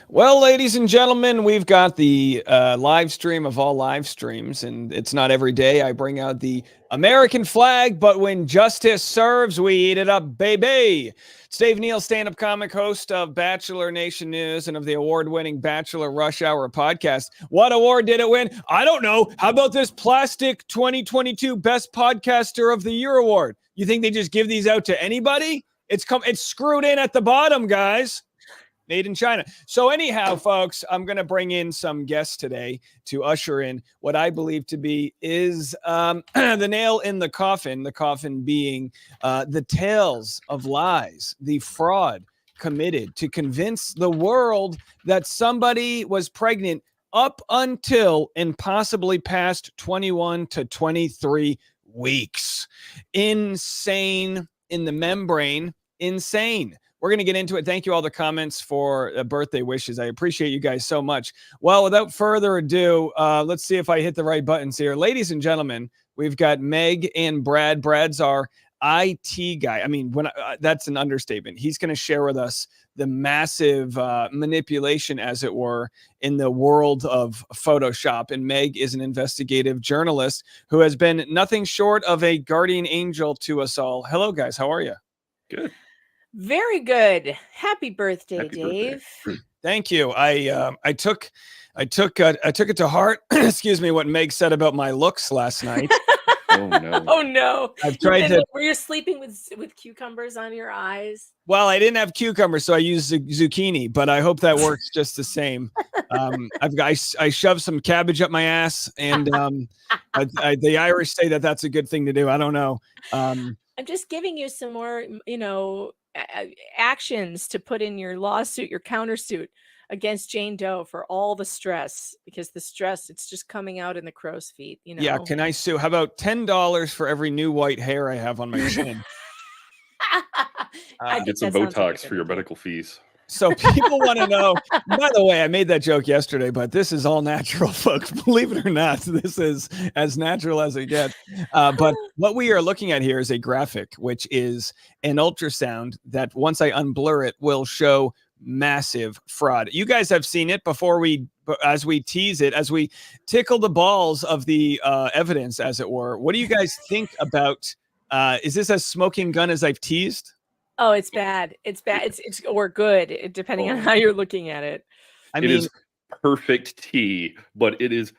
Well, ladies and gentlemen, we've got the live stream of all live streams, and it's not every day I bring out the American flag, but when justice serves, we eat it up, baby. It's Dave Neal, stand-up comic, host of Bachelor Nation News and of the award-winning Bachelor Rush Hour podcast. What award did it win? I don't know. How about this plastic 2022 Best Podcaster of the Year award? You think they just give these out to anybody? It's screwed in at the bottom, guys. Made in China. So anyhow, folks, I'm going to bring in some guests today to usher in what I believe to be is the nail in the coffin being the tales of lies, the fraud committed to convince the world that somebody was pregnant up until and possibly past 21 to 23 weeks. Insane in the membrane, insane. We're going to get into it. Thank you all the comments for birthday wishes. I appreciate you guys so much. Well, without further ado, let's see if I hit the right buttons here. Ladies and gentlemen, we've got Meg and Brad. Brad's our IT guy. I mean, that's an understatement. He's going to share with us the massive manipulation, as it were, in the world of Photoshop. And Meg is an investigative journalist who has been nothing short of a guardian angel to us all. Hello, guys. How are you? Good. Very good. Happy birthday, Dave. Birthday. Thank you. I took it to heart. Excuse me, what Meg said about my looks last night. Oh no. Oh no. I've tried to. Were you sleeping with cucumbers on your eyes? Well, I didn't have cucumbers, so I used zucchini, but I hope that works just the same. I shoved some cabbage up my ass, and the Irish say that that's a good thing to do. I don't know. I'm just giving you some more, actions to put in your lawsuit, your countersuit against Jane Doe for all the stress, because the stress, it's just coming out in the crow's feet. Yeah, can I sue? How about $10 for every new white hair I have on my chin? Get some Botox for your medical fees. So people want to know, by the way, I made that joke yesterday, but this is all natural, folks. Believe it or not, this is as natural as it gets. But what we are looking at here is a graphic, which is an ultrasound that once I unblur it will show massive fraud. You guys have seen it before as we tease it, as we tickle the balls of the evidence, as it were. What do you guys think about, is this as smoking gun as I've teased? Oh, it's bad. It's bad. It's or good, depending on how you're looking at it. It is perfect tea, but it is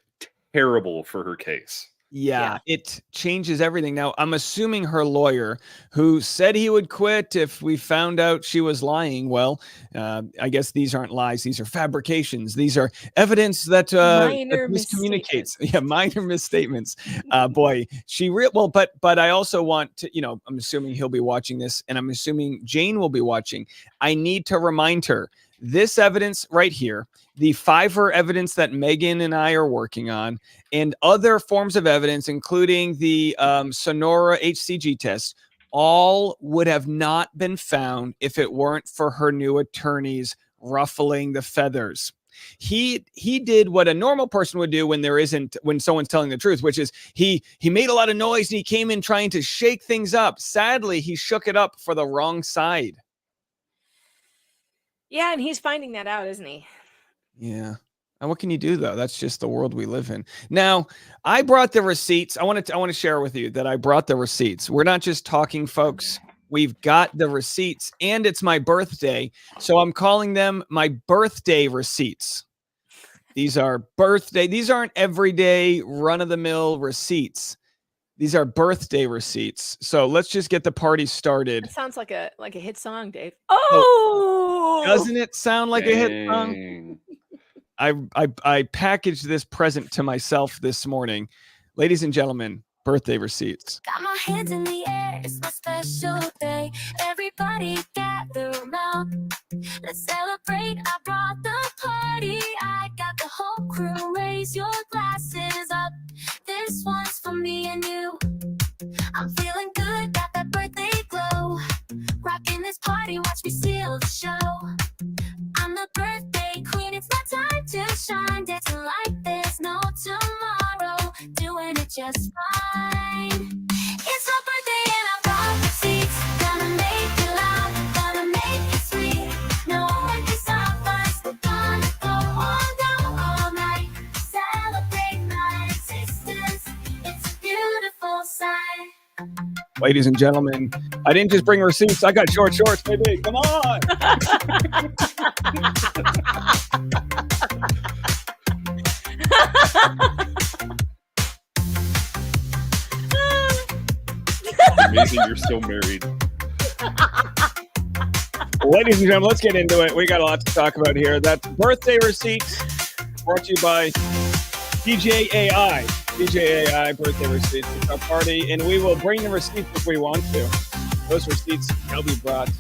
terrible for her case. Yeah, it changes everything. Now, I'm assuming her lawyer, who said he would quit if we found out she was lying. Well, I guess these aren't lies. These are fabrications. These are evidence that miscommunicates. Yeah, minor misstatements. Boy, but I also want to, I'm assuming he'll be watching this, and I'm assuming Jane will be watching. I need to remind her, this evidence right here, the Fiverr evidence that Megan and I are working on, and other forms of evidence, including the Sonora HCG test, all would have not been found if it weren't for her new attorneys ruffling the feathers. He did what a normal person would do when someone's telling the truth, which is he made a lot of noise and he came in trying to shake things up. Sadly, he shook it up for the wrong side. Yeah, and he's finding that out, isn't he? Yeah. And what can you do, though? That's just the world we live in. Now, I brought the receipts. I want to share with you that I brought the receipts. We're not just talking, folks. We've got the receipts, and it's my birthday. So I'm calling them my birthday receipts. These are birthday. These aren't everyday run-of-the-mill receipts. These are birthday receipts. So let's just get the party started. It sounds like a hit song, Dave. Oh, doesn't it sound like a hit song? I packaged this present to myself this morning. Ladies and gentlemen, birthday receipts. Got my hands in the air, it's my special day. Everybody gather around. Let's celebrate, I brought the party. I got the whole crew, raise your glasses up. This one's for me and you. I'm feeling good, got that birthday glow. Rocking this party, watch me steal the show. I'm the birthday queen, it's my time to shine. Dancing like there's no tomorrow, doing it just fine. It's my birthday and I've got receipts. Gonna make it loud, gonna make it sweet. No one can stop us, we're gonna Ladies and gentlemen, I didn't just bring receipts. I got short shorts, baby. Come on. Amazing you're still married. Ladies and gentlemen, let's get into it. We got a lot to talk about here. That's birthday receipts brought to you by DJAI. DJAI birthday receipts. It's our party, and we will bring the receipts if we want to. Those receipts shall be brought.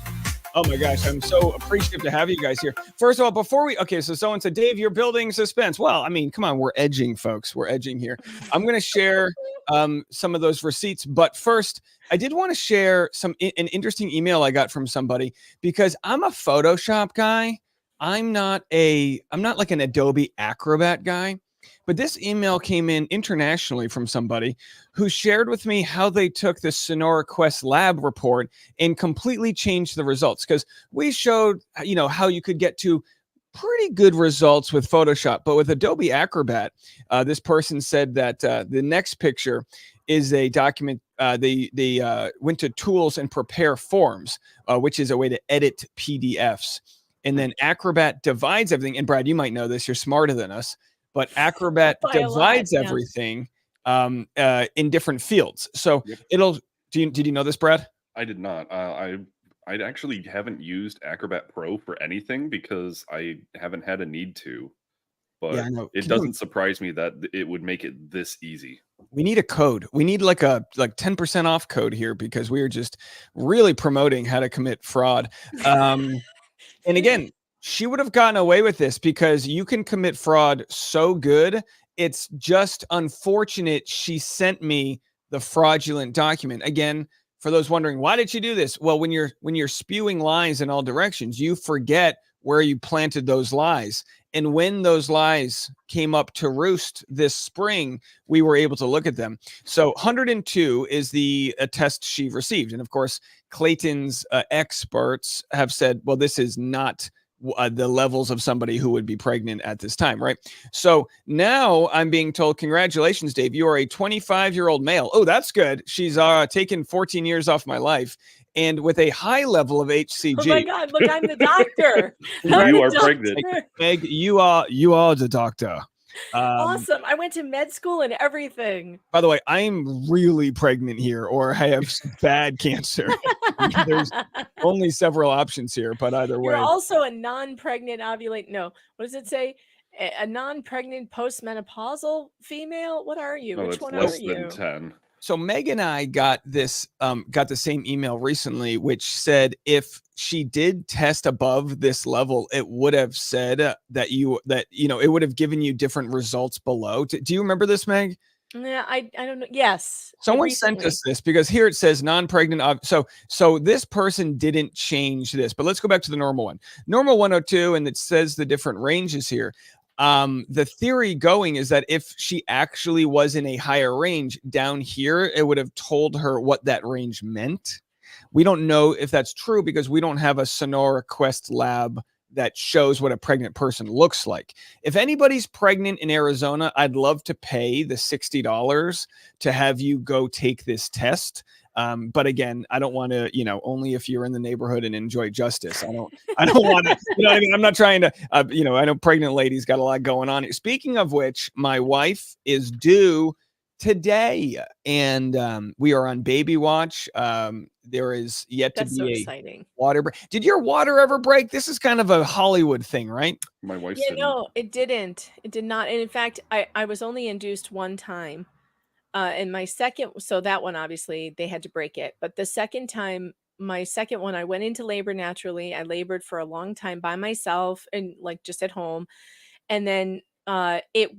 Oh my gosh, I'm so appreciative to have you guys here. First of all, before we, okay, so someone said, Dave, you're building suspense. Well, I mean, come on, we're edging, folks. We're edging here. I'm going to share some of those receipts, but first, I did want to share an interesting email I got from somebody because I'm a Photoshop guy. I'm not like an Adobe Acrobat guy. But this email came in internationally from somebody who shared with me how they took the Sonora Quest lab report and completely changed the results. Because we showed, how you could get to pretty good results with Photoshop. But with Adobe Acrobat, this person said that the next picture is a document. They went to tools and prepare forms, which is a way to edit PDFs. And then Acrobat divides everything. And Brad, you might know this. You're smarter than us. But Acrobat divides everything in different fields. So did you know this, Brad? I did not. I actually haven't used Acrobat Pro for anything because I haven't had a need to. But it doesn't surprise me that it would make it this easy. We need a code. We need like 10% off code here because we are just really promoting how to commit fraud. And again, she would have gotten away with this because you can commit fraud so good. It's just unfortunate she sent me the fraudulent document. Again, for those wondering, why did she do this? Well, when you're spewing lies in all directions, you forget where you planted those lies. And when those lies came up to roost this spring, we were able to look at them. So 102 is the test she received. And of course, Clayton's experts have said, well, this is not the levels of somebody who would be pregnant at this time, right? So now I'm being told, congratulations, Dave, you are a 25-year-old male. Oh, that's good. She's taken 14 years off my life. And with a high level of HCG. Oh my God, look, I'm the doctor. You are pregnant. Meg, you are the doctor. Awesome. I went to med school and everything. By the way, I'm really pregnant here, or I have bad cancer. There's only several options here, but either way. You're also a non-pregnant ovulate. No, what does it say? A non-pregnant postmenopausal female? What are you? Oh, Which it's one less are you? than 10. So Meg and I got this, got the same email recently, which said if she did test above this level, it would have said that it would have given you different results below. Do you remember this, Meg? Yeah, I don't know. Yes. Someone sent us this because here it says non-pregnant. So this person didn't change this, but let's go back to the normal one. Normal 102, and it says the different ranges here. The theory going is that if she actually was in a higher range down here, it would have told her what that range meant. We don't know if that's true because we don't have a Sonora Quest lab that shows what a pregnant person looks like. If anybody's pregnant in Arizona, I'd love to pay the $60 to have you go take this test. But again, I don't want to, only if you're in the neighborhood and enjoy justice. I don't want to, what I mean? I'm not trying to, I know pregnant ladies got a lot going on. Speaking of which, my wife is due today and we are on baby watch. There is yet to be exciting. Water break. Did your water ever break? This is kind of a Hollywood thing, right? My wife said no, it didn't. It did not. And in fact, I was only induced one time. And my second, so that one, obviously they had to break it. But the second time, my second one, I went into labor naturally. I labored for a long time by myself and like just at home. And then it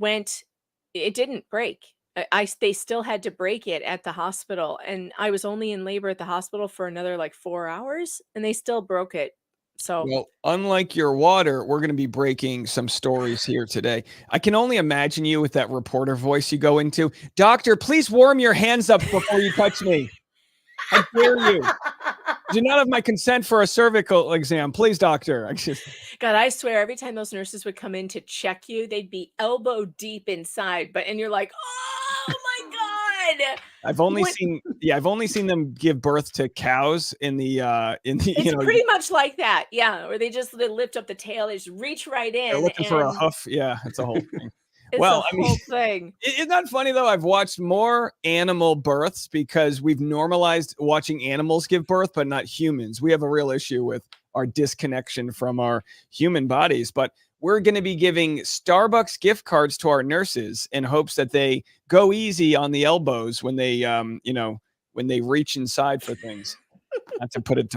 didn't break. They still had to break it at the hospital. And I was only in labor at the hospital for another like 4 hours and they still broke it. So, well, unlike your water, we're going to be breaking some stories here today. I can only imagine you with that reporter voice you go into. Doctor, please warm your hands up before you touch me. How dare you? Do not have my consent for a cervical exam. Please, doctor. God, I swear every time those nurses would come in to check you, they'd be elbow deep inside. And you're like, oh my I've only seen them give birth to cows in the It's pretty much like that, yeah. Or they lift up the tail, they just reach right in. They're looking for a hoof. Yeah, it's a whole thing. It's a whole thing. Isn't that funny though? I've watched more animal births because we've normalized watching animals give birth, but not humans. We have a real issue with our disconnection from our human bodies, but we're going to be giving Starbucks gift cards to our nurses in hopes that they go easy on the elbows when they, when they reach inside for things. Not to put it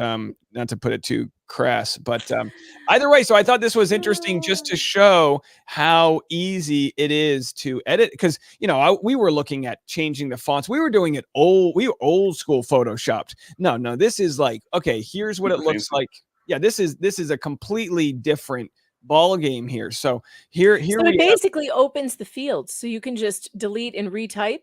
too crass, but either way. So I thought this was interesting just to show how easy it is to edit. Because we were looking at changing the fonts. We were doing it we were old school photoshopped. No, this is like, okay, here's what it looks like. Yeah, this is a completely different ball game here. So here it basically opens the field, so you can just delete and retype.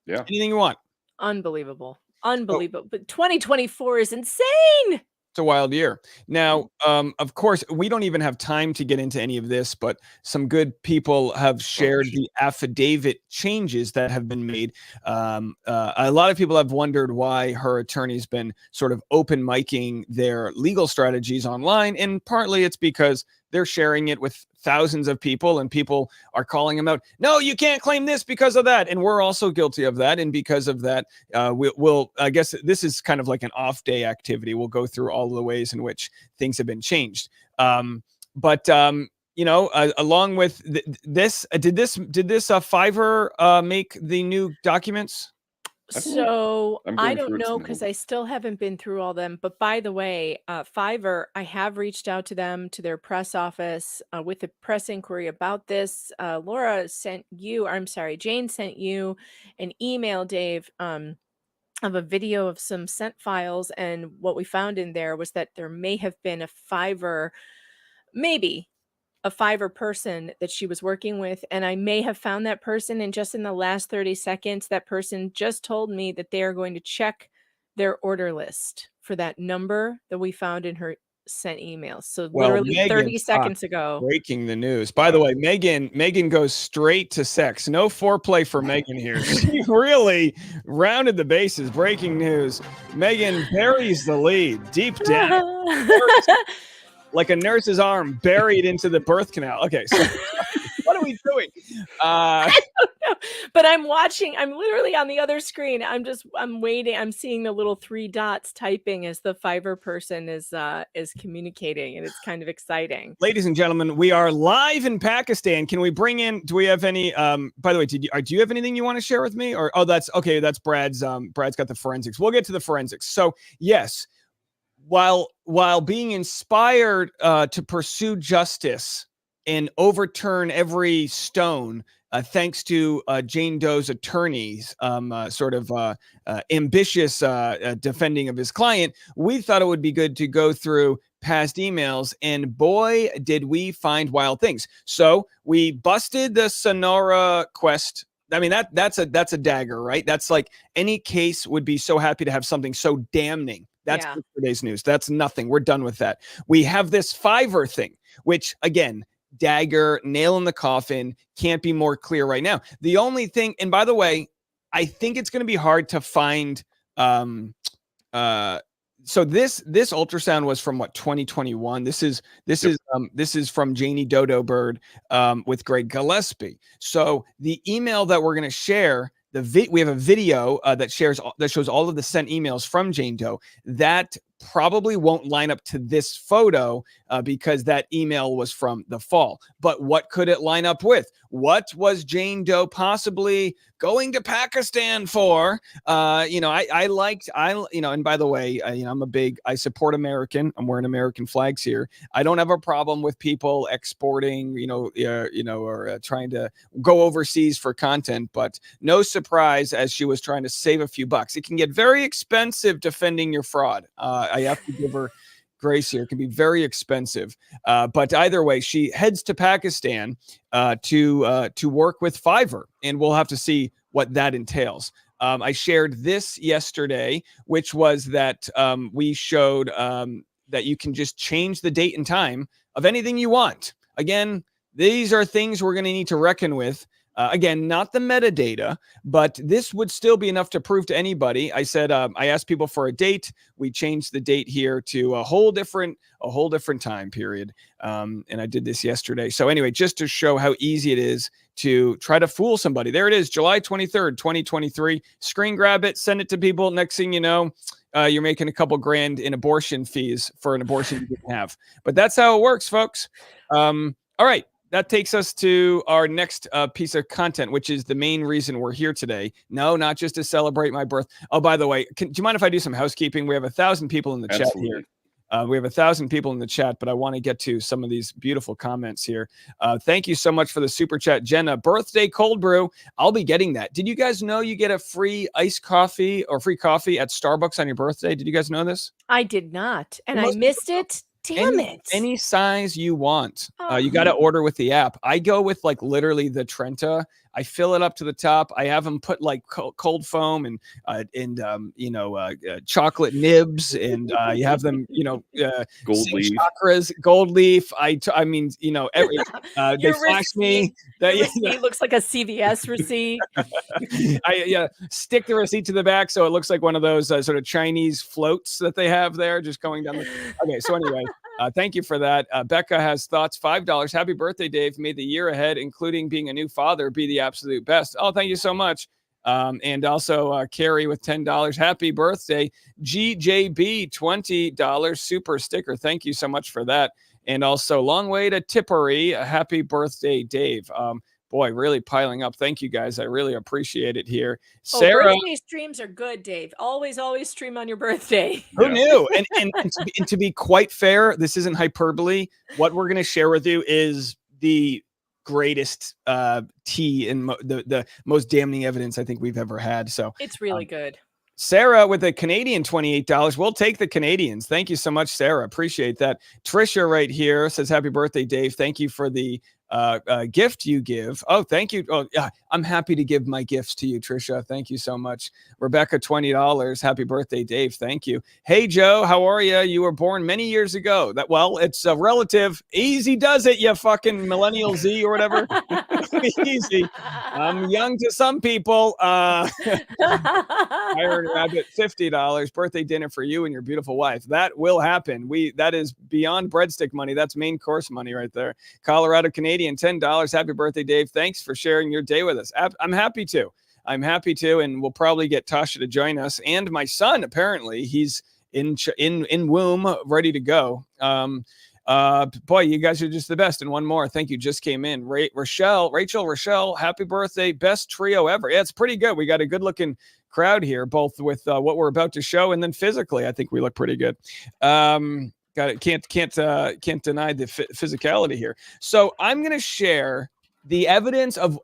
Yeah, anything you want. Unbelievable. But 2024 is insane. It's a wild year. Now, of course, we don't even have time to get into any of this, but some good people have shared the affidavit changes that have been made. A lot of people have wondered why her attorney's been sort of open micing their legal strategies online, and partly it's because they're sharing it with thousands of people, and people are calling them out. No, you can't claim this because of that. And we're also guilty of that. And because of that, we'll I guess this is kind of like an off day activity. We'll go through all of the ways in which things have been changed. Along with this, did this Fiverr make the new documents? So I don't know, because I still haven't been through all them. But by the way, Fiverr, I have reached out to them, to their press office, with a press inquiry about this. Jane sent you an email, Dave, of a video of some sent files. And what we found in there was that there may have been a Fiverr person that she was working with, and I may have found that person, and just in the last 30 seconds, that person just told me that they are going to check their order list for that number that we found in her sent email. So literally 30 seconds ago. Breaking the news. By the way, Megan goes straight to sex. No foreplay for Megan here. She really rounded the bases. Breaking news. Megan buries the lead deep down. Like a nurse's arm buried into the birth canal. Okay, so what are we doing? I don't know, but I'm literally on the other screen. I'm waiting. I'm seeing the little 3 dots typing as the Fiverr person is communicating, and it's kind of exciting. Ladies and gentlemen, we are live in Pakistan. Can we bring in? Do we have any? By the way, do you have anything you want to share with me? Or that's okay. That's Brad's. Brad's got the forensics. We'll get to the forensics. So yes. While being inspired to pursue justice and overturn every stone, thanks to Jane Doe's attorney's ambitious defending of his client, we thought it would be good to go through past emails, and boy, did we find wild things. So we busted the Sonora Quest. I mean, that's a dagger, right? That's like any case would be so happy to have something so damning. That's today's news. That's nothing. We're done with that. We have this Fiverr thing, which again, dagger, nail in the coffin, can't be more clear right now. The only thing, and by the way, I think it's going to be hard to find. So this ultrasound was from 2021. This is from Janie Dodo Bird with Greg Gillespie. So the email that we're going to share. We have a video that shows all of the sent emails from Jane Doe. That probably won't line up to this photo because that email was from the fall. But what could it line up with? What was Jane Doe possibly going to Pakistan for? And by the way, I support American. I'm wearing American flags here. I don't have a problem with people exporting, or trying to go overseas for content, but no surprise as she was trying to save a few bucks. It can get very expensive defending your fraud. I have to give her grace here. It can be very expensive. But either way, she heads to Pakistan to work with Fiverr, and we'll have to see what that entails. I shared this yesterday, which was that we showed that you can just change the date and time of anything you want. Again, these are things we're going to need to reckon with Again, not the metadata, but this would still be enough to prove to anybody. I said, I asked people for a date. We changed the date here to a whole different time period. And I did this yesterday. So anyway, just to show how easy it is to try to fool somebody. There it is, July 23rd, 2023. Screen grab it, send it to people. Next thing you know, you're making a couple grand in abortion fees for an abortion you didn't have. But that's how it works, folks. All right. That takes us to our next piece of content, which is the main reason we're here today. No, not just to celebrate my birth. Oh, by the way, do you mind if I do some housekeeping? We have 1,000 people in the chat here. We have 1,000 people in the chat, but I want to get to some of these beautiful comments here. Thank you so much for the super chat, Jenna. Birthday cold brew. I'll be getting that. Did you guys know you get a free iced coffee or free coffee at Starbucks on your birthday? Did you guys know this? I did not, and I missed it. Damn it. Any size you want. You got to order with the app. I go with like literally the Trenta. I fill it up to the top. I have them put like cold foam and chocolate nibs, and you have them, gold leaf. Chakras, gold leaf. I mean, every they flash me. It looks like a CVS receipt. I stick the receipt to the back so it looks like one of those sort of Chinese floats that they have there, just going down. Okay, so anyway. Thank you for that. Becca has thoughts. $5. Happy birthday, Dave. May the year ahead, including being a new father, be the absolute best. Oh, thank you so much. And also Carrie with $10. Happy birthday. GJB, $20 super sticker. Thank you so much for that. And also long way to Tippery. Happy birthday, Dave. Boy, really piling up. Thank you, guys. I really appreciate it here. Sarah, birthday streams are good, Dave. Always stream on your birthday. Who knew? And to be quite fair, this isn't hyperbole. What we're going to share with you is the greatest tea and the most damning evidence I think we've ever had. So it's really good. Sarah with a Canadian $28. We'll take the Canadians. Thank you so much, Sarah. Appreciate that. Trisha right here says, happy birthday, Dave. Thank you for the gift you give. Oh, thank you. Oh, yeah. I'm happy to give my gifts to you, Trisha. Thank you so much. Rebecca, $20. Happy birthday, Dave. Thank you. Hey, Joe, how are you? You were born many years ago. It's a relative. Easy does it, you fucking millennial Z or whatever. Easy. I'm young to some people. Iron Rabbit, $50. Birthday dinner for you and your beautiful wife. That will happen. That is beyond breadstick money. That's main course money right there. Colorado Canadian, $10. Happy birthday, Dave. Thanks for sharing your day with us. I'm happy to. And we'll probably get Tasha to join us. And my son, apparently, he's in womb, ready to go. Boy, you guys are just the best. And one more. Thank you. Just came in. Rachel, happy birthday. Best trio ever. Yeah, it's pretty good. We got a good looking crowd here, both with what we're about to show. And then physically, I think we look pretty good. Got it. Can't deny the physicality here. So I'm going to share the evidence of,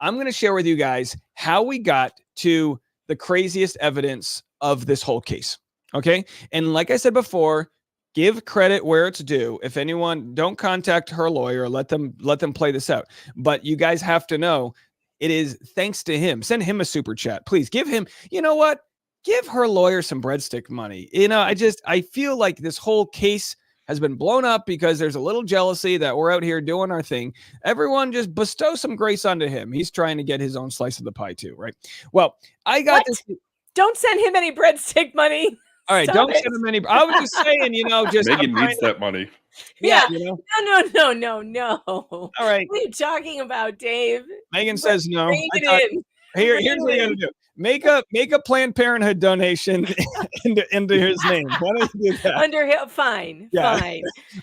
I'm going to share with you guys how we got to the craziest evidence of this whole case. Okay. And like I said before, give credit where it's due. If anyone, don't contact her lawyer, let them play this out. But you guys have to know it is thanks to him. Send him a super chat. Please give him, you know what? Give her lawyer some breadstick money. I feel like this whole case has been blown up because there's a little jealousy that we're out here doing our thing. Everyone just bestow some grace onto him. He's trying to get his own slice of the pie too, right? Well, I got this. Don't send him any breadstick money. All right, don't send him any. I was just saying, just Megan needs that money. Yeah. No. All right. What are you talking about, Dave? Megan says no. Here's what you got to do. Make a Planned Parenthood donation into his name. Why don't you do that? Under him, fine.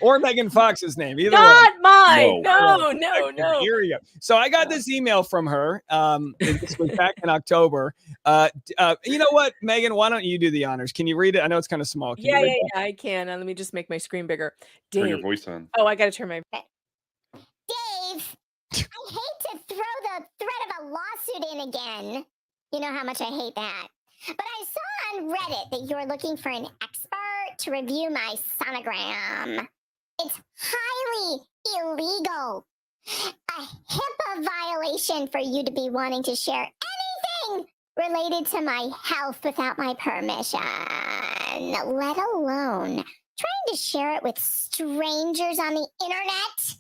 Or Megan Fox's name. Either Not one. mine. No. Here we go. So I got this email from her. This was back in October. You know what, Megan? Why don't you do the honors? Can you read it? I know it's kind of small. Yeah, I can. Let me just make my screen bigger. Dave. Turn your voice on. Oh, I got to turn my. Dave, I hate to throw the threat of a lawsuit in again. You know how much I hate that. But I saw on Reddit that you're looking for an expert to review my sonogram. It's highly illegal. A HIPAA violation for you to be wanting to share anything related to my health without my permission, let alone trying to share it with strangers on the internet.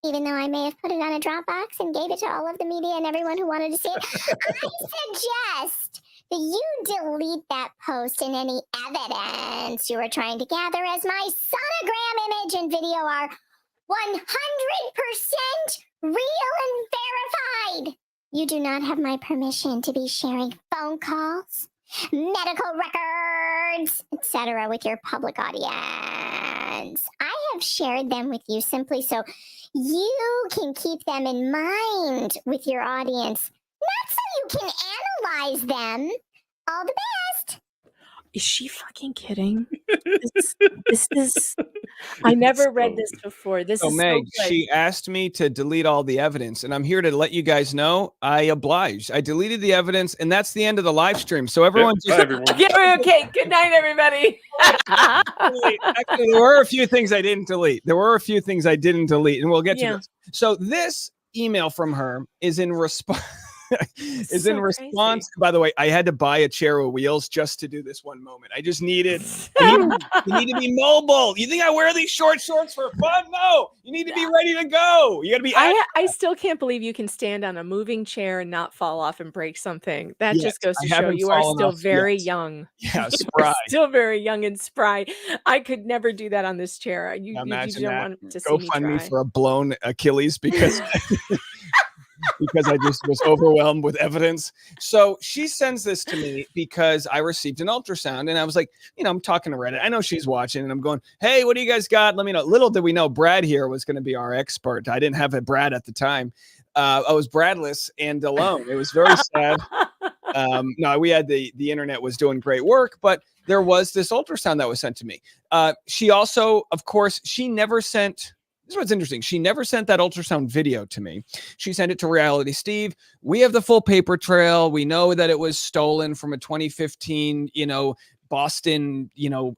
even though I may have put it on a Dropbox and gave it to all of the media and everyone who wanted to see it. I suggest that you delete that post and any evidence you are trying to gather, as my sonogram image and video are 100% real and verified. You do not have my permission to be sharing phone calls, medical records, etc. with your public audience. I have shared them with you simply so you can keep them in mind with your audience, not so you can analyze them. All the best. Is she fucking kidding? This is. I never read this before. This is Meg, so good. she asked me to delete all the evidence, and I'm here to let you guys know I obliged. I deleted the evidence, and that's the end of the live stream. So everyone, Bye, everyone. Okay. Good night, everybody. Actually, there were a few things I didn't delete. And we'll get to this. So this email from her is in response. In response. By the way, I had to buy a chair with wheels just to do this one moment. I just needed. You need to be mobile. You think I wear these short shorts for fun? No, you need to be ready to go. You got to be. I still can't believe you can stand on a moving chair and not fall off and break something. That just goes to show you are still very young. Yeah, spry. Still very young and spry. I could never do that on this chair. You don't want to see me try. GoFundMe for a blown Achilles because. Because I just was overwhelmed with evidence. So she sends this to me because I received an ultrasound, and I was like, I'm talking to Reddit. I know she's watching, and I'm going, hey, what do you guys got? Let me know. Little did we know Brad here was going to be our expert. I didn't have a Brad at the time. I was Bradless and alone. It was very sad. No, we had the internet was doing great work, but there was this ultrasound that was sent to me. She also, of course, she never sent. This is what's interesting. She never sent that ultrasound video to me. She sent it to Reality Steve. We have the full paper trail. We know that it was stolen from a 2015, Boston,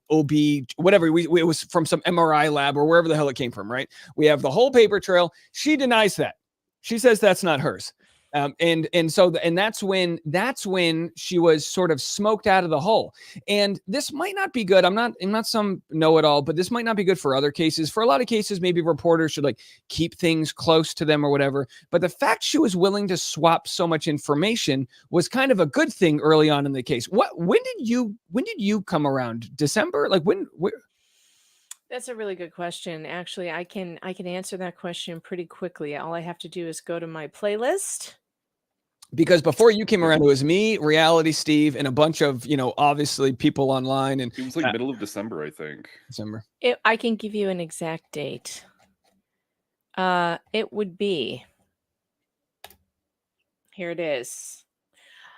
OB, whatever. It was from some MRI lab or wherever the hell it came from, right? We have the whole paper trail. She denies that. She says that's not hers. And that's when she was sort of smoked out of the hole. And this might not be good. I'm not some know-it-all, but this might not be good for other cases. For a lot of cases, maybe reporters should keep things close to them or whatever. But the fact she was willing to swap so much information was kind of a good thing early on in the case. When did you come around? December? That's a really good question. Actually, I can answer that question pretty quickly. All I have to do is go to my playlist. Because before you came around, it was me, Reality Steve, and a bunch of, obviously people online. And it was middle of December, I think. December. I can give you an exact date. It would be. Here it is.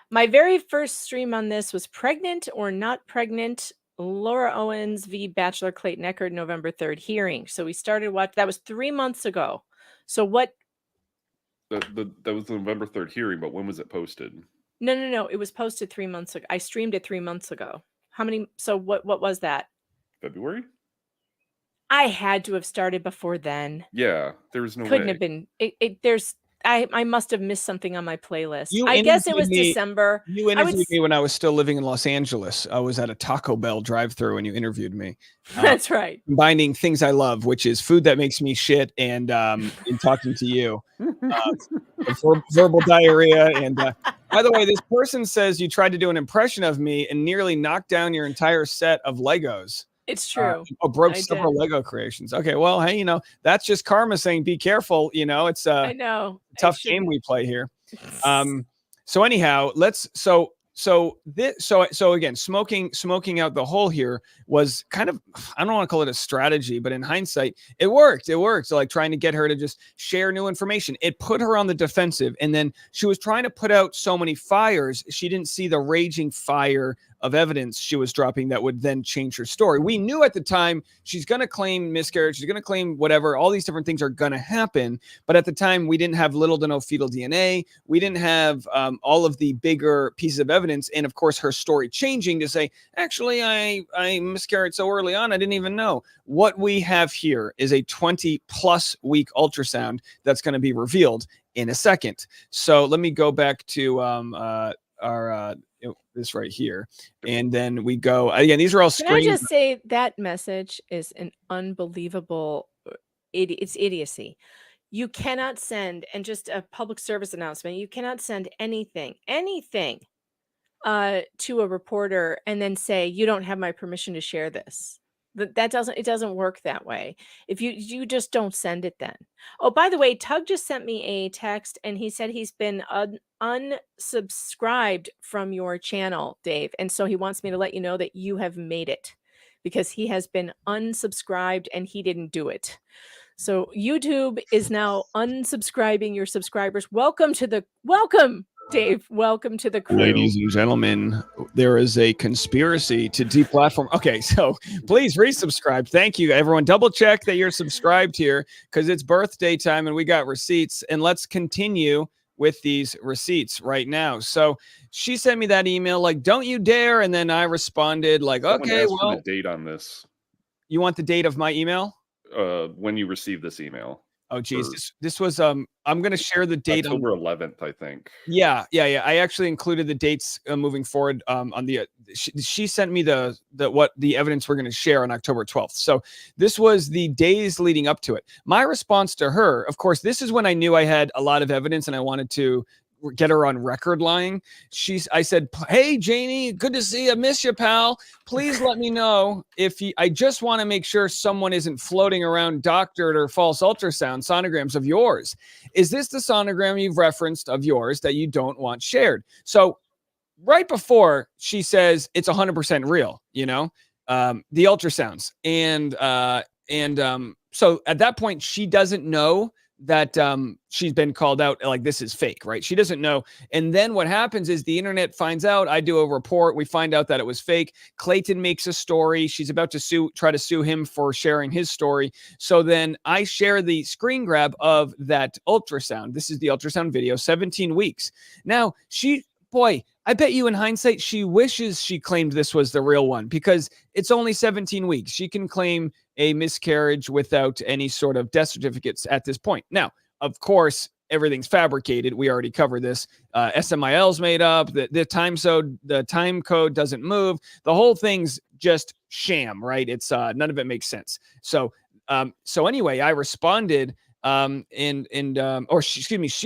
My very first stream on this was Pregnant or Not Pregnant, Laura Owens v. Bachelor Clayton Eckert, November 3rd hearing. So we started that was 3 months ago. So what? That was the November 3rd hearing, but when was it posted? No. It was posted 3 months ago. I streamed it 3 months ago. How many? So what was that? February? I had to have started before then. Yeah, there was no way. Couldn't have been. I must have missed something on my playlist. I guess it was December. You interviewed me when I was still living in Los Angeles. I was at a Taco Bell drive-thru and you interviewed me. That's right. Combining things I love, which is food that makes me shit and talking to you. Verbal diarrhea. And by the way, this person says you tried to do an impression of me and nearly knocked down your entire set of Legos. It's true. Broke several Lego creations. Okay, well, hey, that's just karma saying be careful. It's I know tough game we play here. So anyhow, so again, smoking out the hole here was kind of, I don't want to call it a strategy, but in hindsight, it worked. So trying to get her to just share new information. It put her on the defensive. And then she was trying to put out so many fires. She didn't see the raging fire of evidence she was dropping that would then change her story. We knew at the time she's going to claim miscarriage. She's going to claim whatever. All these different things are going to happen. But at the time, we didn't have little to no fetal DNA. We didn't have all of the bigger pieces of evidence. And of course, her story changing to say, actually, I miscarried so early on, I didn't even know. What we have here is a 20+ week ultrasound that's going to be revealed in a second. So let me go back to our this right here, and then we go again. These are all screens. Can I just say that message is an unbelievable it's idiocy. You cannot send, and just a public service announcement, you cannot send anything to a reporter and then say, you don't have my permission to share this. It doesn't work that way. If you just don't send it then. Oh, by the way, Tug just sent me a text and he said he's been unsubscribed from your channel, Dave. And so he wants me to let you know that you have made it, because he has been unsubscribed and he didn't do it. So YouTube is now unsubscribing your subscribers. Welcome, Dave. Welcome to the crew. Ladies and gentlemen, there is a conspiracy to deplatform. Okay, so please resubscribe. Thank you, everyone. Double check that you're subscribed here, because it's birthday time and we got receipts. And let's continue with these receipts right now. So she sent me that email like, don't you dare. And then I responded like, okay, well, the date on this. You want the date of my email? When you receive this email. Oh geez, this was I'm going to share the date October 11th, I think. Yeah. I actually included the dates moving forward on the she sent me the evidence we're going to share on October 12th. So this was the days leading up to it. My response to her, of course, this is when I knew I had a lot of evidence and I wanted to get her on record lying. I said, hey, Janie, good to see you. Miss you, pal. Please let me know I just want to make sure someone isn't floating around doctored or false ultrasound sonograms of yours. Is this the sonogram you've referenced of yours that you don't want shared? So right before she says it's 100% real, the ultrasounds. So at that point, she doesn't know that she's been called out like this is fake, right? She doesn't know. And then what happens is the internet finds out. I do a report. We find out that it was fake. Clayton makes a story. She's about to try to sue him for sharing his story. So then I share the screen grab of that ultrasound. This is the ultrasound video, 17 weeks. Now I bet you in hindsight, she wishes she claimed this was the real one, because it's only 17 weeks. She can claim a miscarriage without any sort of death certificates at this point. Now, of course, everything's fabricated. We already covered this. SMIL's made up. The time code doesn't move. The whole thing's just sham, right? It's none of it makes sense. So anyway, I responded. She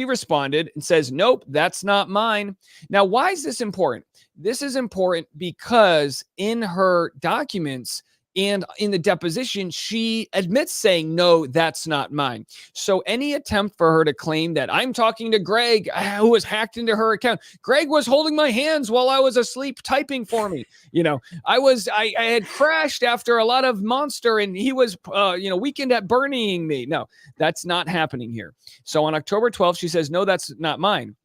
responded and says, nope, that's not mine. Now, why is this important? This is important because in her documents and in the deposition, she admits saying, no, that's not mine. So any attempt for her to claim that I'm talking to Greg, who was hacked into her account. Greg was holding my hands while I was asleep typing for me. I had crashed after a lot of Monster and he was, weekend at Bernieing me. No, that's not happening here. So on October 12th, she says, no, that's not mine.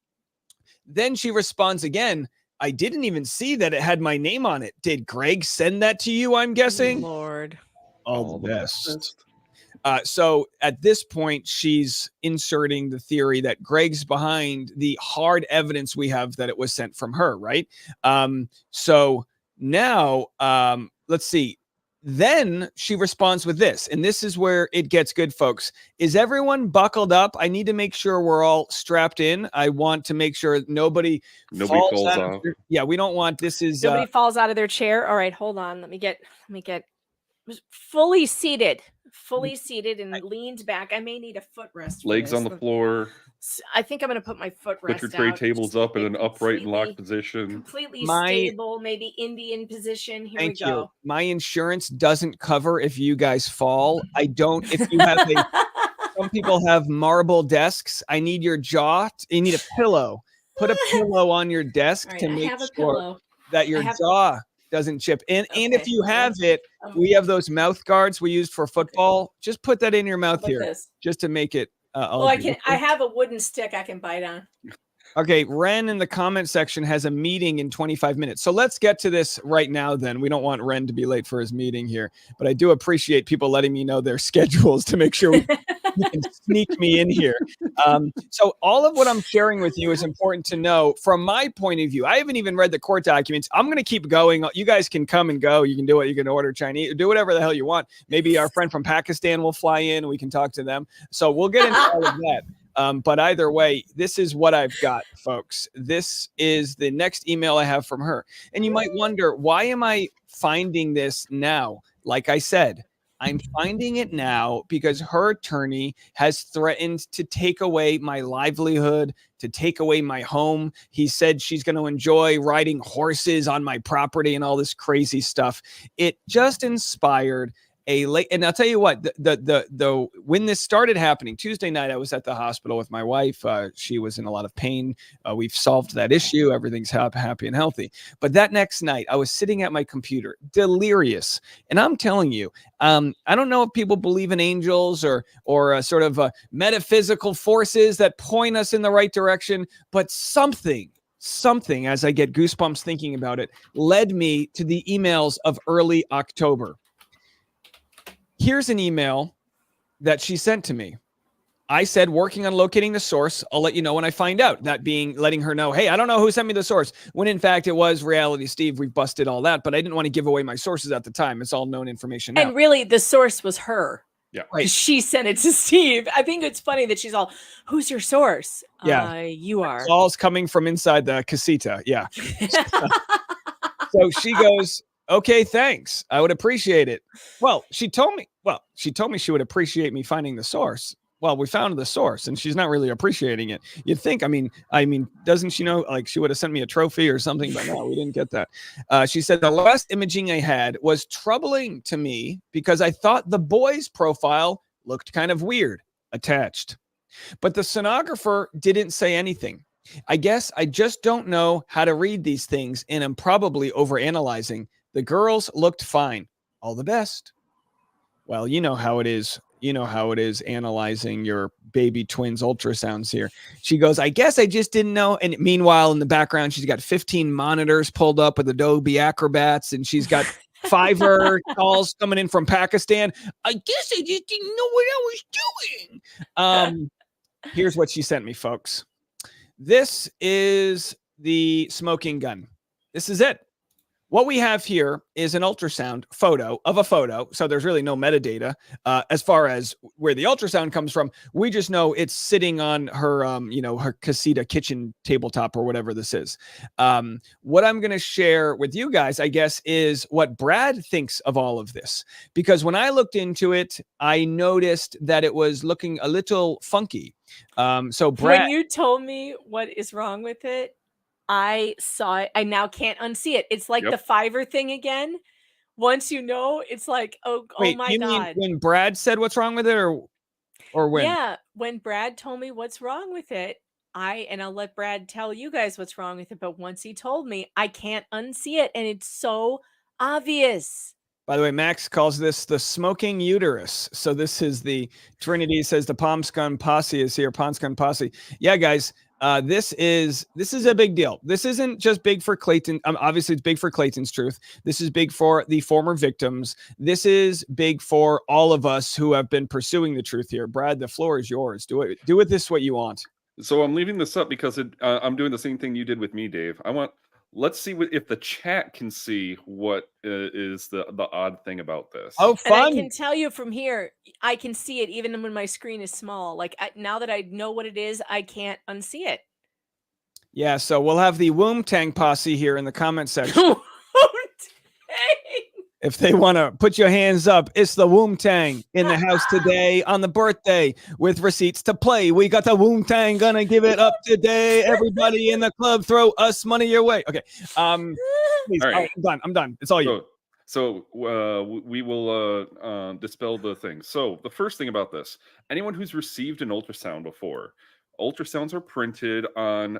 Then she responds again, I didn't even see that it had my name on it. Did Greg send that to you, I'm guessing? Lord. All the best. So at this point, she's inserting the theory that Greg's behind the hard evidence we have that it was sent from her, right? So now, let's see. Then she responds with this, and this is where it gets good, folks. Is everyone buckled up? I need to make sure we're all strapped in. I want to make sure nobody falls off. Yeah, we don't want nobody falls out of their chair. All right, hold on. Let me get fully seated and leaned back. I may need a footrest. Legs on the floor. I think I'm going to put my footrest. Put your tray tables up in an upright and locked position. Completely stable, maybe Indian position. Here we go. You. My insurance doesn't cover if you guys fall. I don't. If you have some people have marble desks. I need your jaw. You need a pillow. Put a pillow on your desk to make sure that your jaw doesn't chip. And if you have it, we have those mouth guards we used for football. Okay. Just put that in your mouth here, just to make it. I have a wooden stick I can bite on. Okay, Ren in the comment section has a meeting in 25 minutes. So let's get to this right now then. We don't want Ren to be late for his meeting here. But I do appreciate people letting me know their schedules to make sure we can sneak me in here. So all of what I'm sharing with you is important to know from my point of view. I haven't even read the court documents. I'm going to keep going. You guys can come and go. You can do what you can order Chinese, do whatever the hell you want. Maybe our friend from Pakistan will fly in and we can talk to them. So we'll get into all of that. But either way, this is what I've got, folks. This is the next email I have from her. And you might wonder, why am I finding this now? Like I said, I'm finding it now because her attorney has threatened to take away my livelihood, to take away my home. He said she's going to enjoy riding horses on my property and all this crazy stuff. It just inspired and I'll tell you what, the when this started happening Tuesday night, I was at the hospital with my wife. She was in a lot of pain. We've solved that issue. Everything's happy and healthy. But that next night, I was sitting at my computer, delirious, and I'm telling you, I don't know if people believe in angels or sort of metaphysical forces that point us in the right direction, but something, as I get goosebumps thinking about it, led me to the emails of early October. Here's an email that she sent to me. I said, working on locating the source. I'll let you know when I find out. That being letting her know, hey, I don't know who sent me the source. When in fact, it was Reality Steve. We've busted all that, but I didn't want to give away my sources at the time. It's all known information now. And really, the source was her. Yeah. Right. She sent it to Steve. I think it's funny that she's all, who's your source? Yeah. You are. It's all coming from inside the casita. Yeah. So she goes, okay, thanks. I would appreciate it. Well, she told me she would appreciate me finding the source. Well, we found the source and she's not really appreciating it. You'd think, I mean, doesn't she know, like she would have sent me a trophy or something, but no, we didn't get that. She said the last imaging I had was troubling to me because I thought the boy's profile looked kind of weird attached, but the sonographer didn't say anything. I guess I just don't know how to read these things and I'm probably overanalyzing. The girls looked fine. All the best. Well, you know how it is. You know how it is analyzing your baby twins ultrasounds here. She goes, I guess I just didn't know. And meanwhile, in the background, she's got 15 monitors pulled up with Adobe Acrobats, and she's got Fiverr calls coming in from Pakistan. I guess I just didn't know what I was doing. Here's what she sent me, folks. This is the smoking gun. This is it. What we have here is an ultrasound photo of a photo. So there's really no metadata as far as where the ultrasound comes from. We just know it's sitting on her, her casita kitchen tabletop or whatever this is. What I'm going to share with you guys, I guess, is what Brad thinks of all of this. Because when I looked into it, I noticed that it was looking a little funky. So Brad, when you told me what is wrong with it, I saw it. I now can't unsee it. It's like the Fiverr thing again. Once you know, it's like, wait, oh my you God. Mean when Brad said what's wrong with it or when? Yeah, when Brad told me what's wrong with it, and I'll let Brad tell you guys what's wrong with it. But once he told me, I can't unsee it. And it's so obvious. By the way, Max calls this the smoking uterus. So this is the Trinity says the Pomscon posse is here. Pomscon posse. Yeah, guys. This is a big deal. This isn't just big for Clayton. Obviously, it's big for Clayton's truth. This is big for the former victims. This is big for all of us who have been pursuing the truth here. Brad, the floor is yours. Do with this what you want. So I'm leaving this up because I'm doing the same thing you did with me, Dave. Let's see if the chat can see what is the odd thing about this. Oh, fun. And I can tell you from here, I can see it even when my screen is small. Like now that I know what it is, I can't unsee it. Yeah, so we'll have the Womb Tang posse here in the comment section. If they want to put your hands up, it's the Womb Tang in the house today on the birthday with receipts to play. We got the Womb Tang gonna give it up today. Everybody in the club, throw us money your way. Okay. Please. All right. I'm done. It's all you. So we will dispel the things. So the first thing about this, anyone who's received an ultrasound before, ultrasounds are printed on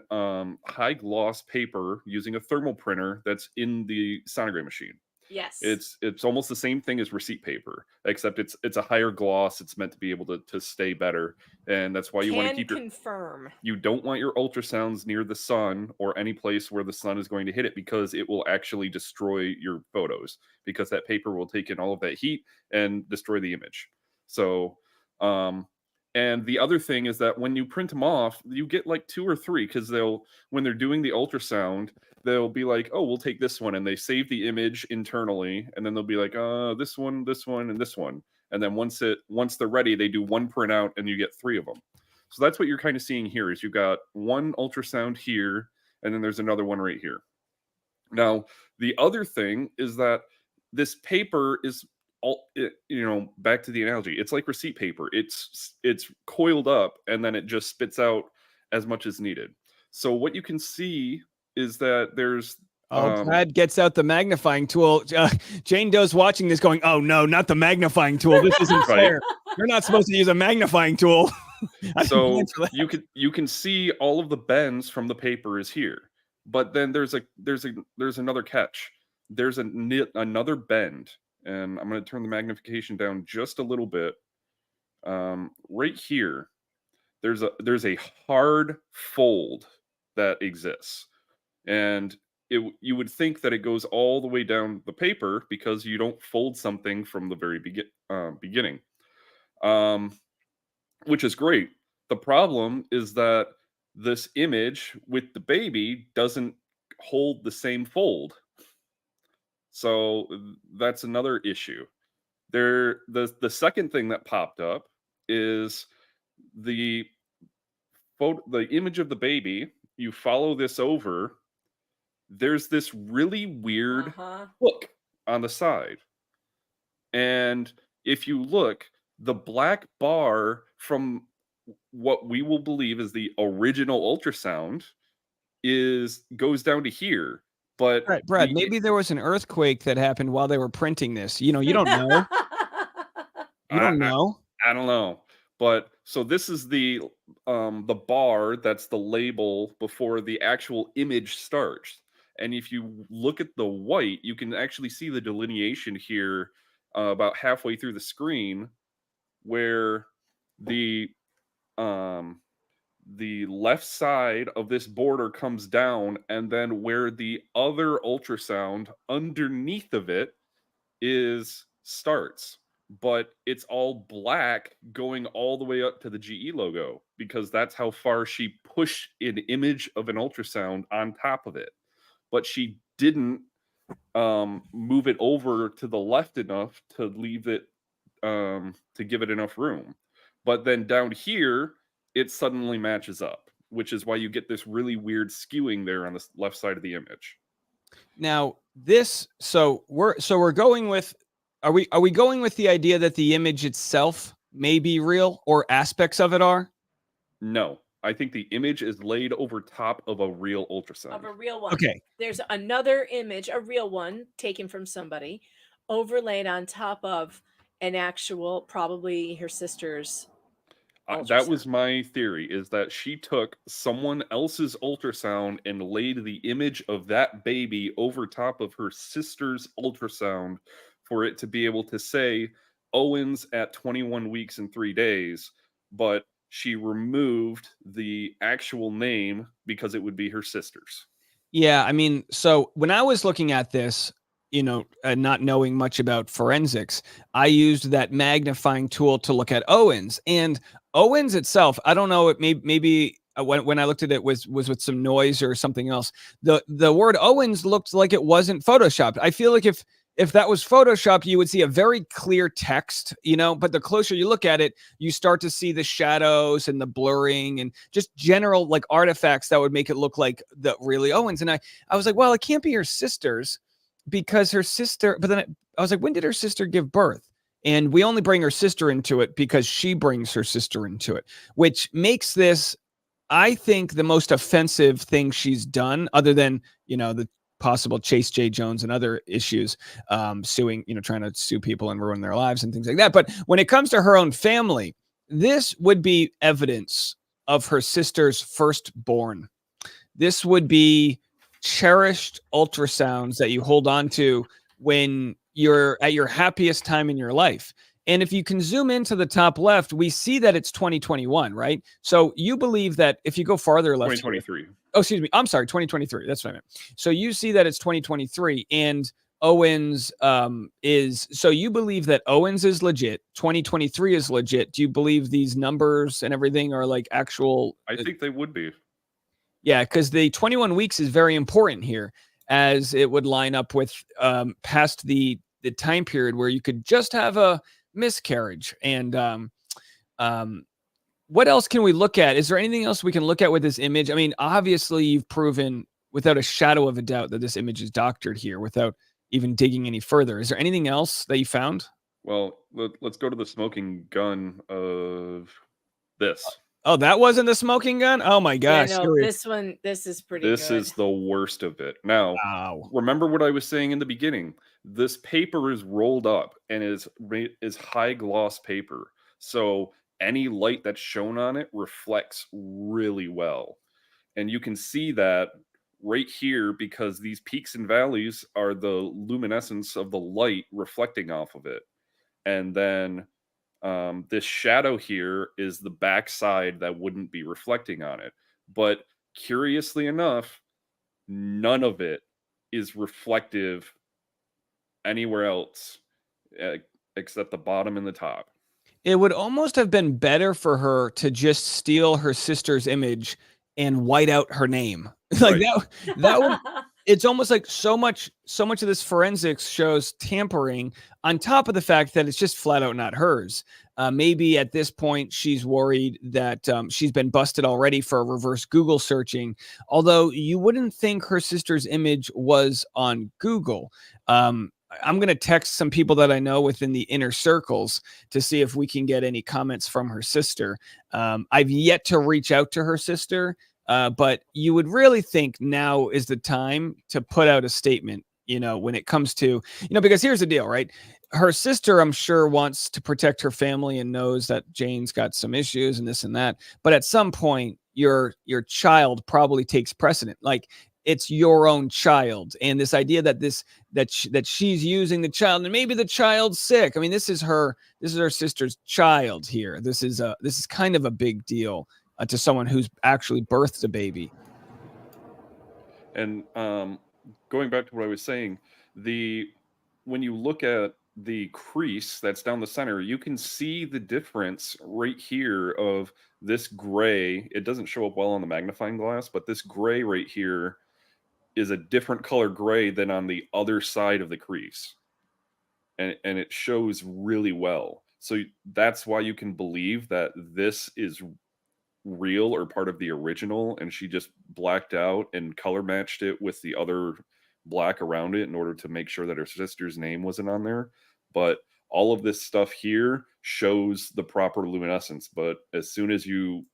high gloss paper using a thermal printer that's in the sonogram machine. Yes. It's almost the same thing as receipt paper, except it's a higher gloss. It's meant to be able to stay better, and that's why you want to keep you don't want your ultrasounds near the sun or any place where the sun is going to hit it, because it will actually destroy your photos, because that paper will take in all of that heat and destroy the image. So and the other thing is that when you print them off, you get like 2 or 3, because when they're doing the ultrasound, they'll be like, oh, we'll take this one, and they save the image internally, and then they'll be like, this one, and this one. And then once they're ready, they do one printout and you get 3 of them. So that's what you're kind of seeing here, is you've got one ultrasound here, and then there's another one right here. Now, the other thing is that this paper is back to the analogy, it's like receipt paper. It's coiled up and then it just spits out as much as needed. So what you can see is that there's Brad gets out the magnifying tool. Jane Doe's watching this going, oh no, not the magnifying tool. This isn't fair. You're not supposed to use a magnifying tool. So you can see all of the bends from the paper is here. But then there's another catch. There's another bend, and I'm going to turn the magnification down just a little bit. Right here, there's a hard fold that exists, and you would think that it goes all the way down the paper because you don't fold something from the very beginning, which is great. The problem is that this image with the baby doesn't hold the same fold. So that's another issue. The second thing that popped up is the image of the baby. You follow this over, there's this really weird hook on the side. And if you look, the black bar from what we will believe is the original ultrasound goes down to here. But right, Brad, maybe there was an earthquake that happened while they were printing this. You don't know. You don't know. I don't know. But so this is the bar that's the label before the actual image starts. And if you look at the white, you can actually see the delineation here about halfway through the screen where the left side of this border comes down, and then where the other ultrasound underneath of it starts. But it's all black going all the way up to the GE logo because that's how far she pushed an image of an ultrasound on top of it. But she didn't move it over to the left enough to leave it to give it enough room. But then down here, it suddenly matches up, which is why you get this really weird skewing there on the left side of the image. Now, we're going with, are we going with the idea that the image itself may be real or aspects of it are? No, I think the image is laid over top of a real ultrasound. Of a real one. Okay. There's another image, a real one taken from somebody, overlaid on top of an actual, probably her sister's. That was my theory, is that she took someone else's ultrasound and laid the image of that baby over top of her sister's ultrasound for it to be able to say Owens at 21 weeks and 3 days, but she removed the actual name because it would be her sister's. Yeah, I mean, so when I was looking at this, not knowing much about forensics, I used that magnifying tool to look at Owens. And Owens itself, I don't know, it maybe when I looked at it was with some noise or something else. The word Owens looked like it wasn't photoshopped. I feel like if that was photoshopped, you would see a very clear text, but the closer you look at it, you start to see the shadows and the blurring and just general like artifacts that would make it look like the really Owens. And I was like, well, it can't be her sister's because her sister, but then I was like, when did her sister give birth? And we only bring her sister into it because she brings her sister into it, which makes this, I think, the most offensive thing she's done, other than, the possible Chase J. Jones and other issues, suing, trying to sue people and ruin their lives and things like that. But when it comes to her own family, this would be evidence of her sister's firstborn. This would be cherished ultrasounds that you hold on to when you're at your happiest time in your life. And if you can zoom into the top left, we see that it's 2021, right? So you believe that if you go farther left, 2023. Oh, excuse me. I'm sorry, 2023. That's what I meant. So you see that it's 2023 and Owens so you believe that Owens is legit, 2023 is legit. Do you believe these numbers and everything are like actual? I think they would be. Yeah, because the 21 weeks is very important here, as it would line up with past the time period where you could just have a miscarriage. And what else can we look at? Is there anything else we can look at with this image? I mean, obviously you've proven without a shadow of a doubt that this image is doctored here without even digging any further. Is there anything else that you found? Well, let's go to the smoking gun of this. Oh, that wasn't the smoking gun? Oh my Yeah, gosh. no, this is pretty This good. is the worst of it. Now, Wow. remember what I was saying in the beginning. This paper is rolled up and is high gloss paper. So any light that's shown on it reflects really well. And you can see that right here because these peaks and valleys are the luminescence of the light reflecting off of it. And then this shadow here is the backside that wouldn't be reflecting on it. But curiously enough, none of it is reflective anywhere else except the bottom and the top. It would almost have been better for her to just steal her sister's image and white out her name. Like Right. that would it's almost like so much of this forensics shows tampering on top of the fact that it's just flat out not hers. Maybe at this point she's worried that she's been busted already for reverse Google searching, although you wouldn't think her sister's image was on Google. I'm going to text some people that I know within the inner circles to see if we can get any comments from her sister. I've yet to reach out to her sister, but you would really think now is the time to put out a statement, when it comes to, because here's the deal, right? Her sister, I'm sure, wants to protect her family and knows that Jane's got some issues and this and that. But at some point, your child probably takes precedent. Like, it's your own child, and this idea that she's using the child, and maybe the child's sick. I mean, this is her sister's child here. This is kind of a big deal to someone who's actually birthed a baby. And going back to what I was saying, when you look at the crease that's down the center, you can see the difference right here of this gray. It doesn't show up well on the magnifying glass, but this gray right here is a different color gray than on the other side of the crease. And it shows really well. So that's why you can believe that this is real or part of the original, and she just blacked out and color matched it with the other black around it in order to make sure that her sister's name wasn't on there. But all of this stuff here shows the proper luminescence, but as soon as you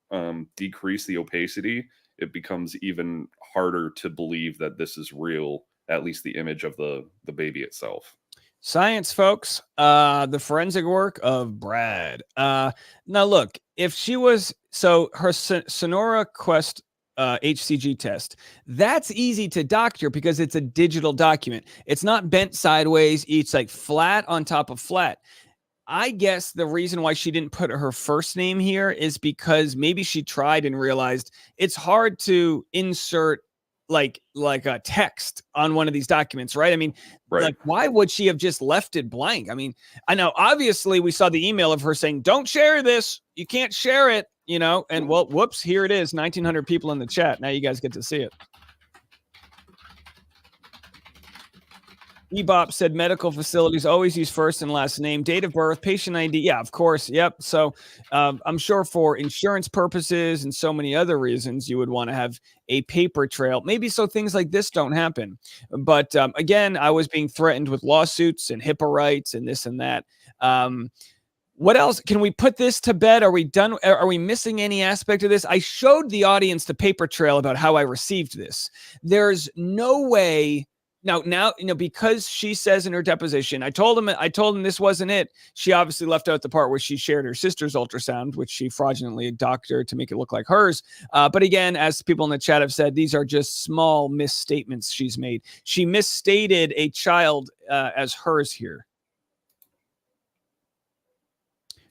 decrease the opacity, it becomes even harder to believe that this is real, at least the image of the baby itself. Science, folks. The forensic work of Brad. Now, look, if she was her Sonora Quest HCG test, that's easy to doctor because it's a digital document. It's not bent sideways. It's like flat on top of flat. I guess the reason why she didn't put her first name here is because maybe she tried and realized it's hard to insert like a text on one of these documents, right? I mean, right. Like, why would she have just left it blank? I mean, I know obviously we saw the email of her saying, "Don't share this. You can't share it," and well, whoops, here it is, 1,900 people in the chat. Now you guys get to see it. Ebop said medical facilities always use first and last name, date of birth, patient ID. Yeah, of course. Yep. So I'm sure for insurance purposes and so many other reasons, you would want to have a paper trail, maybe so things like this don't happen. But again, I was being threatened with lawsuits and HIPAA rights and this and that. What else? Can we put this to bed? Are we done? Are we missing any aspect of this? I showed the audience the paper trail about how I received this. There's no way. Now, because she says in her deposition, I told him this wasn't it. She obviously left out the part where she shared her sister's ultrasound, which she fraudulently doctored to make it look like hers. But again, as people in the chat have said, these are just small misstatements she's made. She misstated a child as hers here.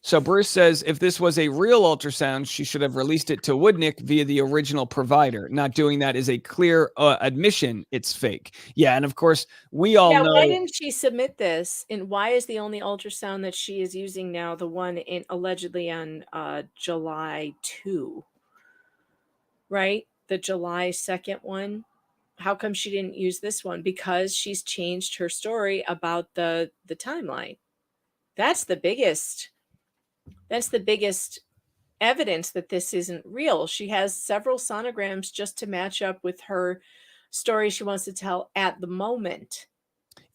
So Bruce says, if this was a real ultrasound, she should have released it to Woodnick via the original provider. Not doing that is a clear admission it's fake. Yeah, and of course, we all know. Why didn't she submit this? And why is the only ultrasound that she is using now the one allegedly on July 2? Right? The July 2nd one? How come she didn't use this one? Because she's changed her story about the timeline. That's the biggest evidence that this isn't real. She has several sonograms just to match up with her story she wants to tell at the moment.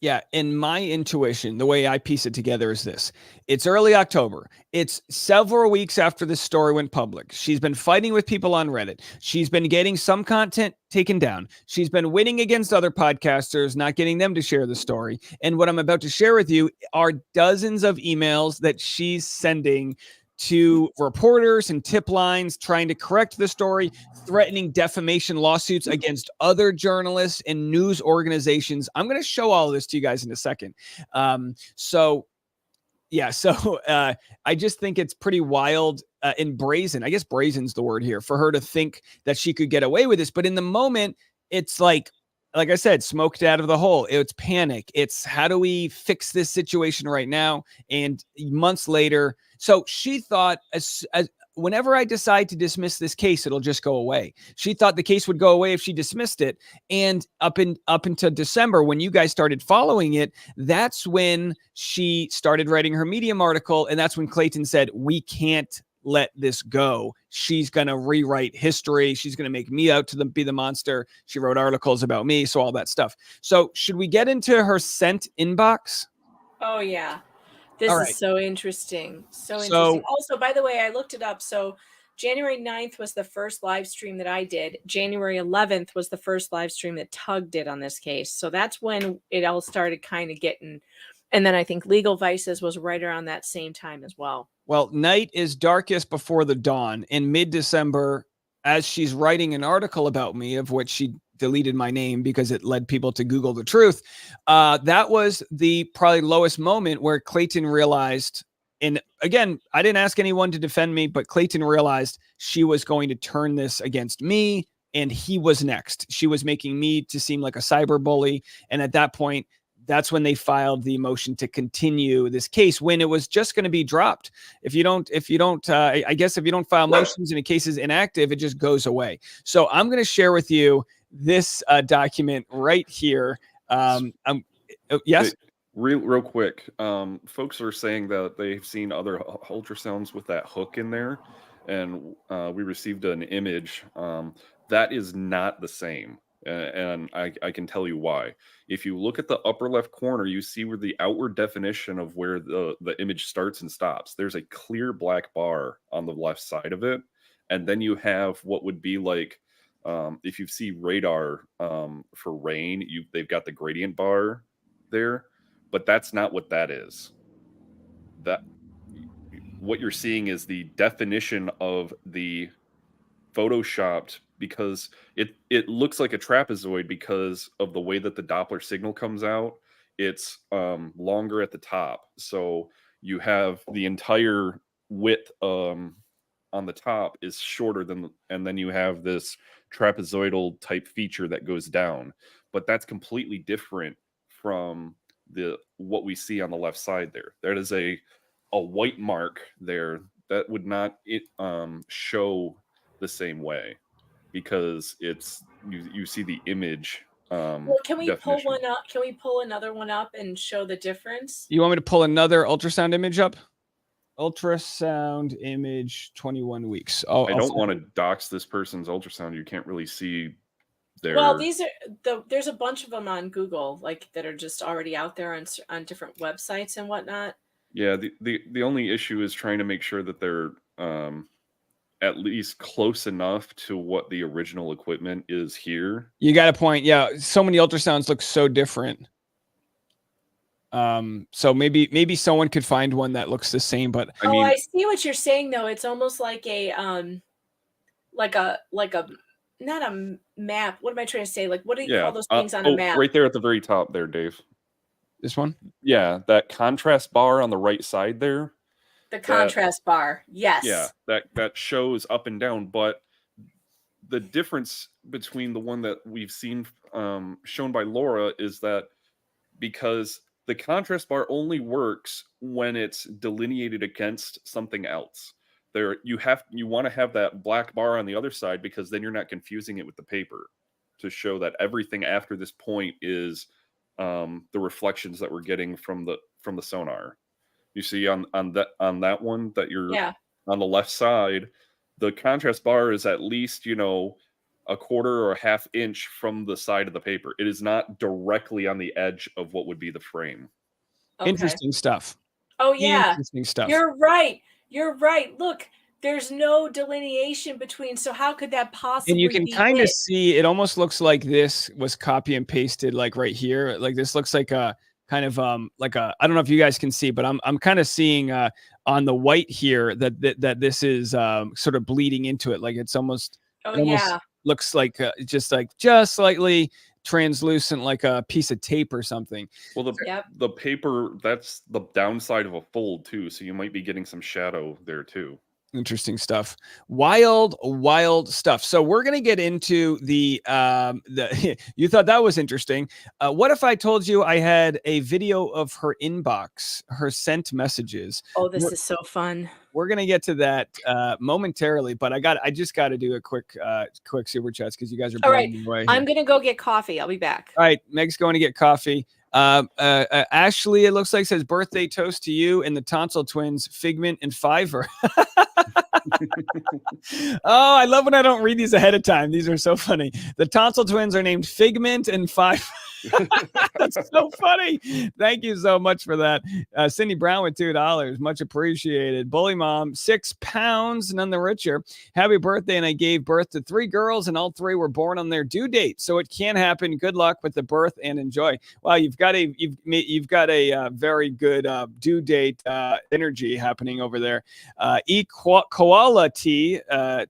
Yeah, and my intuition, the way I piece it together is this. It's early October. It's several weeks after this story went public. She's been fighting with people on Reddit. She's been getting some content taken down. She's been winning against other podcasters, not getting them to share the story. And what I'm about to share with you are dozens of emails that she's sending to reporters and tip lines trying to correct the story, threatening defamation lawsuits against other journalists and news organizations. I'm going to show all of this to you guys in a second. So I just think it's pretty wild and brazen. I guess brazen's the word here, for her to think that she could get away with this. But in the moment, it's like I said, smoked out of the hole. It's panic. It's how do we fix this situation right now? And months later, so she thought as whenever I decide to dismiss this case, it'll just go away. She thought the case would go away if she dismissed it. And up until December, when you guys started following it, that's when she started writing her Medium article. And that's when Clayton said, we can't let this go. She's going to rewrite history. She's going to make me out to be the monster. She wrote articles about me. So all that stuff. So should we get into her sent inbox? Oh, yeah. This is so interesting. So interesting. Also, by the way, I looked it up. So January 9th was the first live stream that I did. January 11th was the first live stream that Tug did on this case. So that's when it all started kind of getting. And then I think Legal Vices was right around that same time as well. Well, night is darkest before the dawn. In mid-December, as she's writing an article about me, of which she deleted my name because it led people to Google the truth. That was the probably lowest moment where Clayton realized, and again, I didn't ask anyone to defend me, but Clayton realized she was going to turn this against me, and he was next. She was making me to seem like a cyber bully. And at that point, that's when they filed the motion to continue this case when it was just going to be dropped. I guess if you don't file motions and a case is inactive, it just goes away. So I'm going to share with you this document right here. Yes. Real quick. Folks are saying that they've seen other ultrasounds with that hook in there, and we received an image. That is not the same. And I can tell you why. If you look at the upper left corner, you see where the outward definition of where the image starts and stops. There's a clear black bar on the left side of it. And then you have what would be like, if you see radar for rain, they've got the gradient bar there, but that's not what that is. What you're seeing is the definition of the photoshopped, because it looks like a trapezoid because of the way that the Doppler signal comes out. It's longer at the top, so you have the entire width on the top is shorter than, and then you have this trapezoidal type feature that goes down, but that's completely different from what we see on the left side there. That is a white mark there that would not show the same way, because it's you see the image. Well, can we pull one up? Can we pull another one up and show the difference? You want me to pull another ultrasound image up? Ultrasound image 21 weeks. Oh, I don't want to dox this person's ultrasound. You can't really see their. Well, these are there's a bunch of them on Google, like that are just already out there on different websites and whatnot. Yeah, the only issue is trying to make sure that they're at least close enough to what the original equipment is here. You got a point. Yeah, so many ultrasounds look so different. So maybe someone could find one that looks the same, but I mean, I see what you're saying though. It's almost like a like a not a map. What am I trying to say? Like, what do you call those things on a map? Right there at the very top there, Dave. This one? Yeah, that contrast bar on the right side there. The contrast bar, yes. Yeah, that shows up and down, but the difference between the one that we've seen shown by Laura is that because the contrast bar only works when it's delineated against something else. There, you want to have that black bar on the other side, because then you're not confusing it with the paper, to show that everything after this point is the reflections that we're getting from the sonar. You see on that one that you're on the left side, the contrast bar is at least, a quarter or a half inch from the side of the paper. It is not directly on the edge of what would be the frame. Okay. Interesting stuff. Oh yeah. Interesting stuff. You're right. You're right. Look, there's no delineation between. So how could that possibly And you can be kind of it? see, it almost looks like this was copy and pasted like right here. Like this looks like a kind of like a, I don't know if you guys can see, but I'm kind of seeing on the white here that this is sort of bleeding into it. Like it's almost, Oh it almost yeah. looks like just slightly translucent, like a piece of tape or something. Well, the paper, that's the downside of a fold too. So you might be getting some shadow there too. Interesting stuff. Wild stuff. So we're going to get into the you thought that was interesting. What if I told you I had a video of her inbox, her sent messages? Oh, this is so fun. We're going to get to that momentarily, but I just got to do a quick super chats because you guys are blowing me away. I'm going to go get coffee. I'll be back. All right. Meg's going to get coffee. Ashley, it looks like, says birthday toast to you and the Tonsil twins, Figment and Fiverr. Oh, I love when I don't read these ahead of time. These are so funny. The Tonsil twins are named Figment and Fiverr. That's so funny. Thank you so much for that. Cindy Brown with $2. Much appreciated. Bully Mom, 6 pounds, none the richer. Happy birthday. And I gave birth to 3 girls and all 3 were born on their due date. So it can happen. Good luck with the birth and enjoy. Wow, you've got a very good due date energy happening over there. Koala T,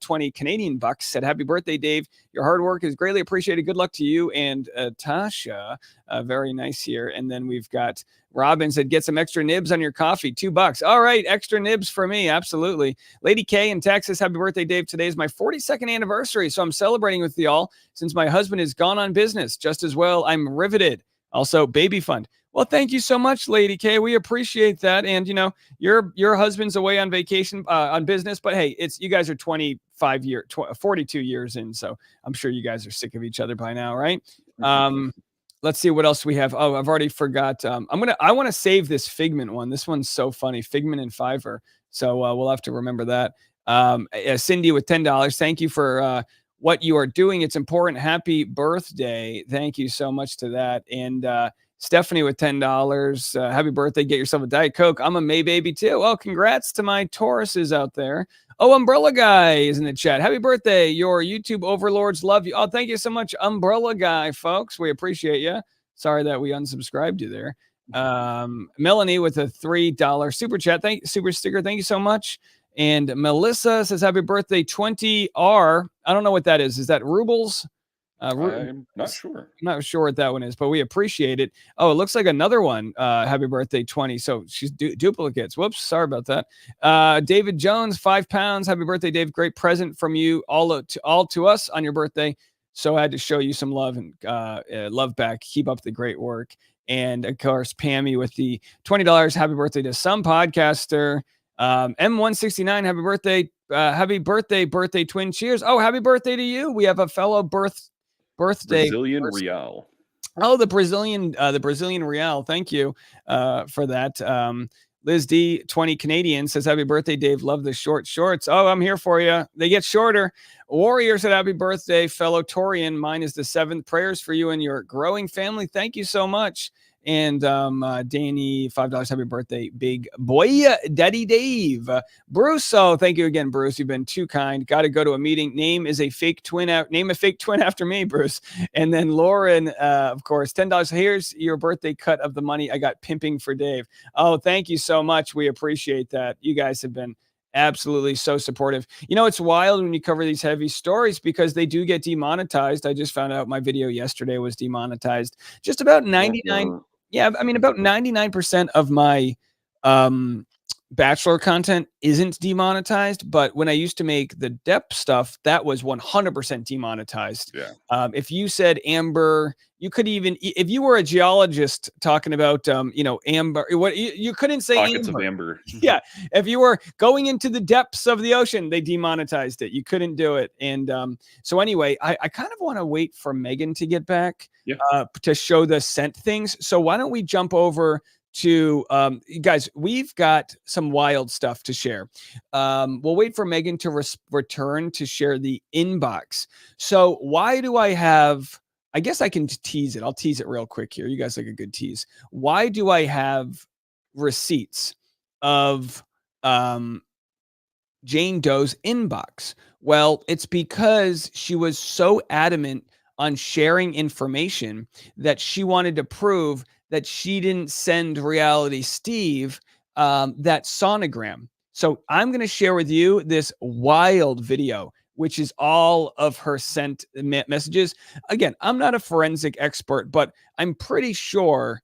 20 Canadian bucks, said, happy birthday, Dave. Your hard work is greatly appreciated. Good luck to you and Tasha. Very nice here. And then we've got Robin said, get some extra nibs on your coffee, $2. All right, extra nibs for me. Absolutely. Lady K in Texas, happy birthday, Dave. Today is my 42nd anniversary, so I'm celebrating with y'all since my husband is gone on business. Just as well, I'm riveted. Also, baby fund. Well, thank you so much, Lady K. We appreciate that. And, you know, your husband's away on vacation, on business, but hey, you guys are 42 years in. So I'm sure you guys are sick of each other by now, right? Let's see what else we have. Oh, I've already forgot. I want to save this Figment one. This one's so funny. Figment and Fiverr. So we'll have to remember that. Cindy with $10. Thank you for what you are doing. It's important. Happy birthday. Thank you so much to that. And Stephanie with $10. Happy birthday. Get yourself a Diet Coke. I'm a May baby too. Oh, congrats to my Tauruses out there. Oh, Umbrella Guy is in the chat. Happy birthday. Your YouTube overlords love you. Oh, thank you so much, Umbrella Guy, folks. We appreciate you. Sorry that we unsubscribed you there. Melanie with a $3 super chat. Super sticker. Thank you so much. And Melissa says, happy birthday, 20R. I don't know what that is. Is that rubles? I'm not sure. I'm not sure what that one is, but we appreciate it. Oh, it looks like another one. Happy birthday, 20. So she's duplicates. Whoops. Sorry about that. David Jones, 5 pounds. Happy birthday, Dave. Great present from you all to us on your birthday. So I had to show you some love and love back. Keep up the great work. And of course, Pammy with the $20. Happy birthday to some podcaster. M169, happy birthday, birthday twin. Cheers. Oh, happy birthday to you. We have a fellow birthday. Brazilian Real. Oh, the Brazilian Real. Thank you for that. Liz D, 20 Canadian, says, happy birthday, Dave. Love the short shorts. Oh, I'm here for you. They get shorter. Warrior said, happy birthday, fellow Torian. Mine is the 7th. Prayers for you and your growing family. Thank you so much. And Danny, $5. Happy birthday, big boy, Daddy Dave. Bruce, oh, thank you again, Bruce. You've been too kind. Got to go to a meeting. Name a fake twin after me, Bruce. And then Lauren, of course, $10. Here's your birthday cut of the money I got pimping for Dave. Oh, thank you so much. We appreciate that. You guys have been absolutely so supportive. You know, it's wild when you cover these heavy stories because they do get demonetized. I just found out my video yesterday was demonetized. Just about 99. Yeah, I mean, about 99% of my Bachelor content isn't demonetized, but when I used to make the depth stuff, that was 100% demonetized. Yeah. If you said amber, you could even, if you were a geologist talking about, amber, what you couldn't say pockets of amber. Yeah. If you were going into the depths of the ocean, they demonetized it. You couldn't do it. And so anyway, I kind of want to wait for Megan to get back to show the scent things. So why don't we jump over to you guys, we've got some wild stuff to share. We'll wait for Megan to return to share the inbox. So why do I have, I guess I can tease it. I'll tease it real quick here. You guys like a good tease. Why do I have receipts of Jane Doe's inbox? Well, it's because she was so adamant on sharing information that she wanted to prove that she didn't send Reality Steve that sonogram. So I'm going to share with you this wild video, which is all of her sent messages. Again, I'm not a forensic expert, but I'm pretty sure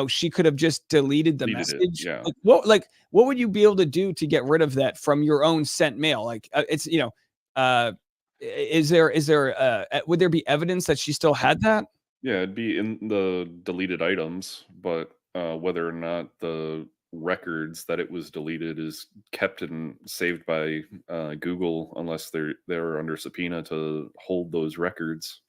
she could have just deleted the message. Yeah. What would you be able to do to get rid of that from your own sent mail? Like it's, would there be evidence that she still had that? Yeah, it'd be in the deleted items, but whether or not the records that it was deleted is kept and saved by Google, unless they're under subpoena to hold those records.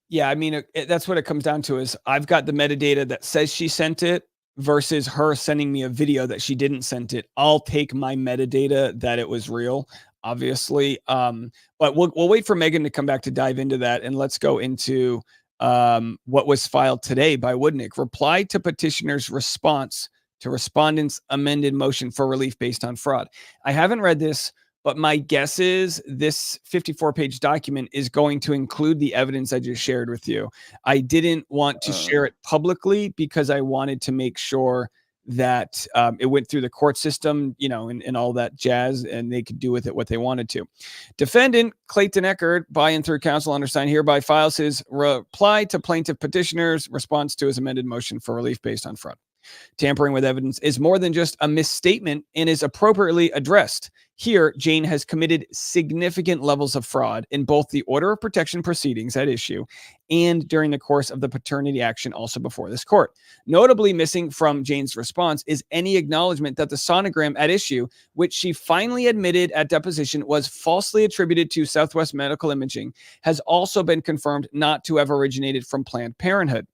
Yeah, I mean, that's what it comes down to is I've got the metadata that says she sent it versus her sending me a video that she didn't send it. I'll take my metadata that it was real, obviously. But we'll wait for Megan to come back to dive into that. And let's go into what was filed today by Woodnick. Reply to petitioner's response to respondent's amended motion for relief based on fraud. I haven't read this, but my guess is this 54-page document is going to include the evidence I just shared with you. I didn't want to share it publicly because I wanted to make sure that it went through the court system, and all that jazz, and they could do with it what they wanted to. Defendant Clayton Eckert, by and through counsel undersigned, hereby files his reply to plaintiff petitioner's response to his amended motion for relief based on fraud. Tampering with evidence is more than just a misstatement and is appropriately addressed. Here, Jane has committed significant levels of fraud in both the order of protection proceedings at issue and during the course of the paternity action also before this court. Notably missing from Jane's response is any acknowledgement that the sonogram at issue, which she finally admitted at deposition was falsely attributed to Southwest Medical Imaging, has also been confirmed not to have originated from Planned Parenthood.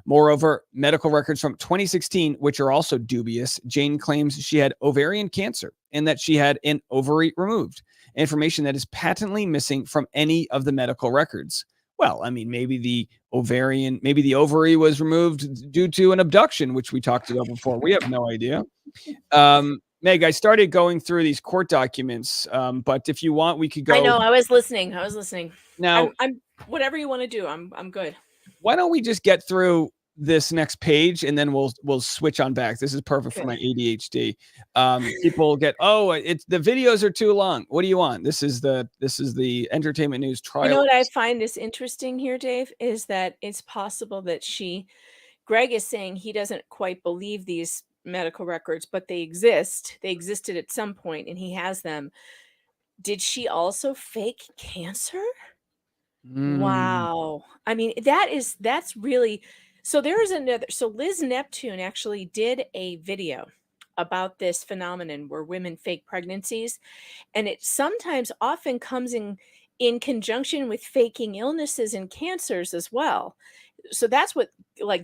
Moreover, medical records from 2016, which are also dubious, Jane claims she had ovarian cancer and that she had an ovary removed, information that is patently missing from any of the medical records. Well, I mean, maybe the ovary was removed due to an abduction, which we talked about before. We have no idea. Meg, I started going through these court documents, but if you want, we could go. I know. I was listening. Now, I'm whatever you want to do. I'm good. Why don't we just get through this next page and then we'll switch on back. This is perfect for my ADHD. People get, it's the videos are too long. What do you want? This is the entertainment news trial. You know what I find is interesting here, Dave, is that it's possible that Greg is saying he doesn't quite believe these medical records, but they exist. They existed at some point and he has them. Did she also fake cancer? Wow. I mean, that's really, so Liz Neptune actually did a video about this phenomenon where women fake pregnancies, and it sometimes often comes in conjunction with faking illnesses and cancers as well. So that's what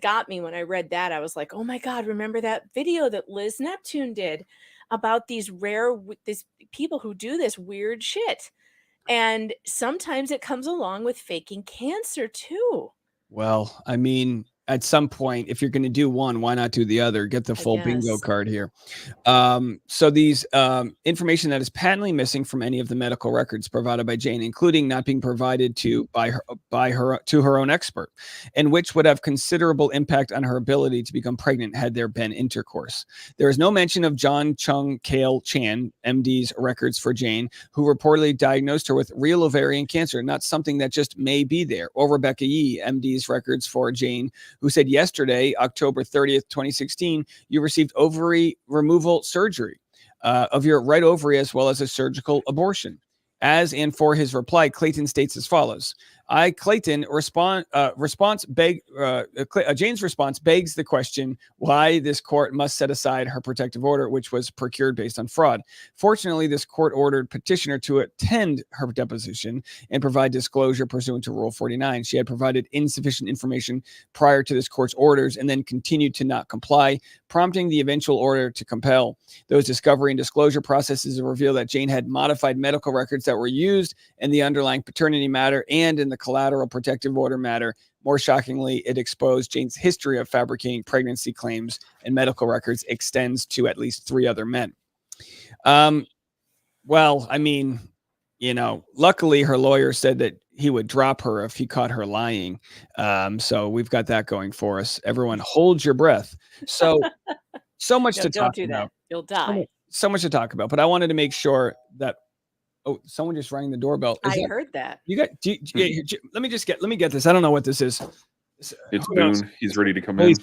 got me when I read that. I was like, oh my God, remember that video that Liz Neptune did about these people who do this weird shit. And sometimes it comes along with faking cancer too. Well, I mean, at some point, if you're going to do one, why not do the other? Get the full bingo card here. So these information that is patently missing from any of the medical records provided by Jane, including not being provided to her own expert, and which would have considerable impact on her ability to become pregnant had there been intercourse. There is no mention of John Chung Kale Chan, MD's records for Jane, who reportedly diagnosed her with real ovarian cancer, not something that just may be there, or Rebecca Yee, MD's records for Jane, who said yesterday, October 30th, 2016, you received ovary removal surgery of your right ovary as well as a surgical abortion. As and for his reply, Clayton states as follows. Clayton Jane's response begs the question why this court must set aside her protective order, which was procured based on fraud. Fortunately, this court ordered petitioner to attend her deposition and provide disclosure pursuant to Rule 49. She had provided insufficient information prior to this court's orders and then continued to not comply, prompting the eventual order to compel. Those discovery and disclosure processes reveal that Jane had modified medical records that were used in the underlying paternity matter and in the collateral protective order matter. More shockingly, it exposed Jane's history of fabricating pregnancy claims and medical records extends to at least 3 other men. Well, I mean, luckily her lawyer said that he would drop her if he caught her lying. So we've got that going for us. Everyone hold your breath. So much to talk about. That. You'll die. So much to talk about, but I wanted to make sure that someone just rang the doorbell. Heard that. You got let me get this. I don't know what this is. It's Boone. He's ready to come in.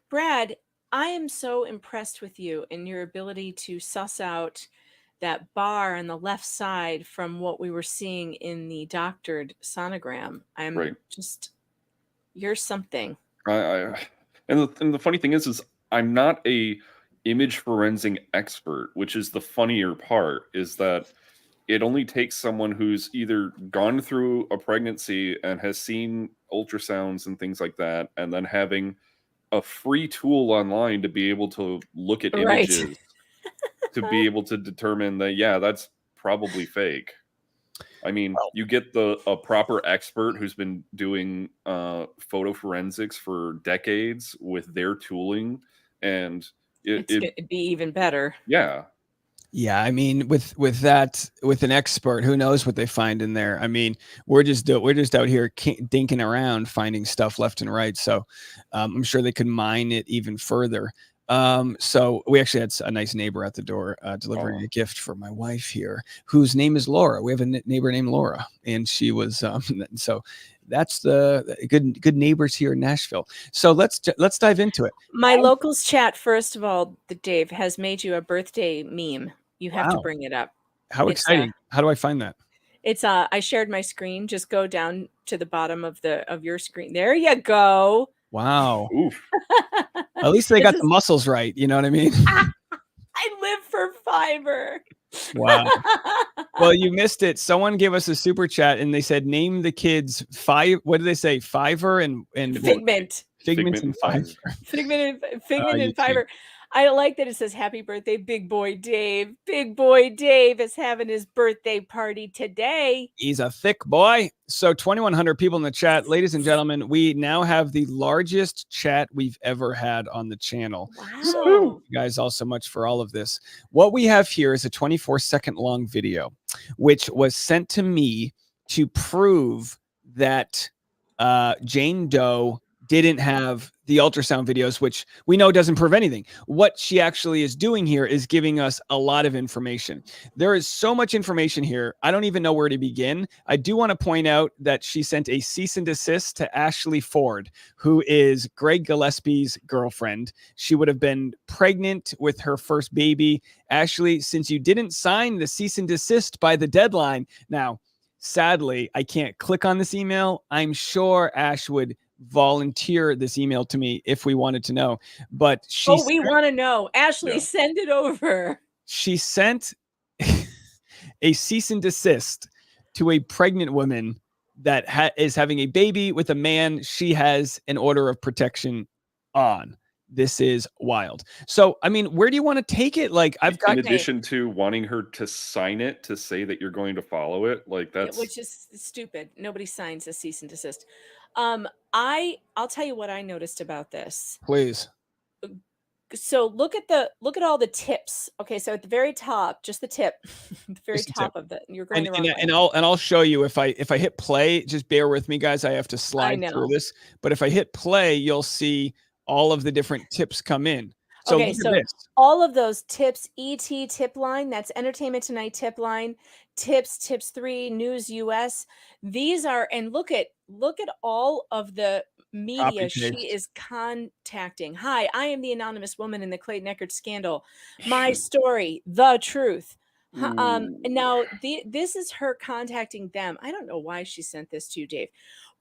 Brad, I am so impressed with you and your ability to suss out that bar on the left side from what we were seeing in the doctored sonogram. You're something. And the funny thing is I'm not a image forensic expert, which is the funnier part, is that it only takes someone who's either gone through a pregnancy and has seen ultrasounds and things like that, and then having a free tool online to be able to look at images to be able to determine that, yeah, that's probably fake. I mean, you get a proper expert who's been doing photo forensics for decades with their tooling, and it'd be even better. Yeah. Yeah, I mean, with an expert, who knows what they find in there? I mean, we're just out here dinking around, finding stuff left and right. So I'm sure they could mine it even further. So we actually had a nice neighbor at the door delivering a gift for my wife here, whose name is Laura. We have a neighbor named Laura, and she was so that's the good neighbors here in Nashville. So let's dive into it. My locals chat, first of all, Dave has made you a birthday meme. You have to bring it up. How exciting! How do I find that? It's I shared my screen. Just go down to the bottom of your screen. There you go. Wow. At least they got the muscles right. You know what I mean? I live for Fiverr. Wow. Well, you missed it. Someone gave us a super chat and they said, name the kids what did they say? Fiverr and Figment. Figment and Fiverr. Figment and Fiverr. I like that it says happy birthday, Big Boy Dave. Big Boy Dave is having his birthday party today. He's a thick boy. So 2,100 people in the chat. Ladies and gentlemen, we now have the largest chat we've ever had on the channel. Wow. So you guys all so much for all of this. What we have here is a 24-second long video, which was sent to me to prove that Jane Doe didn't have the ultrasound videos, which we know doesn't prove anything. What she actually is doing here is giving us a lot of information. There is so much information here. I don't even know where to begin. I do want to point out that she sent a cease and desist to Ashley Ford, who is Greg Gillespie's girlfriend. She would have been pregnant with her first baby. Ashley, since you didn't sign the cease and desist by the deadline, now, sadly, I can't click on this email. I'm sure Ash would volunteer this email to me if we wanted to know, but we want to know. Ashley, send it over. She sent a cease and desist to a pregnant woman that is having a baby with a man she has an order of protection on. This is wild. So, I mean, where do you want to take it? Like, I've got, in addition to wanting her to sign it to say that you're going to follow it, like that's which is stupid. Nobody signs a cease and desist. I'll tell you what I noticed about this. Please. So look at all the tips. Okay, so at the very top, just the tip, the very top of it. You're going the wrong way. And I'll show you if I hit play. Just bear with me, guys. I have to slide through this. But if I hit play, you'll see all of the different tips come in. So okay, so all of those tips, ET tip line, that's Entertainment Tonight tip line, tips 3, News US. These are, and look at all of the media she is contacting. Hi, I am the anonymous woman in the Clayton Echard scandal. My story, the truth. Now this is her contacting them. I don't know why she sent this to you, Dave.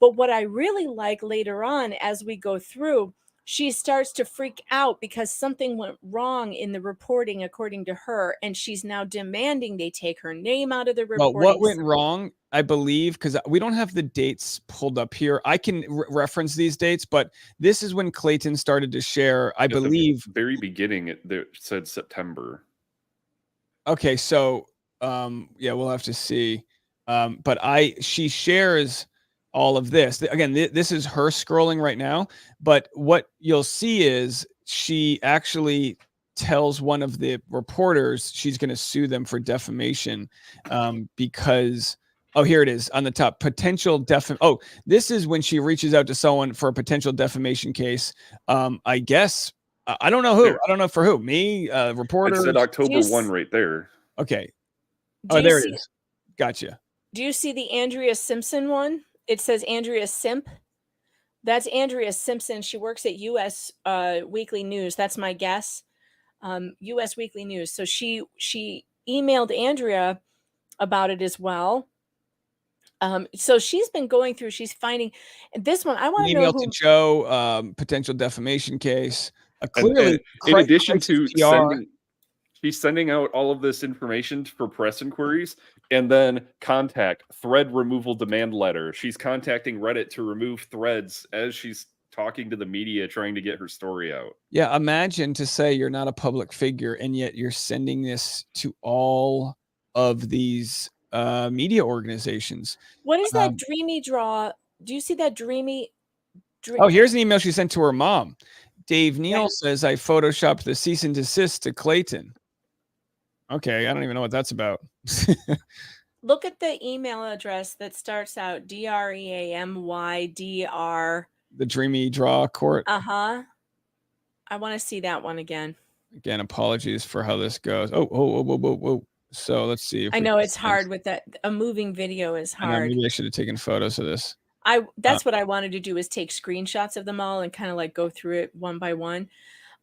But what I really like later on as we go through, she starts to freak out because something went wrong in the reporting, according to her, and she's now demanding they take her name out of the reporting. Well, what went wrong, I believe, because we don't have the dates pulled up here. I can reference these dates, but this is when Clayton started to share, I believe. The very beginning, it said September. Okay, so yeah, we'll have to see. But she shares all of this. Again, this is her scrolling right now, but what you'll see is she actually tells one of the reporters she's going to sue them for defamation because here it is on the top, potential this is when she reaches out to someone for a potential defamation case. I guess I don't know who. I don't know for who. Me, reporter. It said October 1 right there. Okay. There it is. Gotcha. Do you see the Andrea Simpson one? It says Andrea Simp. That's Andrea Simpson. She works at U.S. Weekly News. That's my guess. U.S. Weekly News. So she emailed Andrea about it as well. So she's been going through. She's finding this one. I want to know who. Email to Joe. Potential defamation case. Clearly, in addition to she's sending out all of this information for press inquiries, and then thread removal demand letter. She's contacting Reddit to remove threads as she's talking to the media, trying to get her story out. Yeah, imagine to say you're not a public figure, and yet you're sending this to all of these media organizations. What is that dreamy draw? Do you see that dreamy? Oh, here's an email she sent to her mom. Dave Neal says, I photoshopped the cease and desist to Clayton. Okay, I don't even know what that's about. Look at the email address that starts out DREAMYDR. The Dreamy Draw Court. I want to see that one again. Again, apologies for how this goes. Whoa. So let's see. I know it's hard with that. A moving video is hard. I know, maybe I should have taken photos of this. That's what I wanted to do, is take screenshots of them all and kind of like go through it one by one.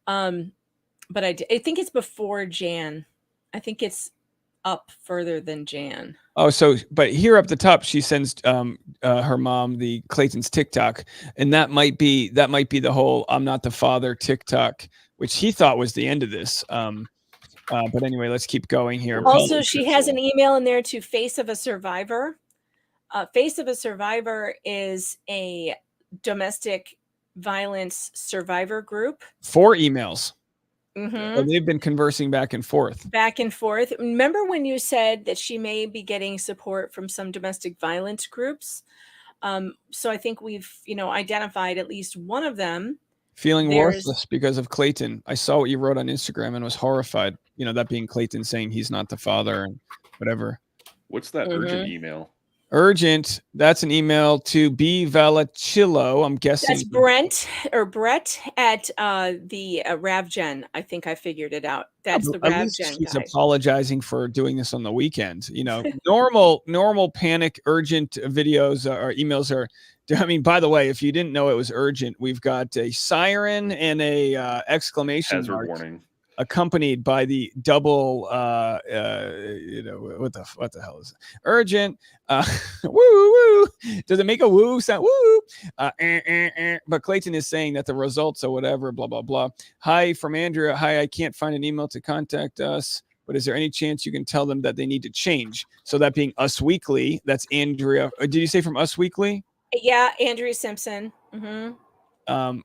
But I think it's before Jan. I think it's up further than Jan. Oh, but here up the top, she sends her mom the Clayton's TikTok, and that might be the whole "I'm not the father" TikTok, which he thought was the end of this. But anyway, let's keep going here. Also, she has an email in there to Face of a Survivor. Face of a Survivor is a domestic violence survivor group. 4 emails. Mm-hmm. So they've been conversing back and forth. Remember when you said that she may be getting support from some domestic violence groups? So I think we've, identified at least one of them. Feeling worthless because of Clayton. I saw what you wrote on Instagram and was horrified. That being Clayton saying he's not the father and whatever. What's that urgent email? Urgent. That's an email to B. Valachillo. I'm guessing that's Brett at the Ravgen. I think I figured it out. That's the Ravgen. He's apologizing for doing this on the weekend. Normal panic urgent videos or emails are. I mean, by the way, if you didn't know it was urgent, we've got a siren and a exclamation hazard mark warning, accompanied by the double what the hell is it? Urgent woo woo. Does it make a woo sound? Woo. But Clayton is saying that the results or whatever, blah blah blah. Hi from Andrea. Hi, I can't find an email to contact us, but is there any chance you can tell them that they need to change? So that being Us Weekly, that's Andrea. Did you say from Us Weekly? Yeah, Andrea Simpson. Mm-hmm.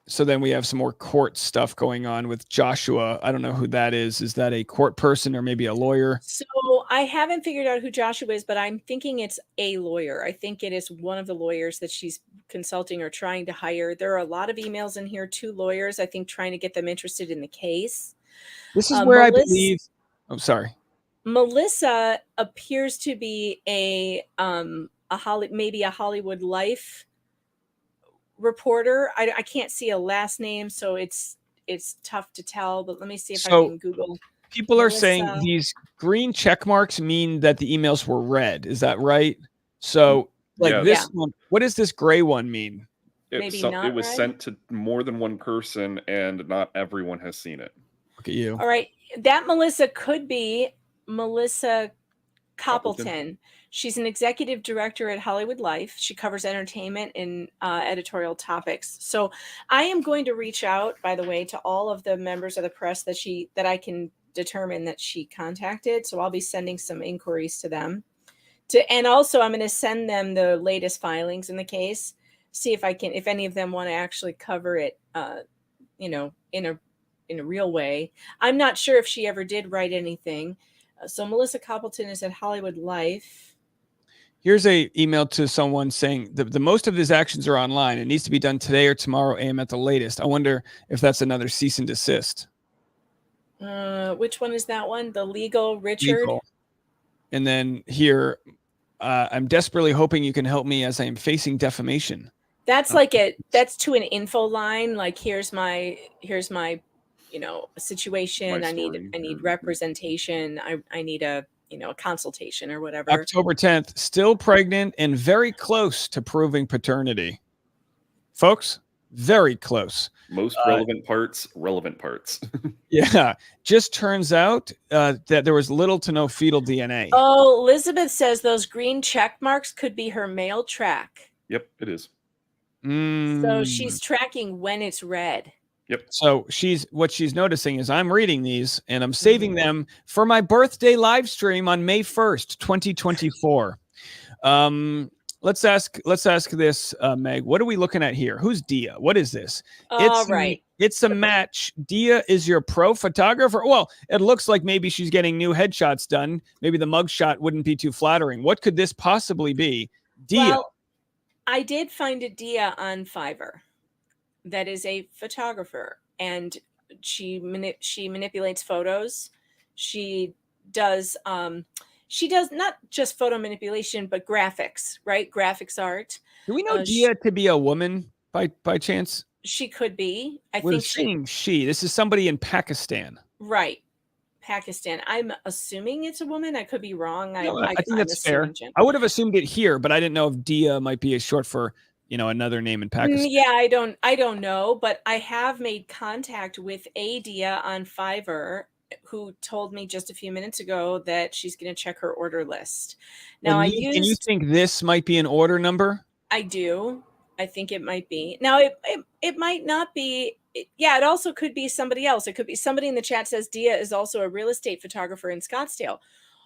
So then we have some more court stuff going on with Joshua. I don't know who that is. Is that a court person or maybe a lawyer? So I haven't figured out who Joshua is, but I'm thinking it's a lawyer. I think it is one of the lawyers that she's consulting or trying to hire. There are a lot of emails in here to lawyers, I think, trying to get them interested in the case. This is where I believe. Oh, sorry. Melissa appears to be maybe a Hollywood Life reporter. I can't see a last name, so it's tough to tell, but let me see if I can Google. People are saying these green check marks mean that the emails were read. Is that right? So this one, what does this gray one mean? It was sent to more than one person and not everyone has seen it. Look at you. All right. That Melissa could be Melissa Coppleton. She's an executive director at Hollywood Life. She covers entertainment and editorial topics. So I am going to reach out, by the way, to all of the members of the press that I can determine that she contacted. So I'll be sending some inquiries to them. And also I'm going to send them the latest filings in the case. See if any of them want to actually cover it, in a real way. I'm not sure if she ever did write anything. So Melissa Coppleton is at Hollywood Life. Here's a email to someone saying the most of his actions are online. It needs to be done today or tomorrow AM at the latest. I wonder if that's another cease and desist. Which one is that one? The legal Richard? Legal. And then here, I'm desperately hoping you can help me as I am facing defamation. That's that's to an info line. Like, here's my situation. I need representation. I need a consultation or whatever. October 10th, still pregnant and very close to proving paternity. Folks, very close. Most relevant parts. Yeah. Just turns out that there was little to no fetal DNA. Oh, Elizabeth says those green check marks could be her mail track. Yep, it is. So she's tracking when it's red. Yep. So what she's noticing is I'm reading these and I'm saving them for my birthday live stream on May 1st, 2024. Let's ask this, Meg. What are we looking at here? Who's Dia? What is this? It's a match. Dia is your pro photographer. Well, it looks like maybe she's getting new headshots done. Maybe the mugshot wouldn't be too flattering. What could this possibly be? Dia. Well, I did find a Dia on Fiverr that is a photographer, and she manipulates photos. She does not just photo manipulation, but graphics, right? Graphics art. Do we know Dia to be a woman by chance? She could be. We're saying she. This is somebody in Pakistan. Right. Pakistan. I'm assuming it's a woman. I could be wrong. I think that's fair. I would have assumed it here, but I didn't know if Dia might be a short for another name in Pakistan. Yeah, I don't know, but I have made contact with a Dia on Fiverr who told me just a few minutes ago that she's going to check her order list. Now, and you think this might be an order number? I do. I think it might be. Now, it might not be. Yeah, it also could be somebody else. It could be somebody in the chat says Dia is also a real estate photographer in Scottsdale.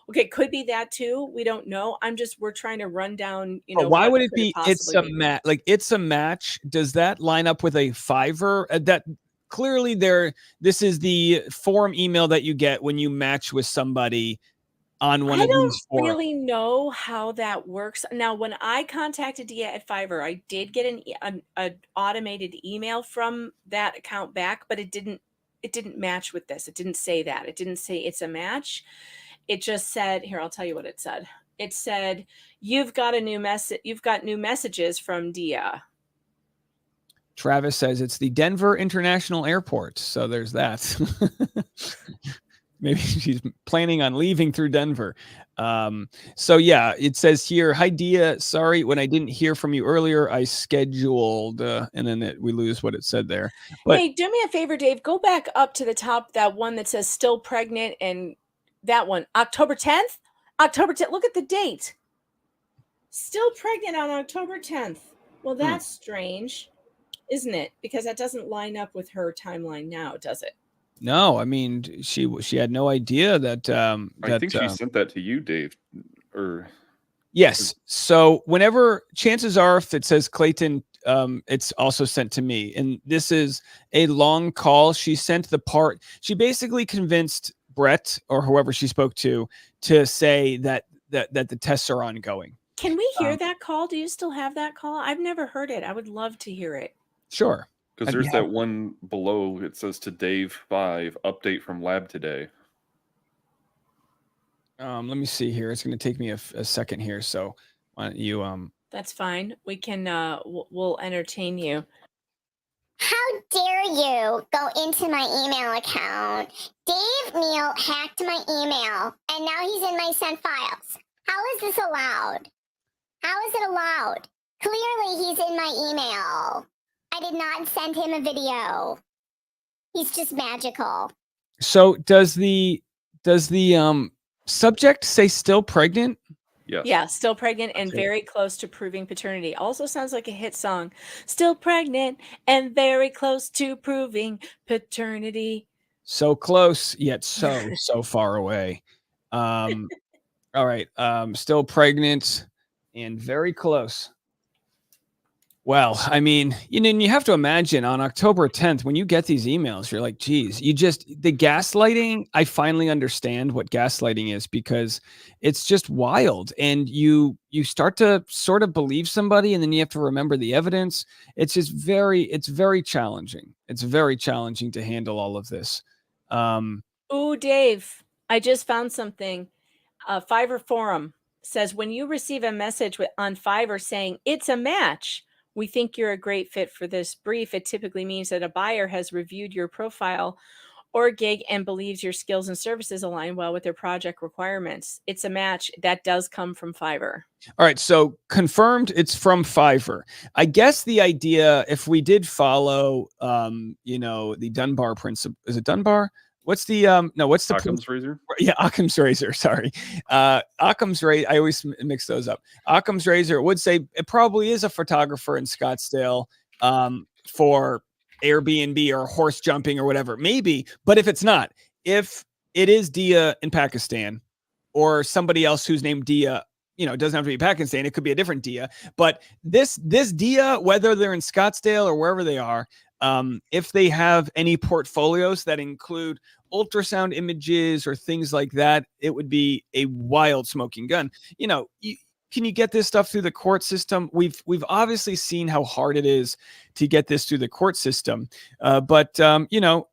Okay, could be that too. We don't know. We're trying to run down, But why would it be it's a match? Like, it's a match. Does that line up with a Fiverr? That clearly this is the form email that you get when you match with somebody on one of these forums. I don't really know how that works. Now, when I contacted Dia at Fiverr, I did get an automated email from that account back, but it didn't match with this. It didn't say that. It didn't say it's a match. It just said, here, I'll tell you what it said. It said, you've got new messages from Dia. Travis says it's the Denver International Airport. So there's that. Maybe she's planning on leaving through Denver. So yeah, it says here, hi Dia, sorry when I didn't hear from you earlier, I scheduled, and then we lose what it said there. But hey, do me a favor, Dave, go back up to the top, that one that says still pregnant, and that one, October 10th. Look at the date. Still pregnant on October 10th. Well, that's strange, isn't it? Because that doesn't line up with her timeline now, does it? No, I mean, she had no idea that. I think she sent that to you, Dave. Yes. So whenever, chances are, if it says Clayton, it's also sent to me. And this is a long call. She sent the part. She basically convinced Brett or whoever she spoke to say that the tests are ongoing. Can we hear that call? Do you still have that call? I've never heard it. I would love to hear it. Sure. Because there's that one below. It says to Dave 5 update from lab today. Let me see here. It's going to take me a second here. So why don't you That's fine. We can we'll entertain you. How dare you go into my email account? Dave Neal hacked my email, and now he's in my sent files. How is this allowed? How is it allowed? Clearly, he's in my email. I did not send him a video. He's just magical. So does the Subject say still pregnant? Yes. Yeah, still pregnant and very close to proving paternity. Also sounds like a hit song. Still pregnant and very close to proving paternity. So close, yet so far away. All right. Still pregnant and very close. Well, I mean, you have to imagine on October 10th, when you get these emails, you're like, geez, the gaslighting, I finally understand what gaslighting is, because it's just wild. And you start to sort of believe somebody, and then you have to remember the evidence. It's very challenging. It's very challenging to handle all of this. Ooh, Dave, I just found something. Fiverr forum says, when you receive a message on Fiverr saying it's a match, we think you're a great fit for this brief. It typically means that a buyer has reviewed your profile or gig and believes your skills and services align well with their project requirements. It's a match. That does come from Fiverr. All right, so confirmed it's from Fiverr. I guess the idea, if we did follow, the Dunbar principle, is it Dunbar? What's the what's the Occam's razor? Yeah, Occam's razor. Sorry, Occam's razor. I always mix those up. Occam's razor would say it probably is a photographer in Scottsdale for Airbnb or horse jumping or whatever, maybe. But if it's not, if it is Dia in Pakistan or somebody else who's named Dia, it doesn't have to be Pakistan. It could be a different Dia. But this Dia, whether they're in Scottsdale or wherever they are, if they have any portfolios that include ultrasound images or things like that, it would be a wild smoking gun. Can you get this stuff through the court system? We've obviously seen how hard it is to get this through the court system. But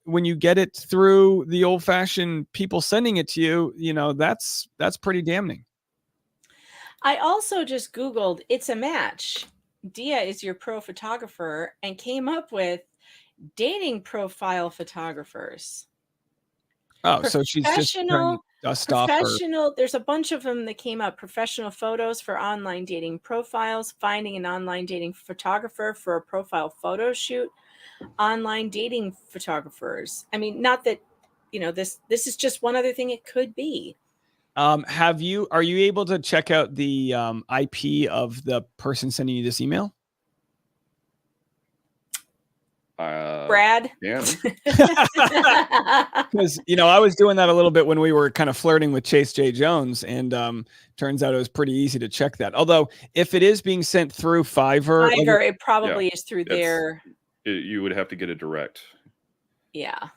when you get it through the old-fashioned people sending it to you, that's pretty damning. I also just Googled, it's a match. Dia is your pro photographer, and came up with dating profile photographers. Oh, so she's just trying to dust off her. There's a bunch of them that came up. Professional photos for online dating profiles, finding an online dating photographer for a profile photo shoot, online dating photographers. I mean, not that, this is just one other thing it could be. Are you able to check out the IP of the person sending you this email? Brad? Yeah. Because, I was doing that a little bit when we were kind of flirting with Chase J. Jones, and turns out it was pretty easy to check that. Although, if it is being sent through Fiverr, it probably is through their... You would have to get it direct. Yeah.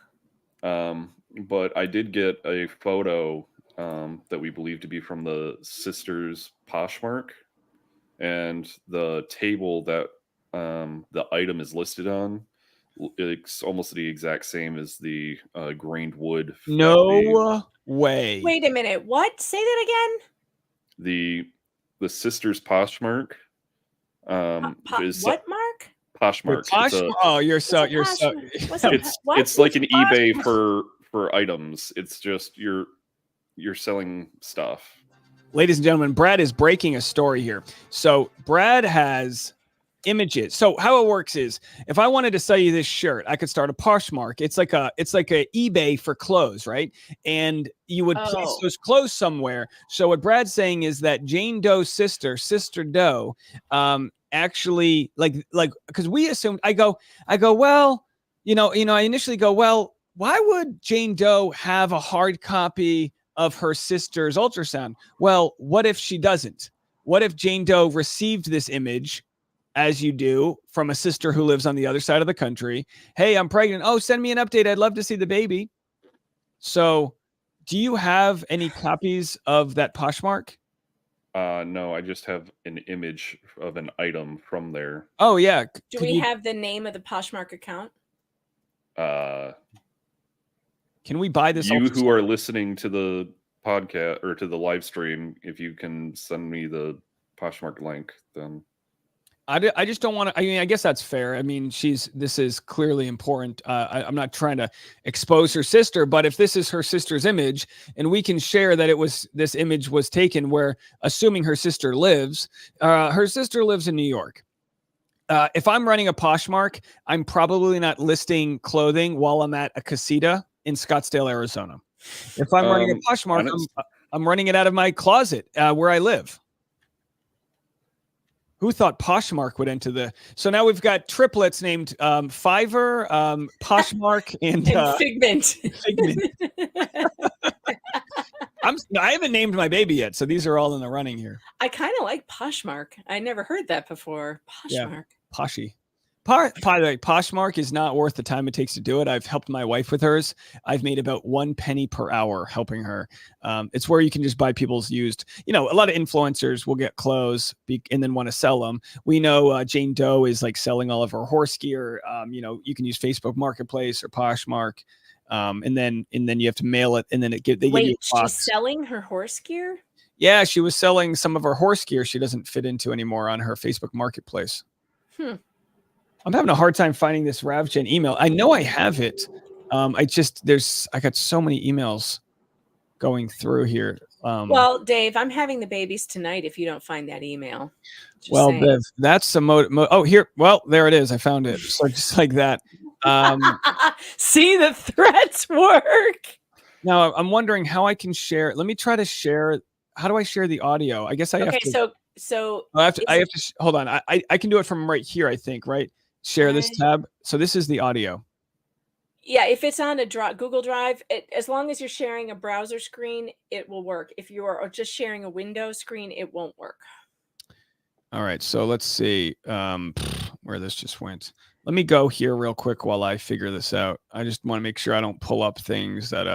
But I did get a photo that we believe to be from the sisters Poshmark, and the table that the item is listed on, it's almost the exact same as the grained wood. No way. Wait a minute. What? Say that again. The sisters Poshmark. Is what mark? Poshmark. It's like an eBay for items. It's just you're selling stuff. Ladies and gentlemen, Brad is breaking a story here. So Brad has images. So how it works is, if I wanted to sell you this shirt, I could start a Poshmark. It's like a eBay for clothes, right? And you would place those clothes somewhere. So what Brad's saying is that Jane Doe's sister Doe, actually, like because we assumed, I go, well, I initially go, well, why would Jane Doe have a hard copy of her sister's ultrasound? Well, what if she doesn't? What if Jane Doe received this image, as you do, from a sister who lives on the other side of the country? Hey, I'm pregnant. Oh, send me an update. I'd love to see the baby. So do you have any copies of that Poshmark? No, I just have an image of an item from there. Oh, yeah. Do we have the name of the Poshmark account? Can we buy this? You who are listening to the podcast or to the live stream, if you can send me the Poshmark link, then I just don't want to. I mean, I guess that's fair. I mean, this is clearly important. I'm not trying to expose her sister, but if this is her sister's image, and we can share that this image was taken where, assuming her sister lives in New York. If I'm running a Poshmark, I'm probably not listing clothing while I'm at a casita in Scottsdale, Arizona. If I'm running a Poshmark, I'm running it out of my closet where I live. Who thought Poshmark would enter the? So now we've got triplets named Fiverr, Poshmark, and Figment. Figment. I haven't named my baby yet, so these are all in the running here. I kind of like Poshmark. I never heard that before. Poshmark. Yeah, Poshy. By the way, Poshmark is not worth the time it takes to do it. I've helped my wife with hers. I've made about 1 penny per hour helping her. It's where you can just buy people's used. A lot of influencers will get clothes and then want to sell them. We know Jane Doe is like selling all of her horse gear. You can use Facebook Marketplace or Poshmark, and then you have to mail it, and then they give you a box. She's selling her horse gear? Yeah, she was selling some of her horse gear she doesn't fit into anymore on her Facebook Marketplace. I'm having a hard time finding this Ravgen email. I know I have it. I got so many emails going through here. Well, Dave, I'm having the babies tonight if you don't find that email. Bev, that's the oh, here. Well, there it is. I found it. So just like that. See, the threats work. Now I'm wondering how I can share. Let me try to share. How do I share the audio? I guess I have to. So I have to hold on. I can do it from right here, I think, right? Share this tab. So this is the audio. Yeah, if it's on a Google Drive, as long as you're sharing a browser screen, it will work. If you're just sharing a window screen, it won't work. All right, so let's see where this just went. Let me go here real quick while I figure this out. I just want to make sure I don't pull up things that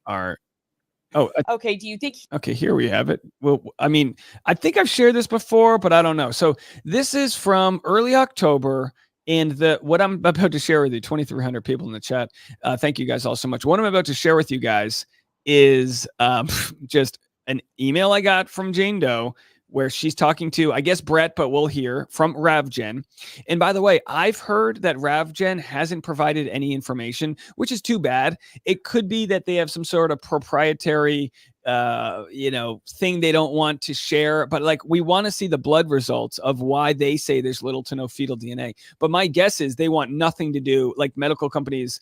are. Oh, okay. Do you think? Okay, here we have it. Well, I mean, I think I've shared this before, but I don't know. So this is from early October, and what I'm about to share with you, 2,300 people in the chat. Thank you guys all so much. What I'm about to share with you guys is just an email I got from Jane Doe, where she's talking to, I guess, Brett, but we'll hear from Ravgen. And by the way, I've heard that Ravgen hasn't provided any information, which is too bad. It could be that they have some sort of proprietary, thing they don't want to share. But we want to see the blood results of why they say there's little to no fetal DNA. But my guess is they want nothing to do, like medical companies,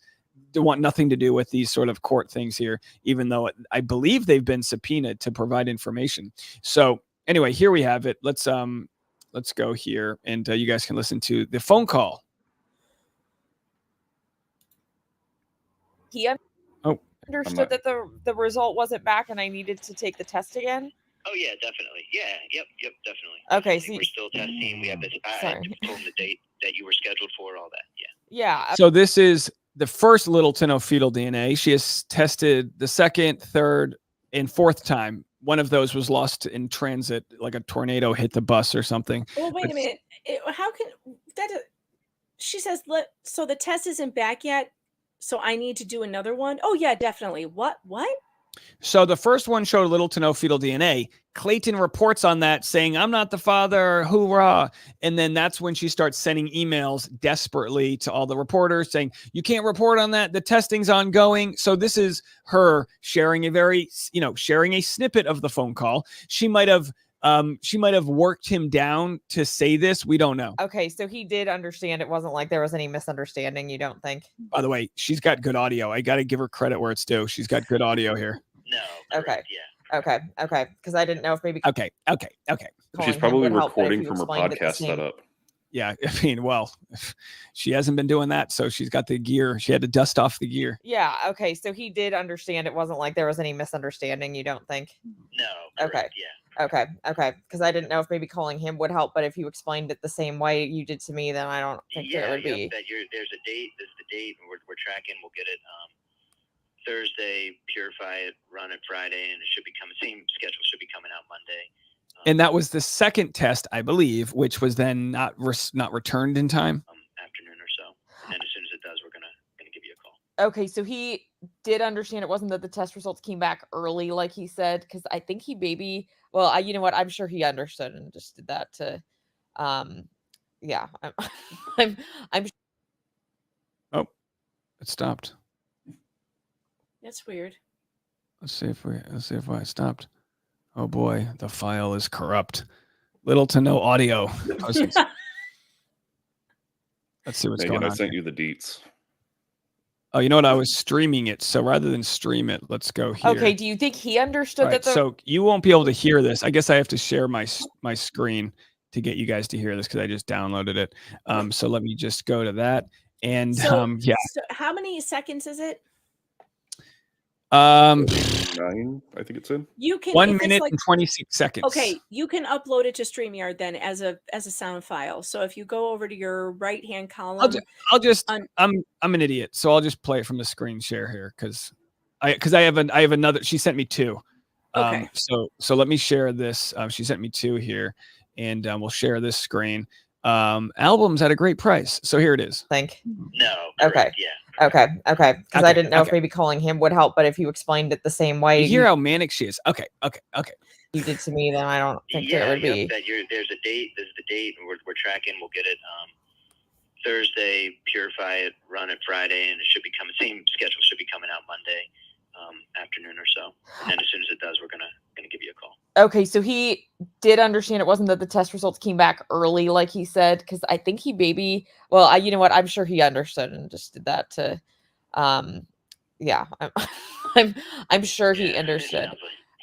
they want nothing to do with these sort of court things here, even though I believe they've been subpoenaed to provide information. So anyway, here we have it. Let's go here, and you guys can listen to the phone call. He understood that the result wasn't back, and I needed to take the test again. Oh yeah, definitely. Yeah, yep, definitely. Okay, so we're still testing. We have this. I told him the date that you were scheduled for, all that. Yeah. Yeah. So this is the first little to no fetal DNA. She has tested the second, third, and fourth time. One of those was lost in transit, like a tornado hit the bus or something. Well, wait a minute. How can that? She says, so the test isn't back yet, so I need to do another one. Oh yeah, definitely. What? So the first one showed little to no fetal DNA. Clayton reports on that saying, I'm not the father, hoorah. And then that's when she starts sending emails desperately to all the reporters saying, you can't report on that. The testing's ongoing. So this is her sharing sharing a snippet of the phone call. She might have worked him down to say this. We don't know. Okay, so he did understand. It wasn't like there was any misunderstanding, you don't think? By the way, she's got good audio. I got to give her credit where it's due. She's got good audio here. No. Okay. Yeah. Okay. Because I didn't know if maybe. Okay. She's probably recording from her podcast setup. Yeah, I mean, well, she hasn't been doing that, so she's got the gear. She had to dust off the gear. Yeah. Okay. So he did understand. It wasn't like there was any misunderstanding. You don't think? No. Okay. Yeah. Okay. Because I didn't know if maybe calling him would help, but if you explained it the same way you did to me, then I don't think that it would be. There's a date. This is the date, and we're tracking. We'll get it Thursday, purify it, run it Friday, and it should be coming. Same schedule should be coming out Monday. And that was the second test, I believe, which was then not returned in time. Afternoon or so, and then as soon as it does, we're gonna give you a call. Okay, so he did understand it wasn't that the test results came back early, like he said, because I think he you know what? I'm sure he understood and just did that to, yeah. I'm. Oh, it stopped. That's weird. Let's see if I stopped. Oh boy, the file is corrupt. Little to no audio. Let's see what's going on. I sent you the deets. Oh, you know what? I was streaming it, so rather than stream it, let's go here. Okay, do you think he understood All right, that? So you won't be able to hear this. I guess I have to share my screen to get you guys to hear this because I just downloaded it. So let me just go to that. And yeah. So how many seconds is it? 9, I think it's in. You can 1 minute and 26 seconds. Okay, you can upload it to StreamYard then as a sound file. So if you go over to your right hand column, I'm an idiot, so I'll just play it from the screen share here because I have another. She sent me 2. Okay. So let me share this. She sent me 2 here, and we'll share this screen. Albums at a great price. So here it is. No. Okay. Yeah. Okay. Because I didn't know if okay. maybe calling him would help, but if you explained it the same way You hear how manic she is. Okay. you did to me, then I don't think Yeah, it would be. there's a date. There's the date, and we're tracking. We'll get it Thursday, purify it, run it Friday, and it should be coming. Same schedule should be coming out Monday afternoon or so. And as soon as it does, we're gonna give you a call. Okay, so he did understand it wasn't that the test results came back early, like he said, because I think he maybe. Well, you know what? I'm sure he understood and just did that to. Yeah, I'm sure he understood.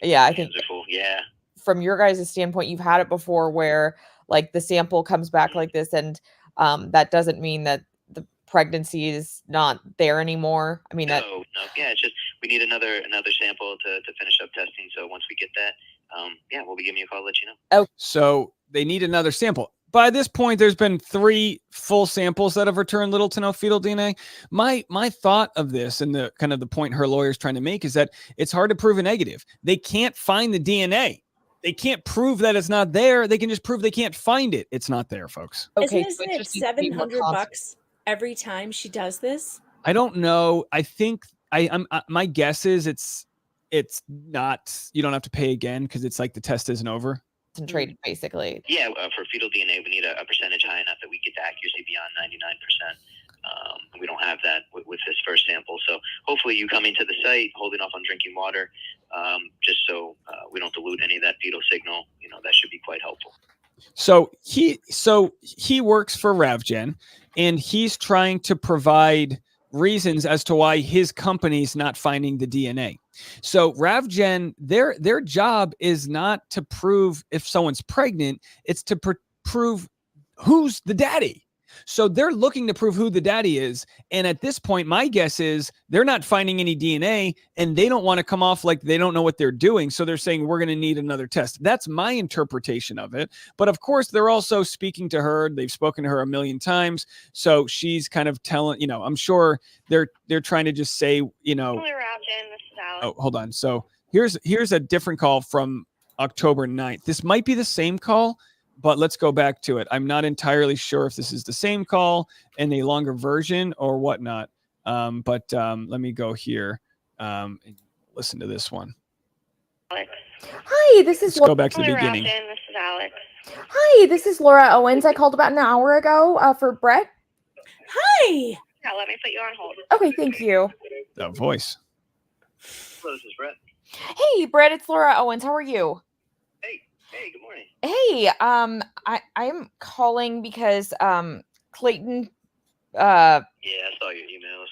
Yeah, I think. Yeah. From your guys' standpoint, you've had it before where like the sample comes back like this, and that doesn't mean that the pregnancy is not there anymore. I mean, No. Yeah, it's just we need another sample to finish up testing. So once we get that, we'll be giving you a call, let you know. Oh, so they need another sample. By this point, there's been 3 full samples that have returned little to no fetal DNA. My thought of this, and the kind of the point her lawyer's trying to make, is that it's hard to prove a negative. They can't find the DNA. They can't prove that it's not there. They can just prove they can't find it. It's not there, folks. okay. Isn't it $700 every time she does this? I don't know. I think I'm my guess is it's not. You don't have to pay again because it's like the test isn't over. Concentrated, basically. Yeah, for fetal DNA, we need a percentage high enough that we get the accuracy beyond 99%. We don't have that with this first sample. So hopefully you come into the site holding off on drinking water, just so we don't dilute any of that fetal signal. You know, that should be quite helpful. So he works for Ravgen, and he's trying to provide reasons as to why his company's not finding the DNA. So Ravgen, their job is not to prove if someone's pregnant, it's to prove who's the daddy. So they're looking to prove who the daddy is. And at this point, my guess is they're not finding any DNA, and they don't want to come off like they don't know what they're doing. So they're saying, we're going to need another test. That's my interpretation of it. But of course, they're also speaking to her. They've spoken to her a million times. So she's kind of telling, I'm sure they're trying to just say, Ravgen, this is Alex. Oh, hold on. So here's a different call from October 9th. This might be the same call, but let's go back to it. I'm not entirely sure if this is the same call and a longer version or whatnot. But let me go here and listen to this one. Alex. Hi, this is Let's go back to the Ravgen, beginning. this is Alex. Hi, this is Laura Owens. I called about an hour ago for Brett. Hi. Yeah, let me put you on hold. Okay, thank you. That voice. Hello, this is Brett. Hey, Brett, it's Laura Owens. How are you? Hey, good morning. Hey, I'm calling because Clayton Yeah, I saw your emails.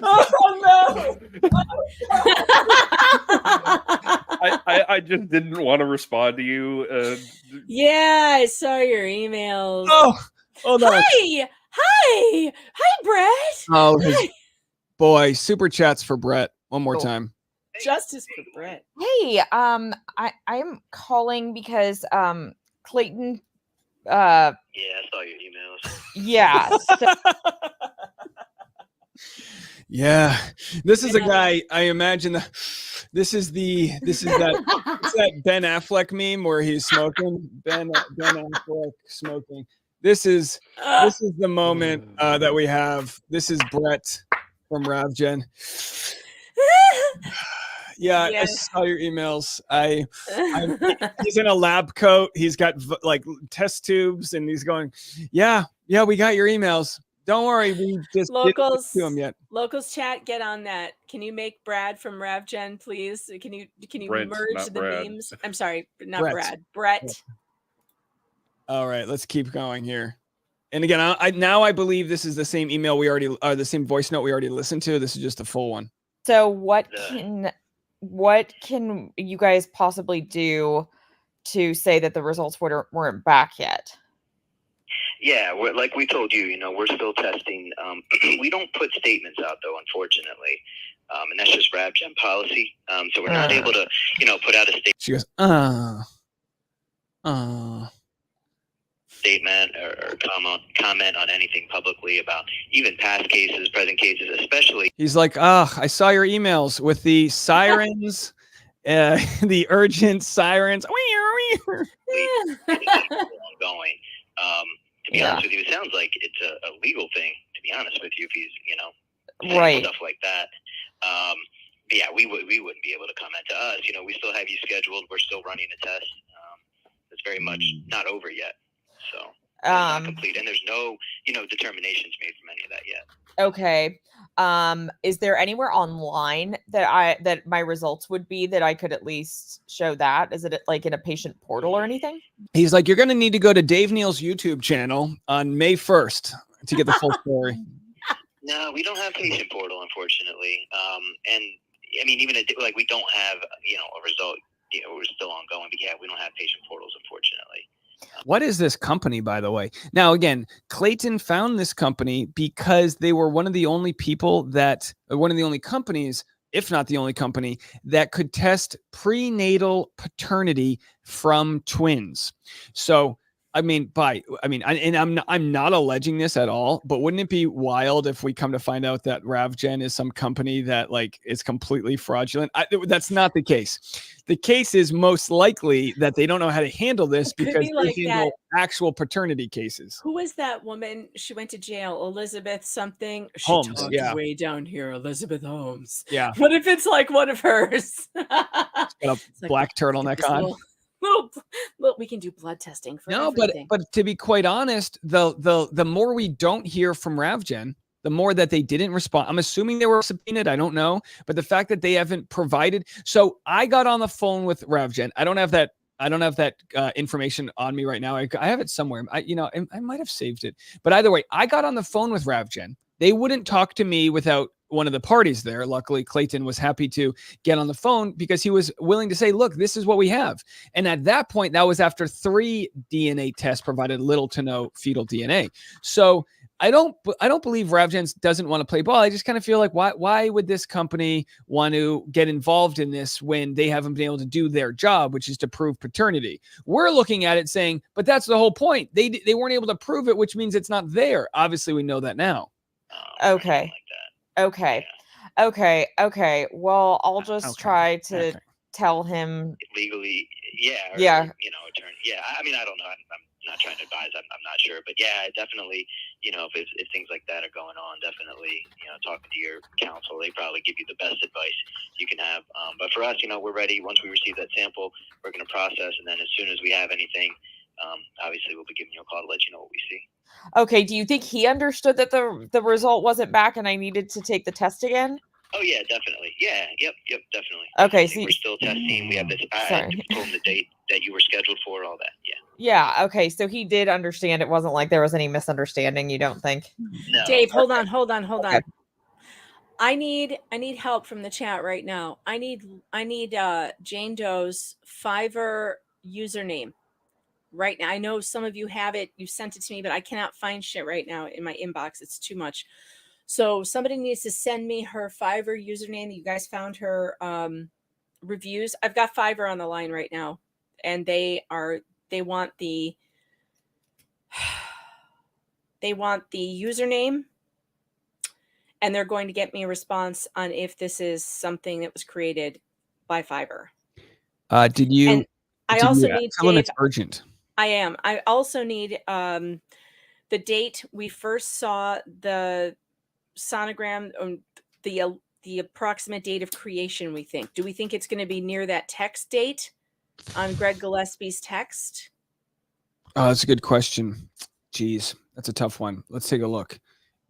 Oh no! I just didn't want to respond to you. Yeah, I saw your emails. Oh, hold on. Hi, Brett. Oh, boy, super chats for Brett. One more Cool. time. Justice for Brett. Hey, I'm calling because Clayton Yeah, I saw your emails. yeah. Yeah, this is a guy. I imagine this is that Ben Affleck meme where he's smoking. Ben Affleck smoking. This is the moment that we have. This is Brett from Ravgen. Yeah, I saw your emails. He's in a lab coat. He's got like test tubes, and he's going, yeah, we got your emails. Don't worry, we just didn't get to him yet. Locals chat, get on that. Can you make Brad from Ravgen, please? Can you Brent, merge not the Brad. names? I'm sorry, not Brett. Brad. Brett. All right, let's keep going here. And again, I believe this is the same email we already, the same voice note we already listened to. This is just a full one. So what can you guys possibly do to say that the results weren't back yet? Yeah, like we told you, we're still testing. We don't put statements out though, unfortunately, and that's just Ravgen policy. So we're not able to, put out a statement. She goes, statement or comment on anything publicly about even past cases, present cases, especially. He's like, I saw your emails with the sirens, the urgent sirens. Ongoing. To be honest with you, it sounds like it's a legal thing. To be honest with you, if he's saying stuff like that. But yeah, we wouldn't be able to comment. To us, we still have you scheduled. We're still running a test. It's very much not over yet. So not complete, and there's no, determinations made from any of that yet. Okay. Is there anywhere online that my results would be that I could at least show that? Is it like in a patient portal or anything? He's like, you're going to need to go to Dave Neal's YouTube channel on May 1st to get the full story. No, we don't have patient portal, unfortunately. And I mean, even like we don't have, a result. We're still ongoing, but yeah, we don't have patient portals, unfortunately. What is this company, by the way? Now, again, Clayton found this company because they were one of the only companies, if not the only company, that could test prenatal paternity from twins. So, I'm not alleging this at all, but wouldn't it be wild if we come to find out that Ravgen is some company that is completely fraudulent? That's not the case. The case is most likely that they don't know how to handle this because they handle actual paternity cases. Who was that woman? She went to jail. Elizabeth something. She Holmes, talked way down here. Elizabeth Holmes. Yeah. What if it's like one of hers? Got a black turtleneck on. Little, we can do blood testing for everything. but to be quite honest, the more we don't hear from Ravgen, the more that they didn't respond. I'm assuming they were subpoenaed. I don't know, but the fact that they haven't provided. So I got on the phone with Ravgen. I don't have that information on me right now. I have it somewhere. I might have saved it, but either way, I got on the phone with Ravgen. They wouldn't talk to me without one of the parties there. Luckily, Clayton was happy to get on the phone because he was willing to say, look, this is what we have. And at that point, that was after 3 DNA tests provided little to no fetal DNA. So I don't believe Ravgen doesn't want to play ball. I just kind of feel like why would this company want to get involved in this when they haven't been able to do their job, which is to prove paternity? We're looking at it saying, but that's the whole point. They weren't able to prove it, which means it's not there. Obviously, we know that now. Okay. Okay. Well, I'll just try to tell him legally. Yeah. Attorney. Yeah. I mean, I don't know. I'm not trying to advise. I'm not sure, but yeah, definitely. If things like that are going on, definitely. Talking to your counsel, they probably give you the best advice you can have. But for us, we're ready. Once we receive that sample, we're going to process, and then as soon as we have anything, obviously we'll be giving you a call to let you know what we see. Okay. Do you think he understood that the result wasn't back and I needed to take the test again? Oh yeah, definitely. Yeah. Yep. Definitely. Okay. So we're still testing. We have this. I told him the date that you were scheduled for. All that. Yeah. Yeah. Okay. So he did understand. It wasn't like there was any misunderstanding. You don't think? No. Dave, hold on. Okay. I need help from the chat right now. I need Jane Doe's Fiverr username. Right now, I know some of you have it. You sent it to me, but I cannot find shit right now in my inbox. It's too much. So somebody needs to send me her Fiverr username. You guys found her reviews. I've got Fiverr on the line right now, and they want the username, and they're going to get me a response on if this is something that was created by Fiverr. Did you? And I also need tell them it's urgent. I am. I also need the date we first saw the sonogram, the approximate date of creation. Do we think it's going to be near that text date on Greg Gillespie's text? Oh, that's a good question. Jeez, that's a tough one. Let's take a look.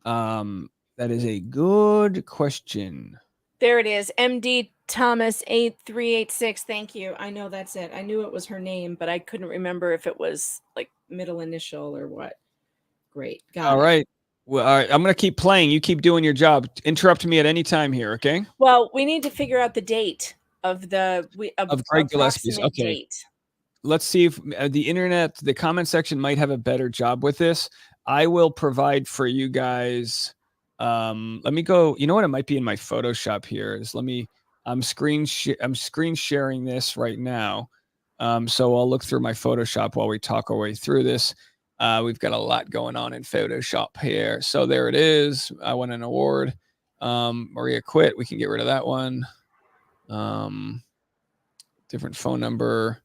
That is a good question. There it is. MD Thomas 8386. Thank you. I know that's it. I knew it was her name, but I couldn't remember if it was like middle initial or what. Great. Got All it. right. Well, all right. I'm going to keep playing. You keep doing your job. Interrupt me at any time here, okay? Well, we need to figure out the date of the Of Greg Gillespie's. approximate Okay. date. Let's see if the internet, the comment section might have a better job with this. I will provide for you guys. Let me go. You know what? It might be in my Photoshop here. I'm screen sharing this right now. So I'll look through my Photoshop while we talk our way through this. We've got a lot going on in Photoshop here. So there it is. I won an award. Maria quit. We can get rid of that one. Different phone number.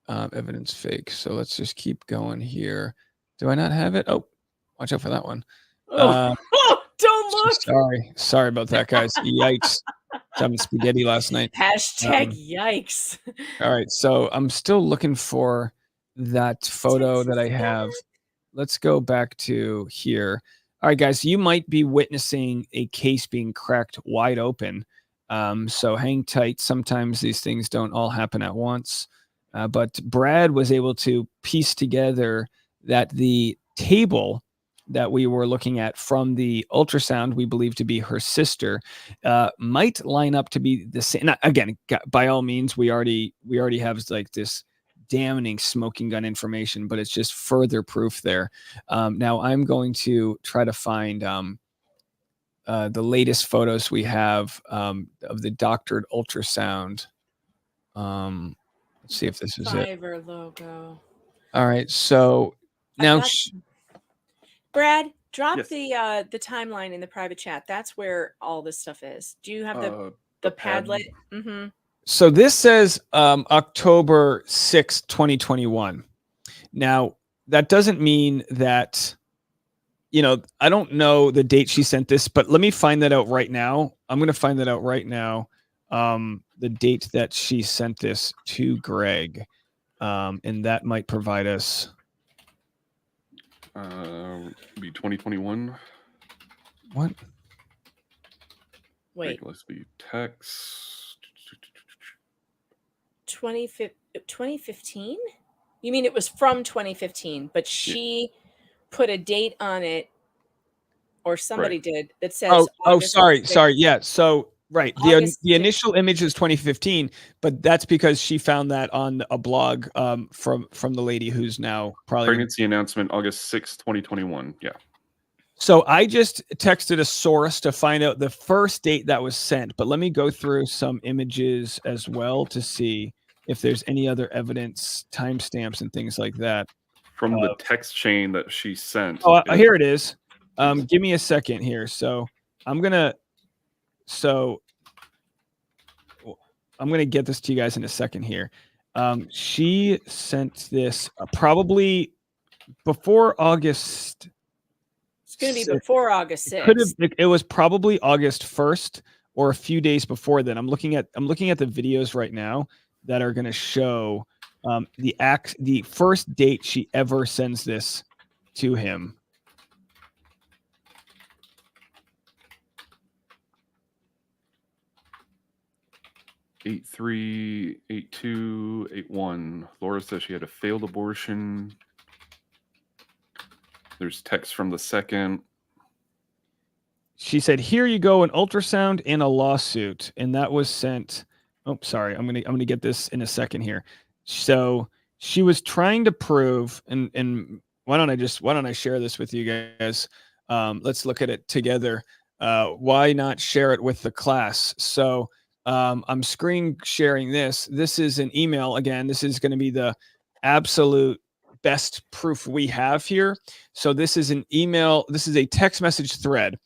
Evidence fake. So let's just keep going here. Do I not have it? Oh, watch out for that one. Oh, don't look. Sorry about that, guys. Yikes. Having spaghetti last night. Hashtag yikes. All right. So I'm still looking for that photo that I have. Let's go back to here. All right, guys, you might be witnessing a case being cracked wide open. So hang tight. Sometimes these things don't all happen at once. But Brad was able to piece together that the table that we were looking at from the ultrasound, we believe to be her sister, might line up to be the same. Now, again, by all means, we already have like this damning smoking gun information, but it's just further proof there. Now I'm going to try to find the latest photos we have of the doctored ultrasound. Let's see if this is Fiverr it. logo. All right, so now, Brad, drop Yes. the timeline in the private chat. That's where all this stuff is. Do you have the Padlet? Mm-hmm. So this says October 6th, 2021. Now, that doesn't mean that, I don't know the date she sent this, but let me find that out right now. I'm going to find that out right now. The date that she sent this to Greg. And that might provide us. Be 2021. What? Wait. Let's be text. 2015? You mean it was from 2015, but she put a date on it, or somebody did, that says sorry. Yeah. So right. The initial 6th. image is 2015, but that's because she found that on a blog from the lady who's now probably Pregnancy announcement August 6th, 2021. Yeah. So I just texted a source to find out the first date that was sent, but let me go through some images as well to see if there's any other evidence, timestamps, and things like that. From the text chain that she sent. Here it is. Give me a second here. So I'm gonna get this to you guys in a second here. She sent this probably before August. It's going to be before August 6th. It was probably August 1st or a few days before then. I'm looking at the videos right now that are going to show the first date she ever sends this to him. Eight 3 8 2 8 1. Laura says she had a failed abortion. There's text from the second. She said, "Here you go, an ultrasound and a lawsuit," and that was sent. Oh, sorry. I'm gonna get this in a second here. So she was trying to prove, and why don't I share this with you guys? Let's look at it together. Why not share it with the class? So I'm screen sharing this. This is an email. Again, this is going to be the absolute best proof we have here. So this is an email. This is a text message thread.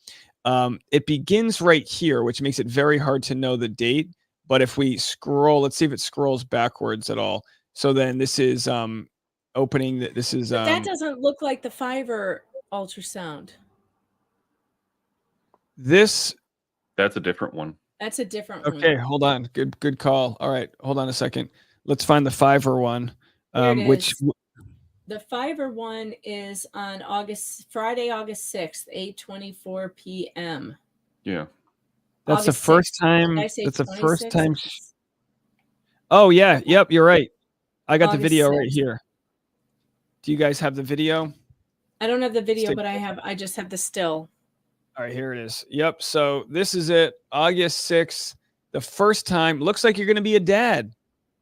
It begins right here, which makes it very hard to know the date. But if we scroll, let's see if it scrolls backwards at all. So then this is opening. This is that doesn't look like the Fiverr ultrasound. That's a different one. That's a different one. Okay, hold on. Good call. All right, hold on a second. Let's find the Fiverr one. Which the Fiverr one is on Friday, August 6th, 8:24 p.m. Yeah. That's the August first 6th. time. Did I say That's the first 26th? time. Oh yeah, yep, you're right. I got the August video right 6th. here. Do you guys have the video? I don't have the video, Stick- but I just have the still. All right, here it is. Yep. So this is it. August 6th. The first time. Looks like you're going to be a dad.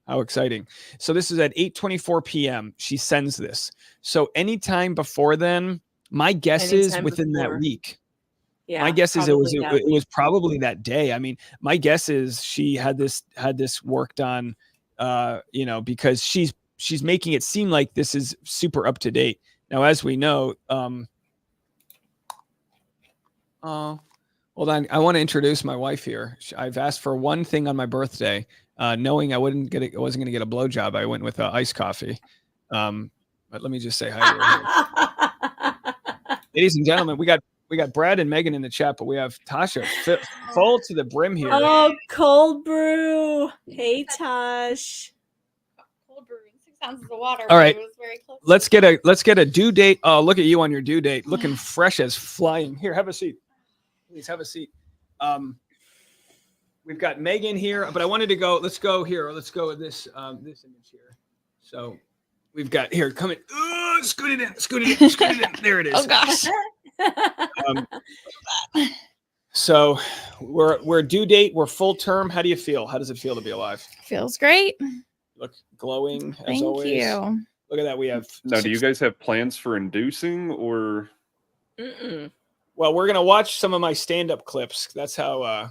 How exciting. So this is at 8:24 p.m. She sends this. So anytime before then, my guess is Anytime within before. that week. Yeah. My guess is it was probably that it was probably that day. I mean, my guess is she had this worked on because she's making it seem like this is super up to date. Now, as we know, hold on. I want to introduce my wife here. I've asked for one thing on my birthday, knowing I wasn't going to get a blowjob. I went with iced coffee. But let me just say hi to her. Ladies and gentlemen, we got Brad and Megan in the chat, but we have Tasha full to the brim here. Oh, cold brew. Hey, Tosh. Cold brew and 6 ounces of water. All right. It was very close. Let's get a due date. Oh, look at you on your due date, looking fresh as flying. Here, have a seat. Please have a seat. We've got Megan here, but I wanted to go. Let's go here. Let's go with this this image here. So we've got here. Come in. Scoot it in. There it is. Oh gosh. So we're due date. We're full term. How do you feel? How does it feel to be alive? Feels great. Look glowing as Thank always. you. Look at that. We have Now, do you guys have plans for inducing or? Mm-mm. Well, we're gonna watch some of my stand-up clips. That's how.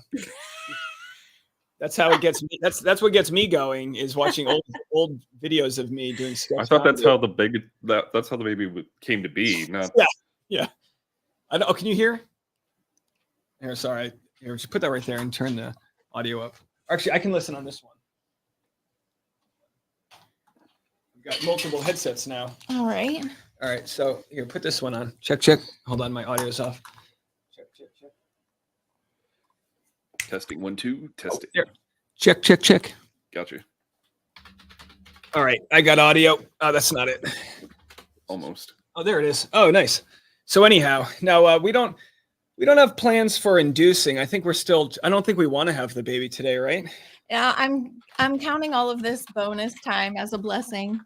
That's how it gets me. That's what gets me going is watching old videos of me doing sketch. I thought that's comedy. that's how the baby came to be. Not Yeah. I know. Oh, can you hear? Here, sorry. Here, just put that right there and turn the audio up. Actually, I can listen on this one. We've got multiple headsets now. All right. All right, so here, put this one on. Check. Hold on, my audio's off. Check. testing 1 2 testing. There. Check. Gotcha. All right, I got audio. Oh, that's not it. Almost. Oh, there it is. Oh, nice. So anyhow, now we don't have plans for inducing. I think I don't think we want to have the baby today, right? Yeah, I'm counting all of this bonus time as a blessing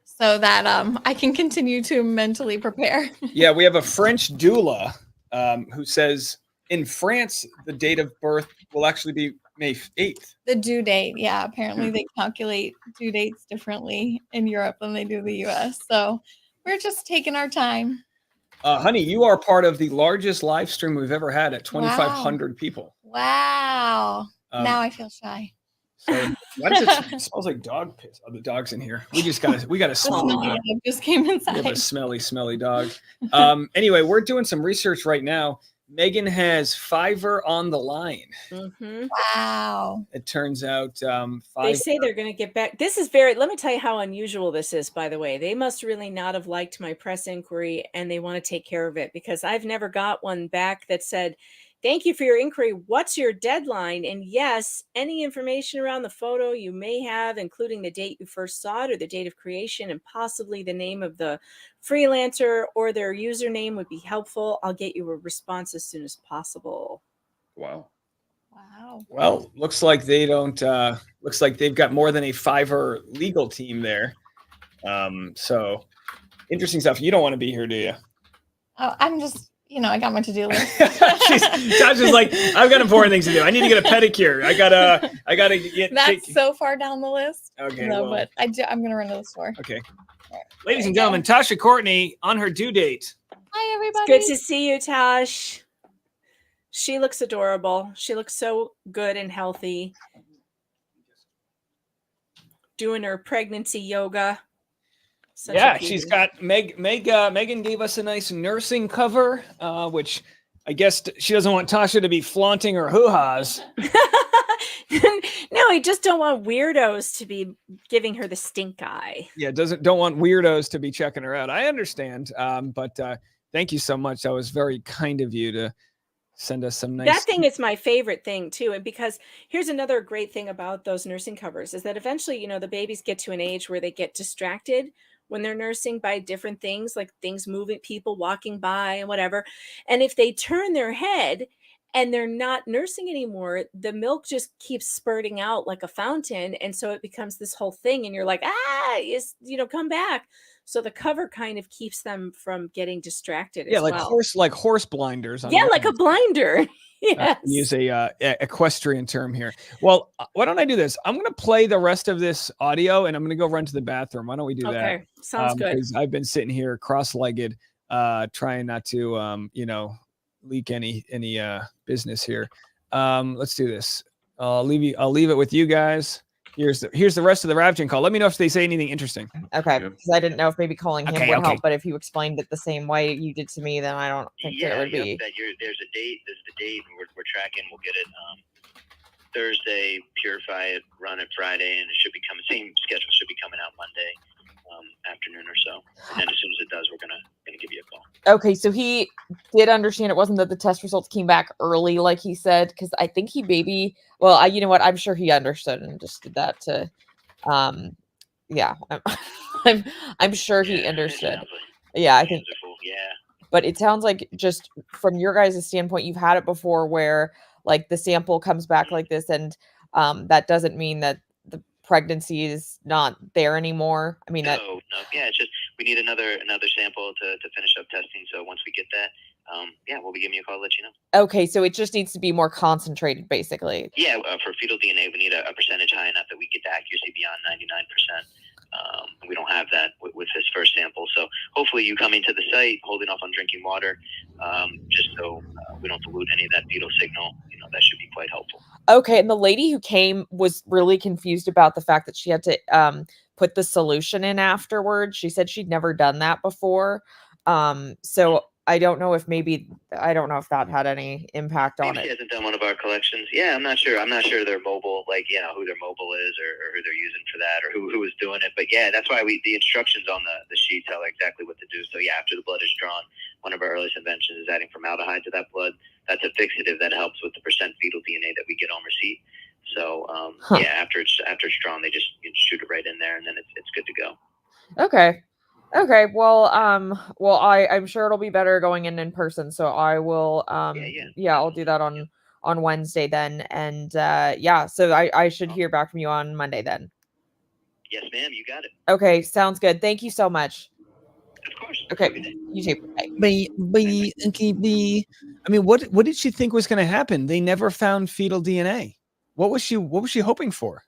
so that I can continue to mentally prepare. Yeah, we have a French doula who says in France the date of birth will actually be May 8th. The due date, yeah, apparently they calculate due dates differently in Europe than they do the US. So we're just taking our time. Honey, you are part of the largest live stream we've ever had at 2,500 people. Wow. Now I feel shy. So why does it smells like dog piss? Oh, the dog's in here. We gotta smell The it. dog just came We inside. have a smelly dog. Anyway, we're doing some research right now. Megan has Fiverr on the line. Mm-hmm. Wow. It turns out They Fiverr. say they're going to get back. This is let me tell you how unusual this is, by the way. They must really not have liked my press inquiry and they want to take care of it because I've never got one back that said, thank you for your inquiry. What's your deadline? And yes, any information around the photo you may have, including the date you first saw it or the date of creation and possibly the name of the freelancer or their username would be helpful. I'll get you a response as soon as possible. Wow. Well, looks like they don't. Looks like they've got more than a Fiverr legal team there. So interesting stuff. You don't want to be here, do you? Oh, I'm just, I got my to-do list. Tasha's like, I've got important things to do. I need to get a pedicure. I gotta get. That's so far down the list. Okay, No, well, but I'm gonna run to the store. okay. Ladies and gentlemen, Tasha Courtney on her due date. Hi, everybody. Good to see you, Tosh. She looks adorable. She looks so good and healthy. Doing her pregnancy yoga. Such a Yeah, cutie. she's got Megan gave us a nice nursing cover, which I guess she doesn't want Tasha to be flaunting her hoo-has. No, I just don't want weirdos to be giving her the stink eye. Yeah, don't want weirdos to be checking her out. I understand, but thank you so much. That was very kind of you to send us some nice. That thing is my favorite thing too, and because here's another great thing about those nursing covers is that eventually, the babies get to an age where they get distracted when they're nursing by different things, like things moving, people walking by and whatever. And if they turn their head and they're not nursing anymore, the milk just keeps spurting out like a fountain, and so it becomes this whole thing, and you're like, come back. So the cover kind of keeps them from getting distracted Yeah, as well. like horse blinders. Yeah, like a blinder. Yes. Use a equestrian term here. Well, why don't I do this? I'm going to play the rest of this audio, and I'm going to go run to the bathroom. Why don't we do that? Okay, sounds good. Because I've been sitting here cross-legged, trying not to, leak any business here. Let's do this. I'll leave it with you guys. Here's the rest of the Ravgen call. Let me know if they say anything interesting. Okay, because I didn't know if maybe calling him would okay. help, but if you explained it the same way you did to me, then I don't think that it would be. There's a date. This is the date, and we're tracking. We'll get it Thursday. Purify it. Run it Friday, and it should be coming. Same schedule should be coming out Monday afternoon or so. And then as soon as it does, we're gonna give you a call. Okay, so he did understand it wasn't that the test results came back early, like he said, because I think he maybe. Well, you know what? I'm sure he understood and just did that to. Yeah, I'm sure he understood. Yeah, I think. Yeah. But it sounds like just from your guys' standpoint, you've had it before where like the sample comes back like this, and that doesn't mean that the pregnancy is not there anymore. I mean, No. Yeah, it's just we need another sample to finish up testing. So once we get that, we'll be giving you a call to let you know. Okay, so it just needs to be more concentrated, basically. Yeah, for fetal DNA, we need a percentage high enough that we get the accuracy beyond 99%. We don't have that with this first sample. So hopefully you coming to the site, holding off on drinking water, just so we don't dilute any of that fetal signal. That should be quite helpful. Okay, and the lady who came was really confused about the fact that she had to put the solution in afterwards. She said she'd never done that before. So I don't know if that had any impact on it. She hasn't done one of our collections. Yeah, I'm not sure. I'm not sure their mobile, who their mobile is or who they're using for that or who was doing it. But yeah, that's why the instructions on the sheet tell exactly what to do. So yeah, after the blood is drawn, one of our earliest inventions is adding formaldehyde to that blood. That's a fixative that helps with the percent fetal DNA that we get on receipt. So after it's drawn, they just shoot it right in there, and then it's good to go. Okay. Well, I'm sure it'll be better going in person. So I will. I'll do that on Wednesday then, and so I should hear back from you on Monday then. Yes, ma'am. You got it. Okay, sounds good. Thank you so much. Of course. Okay, you too. I mean, what did she think was going to happen? They never found fetal DNA. What was she hoping for?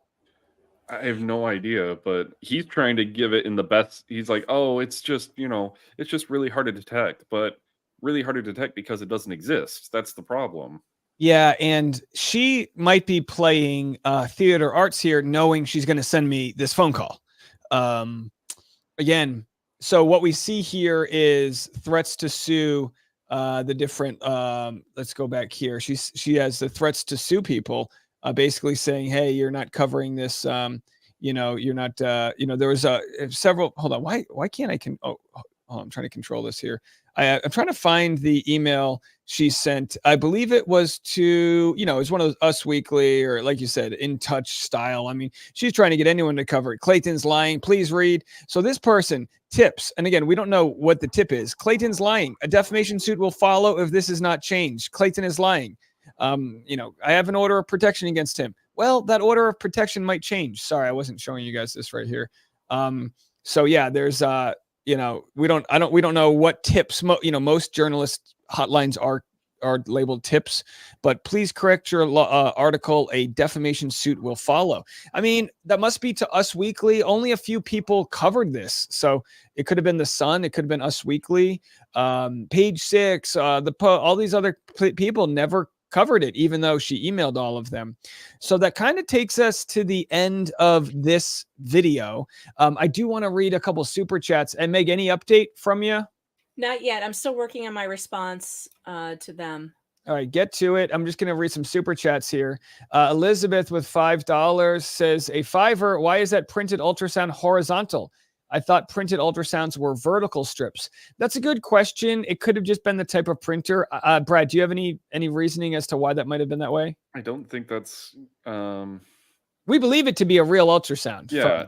I have no idea, but he's trying to give it in the best. He's like, oh, it's just really hard to detect, but really hard to detect because it doesn't exist. That's the problem. Yeah, and she might be playing theater arts here, knowing she's going to send me this phone call. Again, so what we see here is threats to sue the different. Let's go back here. She has the threats to sue people, basically saying, "Hey, you're not covering this. You're not. There was several. Hold on. Why can't I? I'm trying to control this here. I'm trying to find the email she sent. I believe it was to, it was one of those Us Weekly or, like you said, In Touch style. I mean, she's trying to get anyone to cover it. Clayton's lying. Please read. So this person tips. And again, we don't know what the tip is. Clayton's lying. A defamation suit will follow if this is not changed. Clayton is lying. I have an order of protection against him. Well, that order of protection might change. Sorry, I wasn't showing you guys this right here. So yeah, there's we don't know what tips. Most journalist hotlines are labeled tips, but please correct your article. A defamation suit will follow. I mean, that must be to Us Weekly. Only a few people covered this, so it could have been The Sun. It could have been Us Weekly, Page Six. All these other people never covered it, even though she emailed all of them. So that kind of takes us to the end of this video. I do want to read a couple super chats. And Meg, any update from you? Not yet. I'm still working on my response to them. All right, get to it. I'm just going to read some super chats here. Elizabeth with $5 says, a Fiverr, why is that printed ultrasound horizontal? I thought printed ultrasounds were vertical strips. That's a good question. It could have just been the type of printer. Brad, do you have any reasoning as to why that might have been that way? I don't think that's. We believe it to be a real ultrasound. Yeah,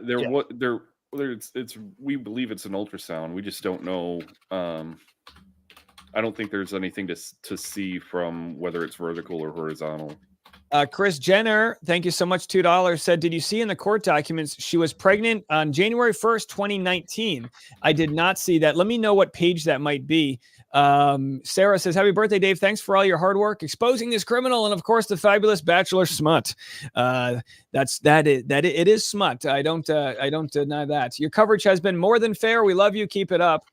we believe it's an ultrasound. We just don't know I don't think there's anything to see from whether it's vertical or horizontal. Chris Jenner, thank you so much. $2 said, did you see in the court documents she was pregnant on January 1st, 2019? I did not see that. Let me know what page that might be. Sarah says, happy birthday, Dave. Thanks for all your hard work exposing this criminal and, of course, the fabulous Bachelor smut. It is smut. I don't deny that. Your coverage has been more than fair. We love you. Keep it up.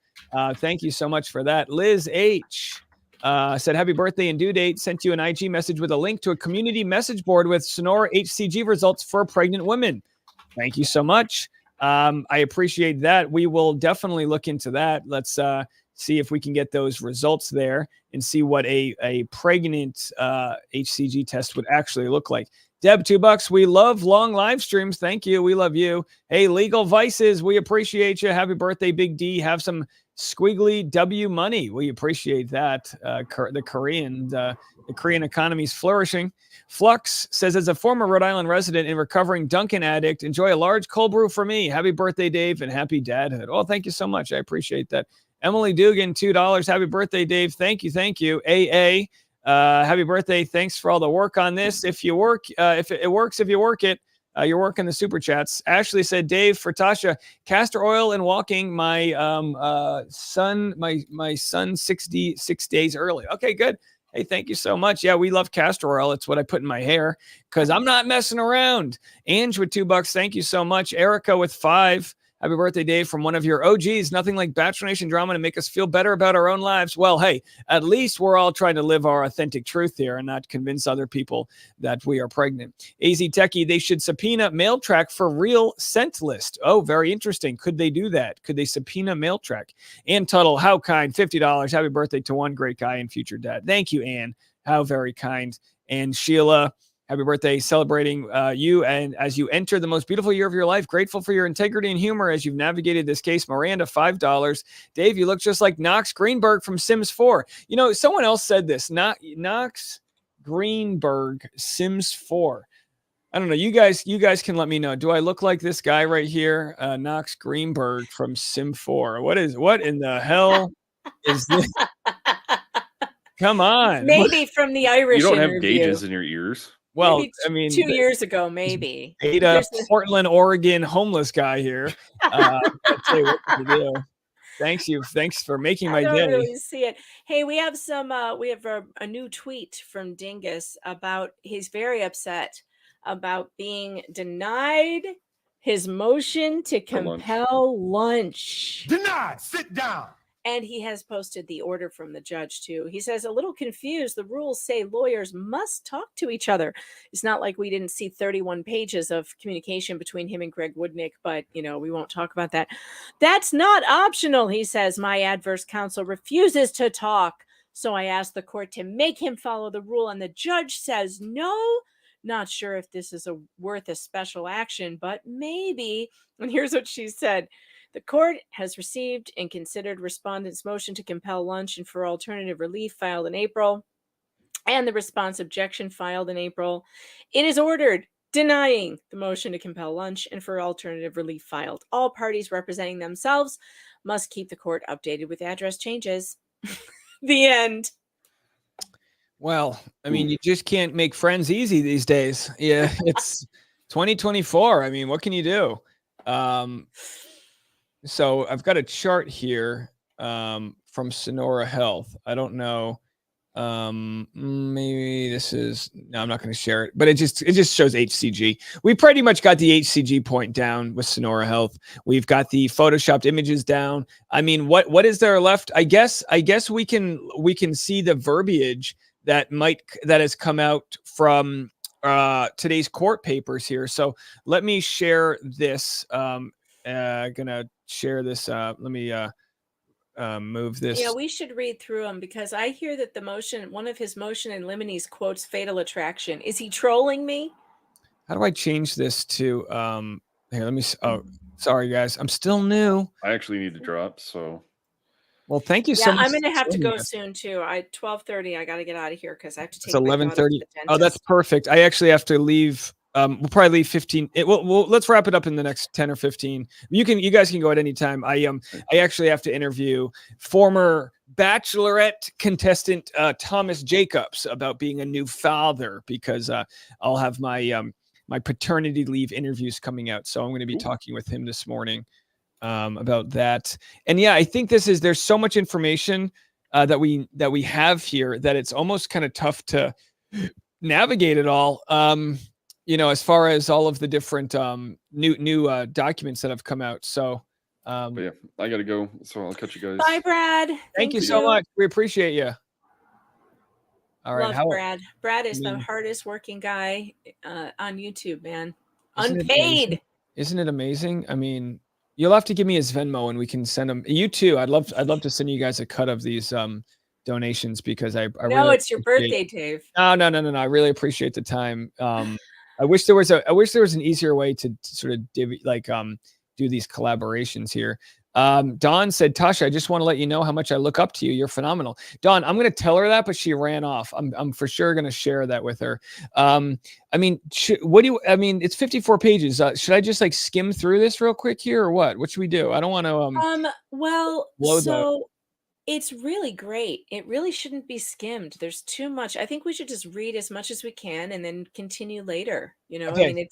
Thank you so much for that. Liz H. Said, happy birthday and due date. Sent you an IG message with a link to a community message board with Sonora HCG results for pregnant women. Thank you so much. I appreciate that. We will definitely look into that. Let's see if we can get those results there and see what a pregnant HCG test would actually look like. Deb, $2. We love long live streams. Thank you. We love you. Hey, Legal Vices, we appreciate you. Happy birthday, Big D. Have some squiggly W money. We appreciate that. The Korean economy is flourishing. Flux says, as a former Rhode Island resident and recovering Dunkin' addict, enjoy a large cold brew for me. Happy birthday, Dave, and happy dadhood. Oh, thank you so much. I appreciate that. Emily Dugan, $2. Happy birthday, Dave. Thank you. Thank you. AA. Happy birthday. Thanks for all the work on this. If you work, if it works, if you work it, you're working the super chats. Ashley said, Dave, for Tasha, castor oil and walking my son 66 days early. Okay, good. Hey, thank you so much. Yeah, we love castor oil. It's what I put in my hair because I'm not messing around. Ange with $2. Thank you so much. Erica with 5. Happy birthday, Dave, from one of your OGs. Nothing like Bachelor Nation drama to make us feel better about our own lives. Well, hey, at least we're all trying to live our authentic truth here and not convince other people that we are pregnant. AZ Techie, they should subpoena mail track for real scent list. Oh, very interesting. Could they do that? Could they subpoena mail track? Ann Tuttle, how kind, $50. Happy birthday to one great guy and future dad. Thank you, Ann. How very kind. And Sheila, happy birthday, celebrating you and as you enter the most beautiful year of your life. Grateful for your integrity and humor as you've navigated this case. Miranda, $5. Dave, you look just like Knox Greenberg from Sims 4. You know, someone else said this. Knox Greenberg, Sims 4. I don't know. You guys can let me know. Do I look like this guy right here? Knox Greenberg from Sim 4. What in the hell is this? Come on. Maybe from the Irish You don't have interview. gauges in your ears. Well, Maybe I mean, 2 years ago, maybe. Ada, Portland, Oregon, homeless guy here. I'd say, what can you do? Thanks for making my day. I don't really see it. Hey, we have a new tweet from Dingus about he's very upset about being denied his motion to compel lunch. Denied. Sit down. And he has posted the order from the judge, too. He says, a little confused. The rules say lawyers must talk to each other. It's not like we didn't see 31 pages of communication between him and Greg Woodnick, but, we won't talk about that. That's not optional, he says. My adverse counsel refuses to talk. So I asked the court to make him follow the rule, and the judge says no. Not sure if this is worth a special action, but maybe. And here's what she said. The court has received and considered respondent's motion to compel lunch and for alternative relief filed in April and the response objection filed in April. It is ordered denying the motion to compel lunch and for alternative relief filed. All parties representing themselves must keep the court updated with address changes. The end. Well, I mean, you just can't make friends easy these days. Yeah, it's 2024. I mean, what can you do? So I've got a chart here from Sonora Health. I don't know. Maybe this is, no, I'm not going to share it, but it just shows HCG. We pretty much got the HCG point down with Sonora Health. We've got the photoshopped images down. I mean, what is there left? I guess we can see the verbiage that has come out from today's court papers here. So let me share this. Gonna share this. Let me move this. Yeah, we should read through them because I hear that one of his motion in limine's quotes Fatal Attraction. Is he trolling me? How do I change this to here? Let me. Oh, sorry guys, I'm still new. I actually need to drop. So, well, thank you so much. I'm gonna have to go soon too. 12:30. I got to get out of here because I have to take. It's 11:30. Oh, that's perfect. I actually have to leave. We'll probably leave 15. Let's wrap it up in the next 10 or 15. You guys can go at any time. I actually have to interview former Bachelorette contestant Thomas Jacobs about being a new father, because I'll have my my paternity leave interviews coming out. So I'm going to be talking with him this morning about that. And yeah, I think there's so much information that we have here that it's almost kind of tough to navigate it all. As far as all of the different new documents that have come out. So but yeah, I gotta go, so I'll catch you guys. Bye, Brad. Thank you so much. We appreciate you. All right, Love Brad. Brad is the hardest working guy on YouTube, man. Unpaid. Isn't it amazing? I mean, you'll have to give me his Venmo and we can send him. You too. I'd love to send you guys a cut of these donations, because I no, really it's your birthday, Dave. No. I really appreciate the time. I wish there was an easier way to sort of do these collaborations here. Dawn said, Tasha, I just want to let you know how much I look up to you. You're phenomenal. Dawn, I'm going to tell her that, but she ran off. I'm for sure going to share that with her. I mean, it's 54 pages. Should I just skim through this real quick here, or what? What should we do? I don't want to, it's really great. It really shouldn't be skimmed. There's too much. I think we should just read as much as we can and then continue later. Okay. I mean,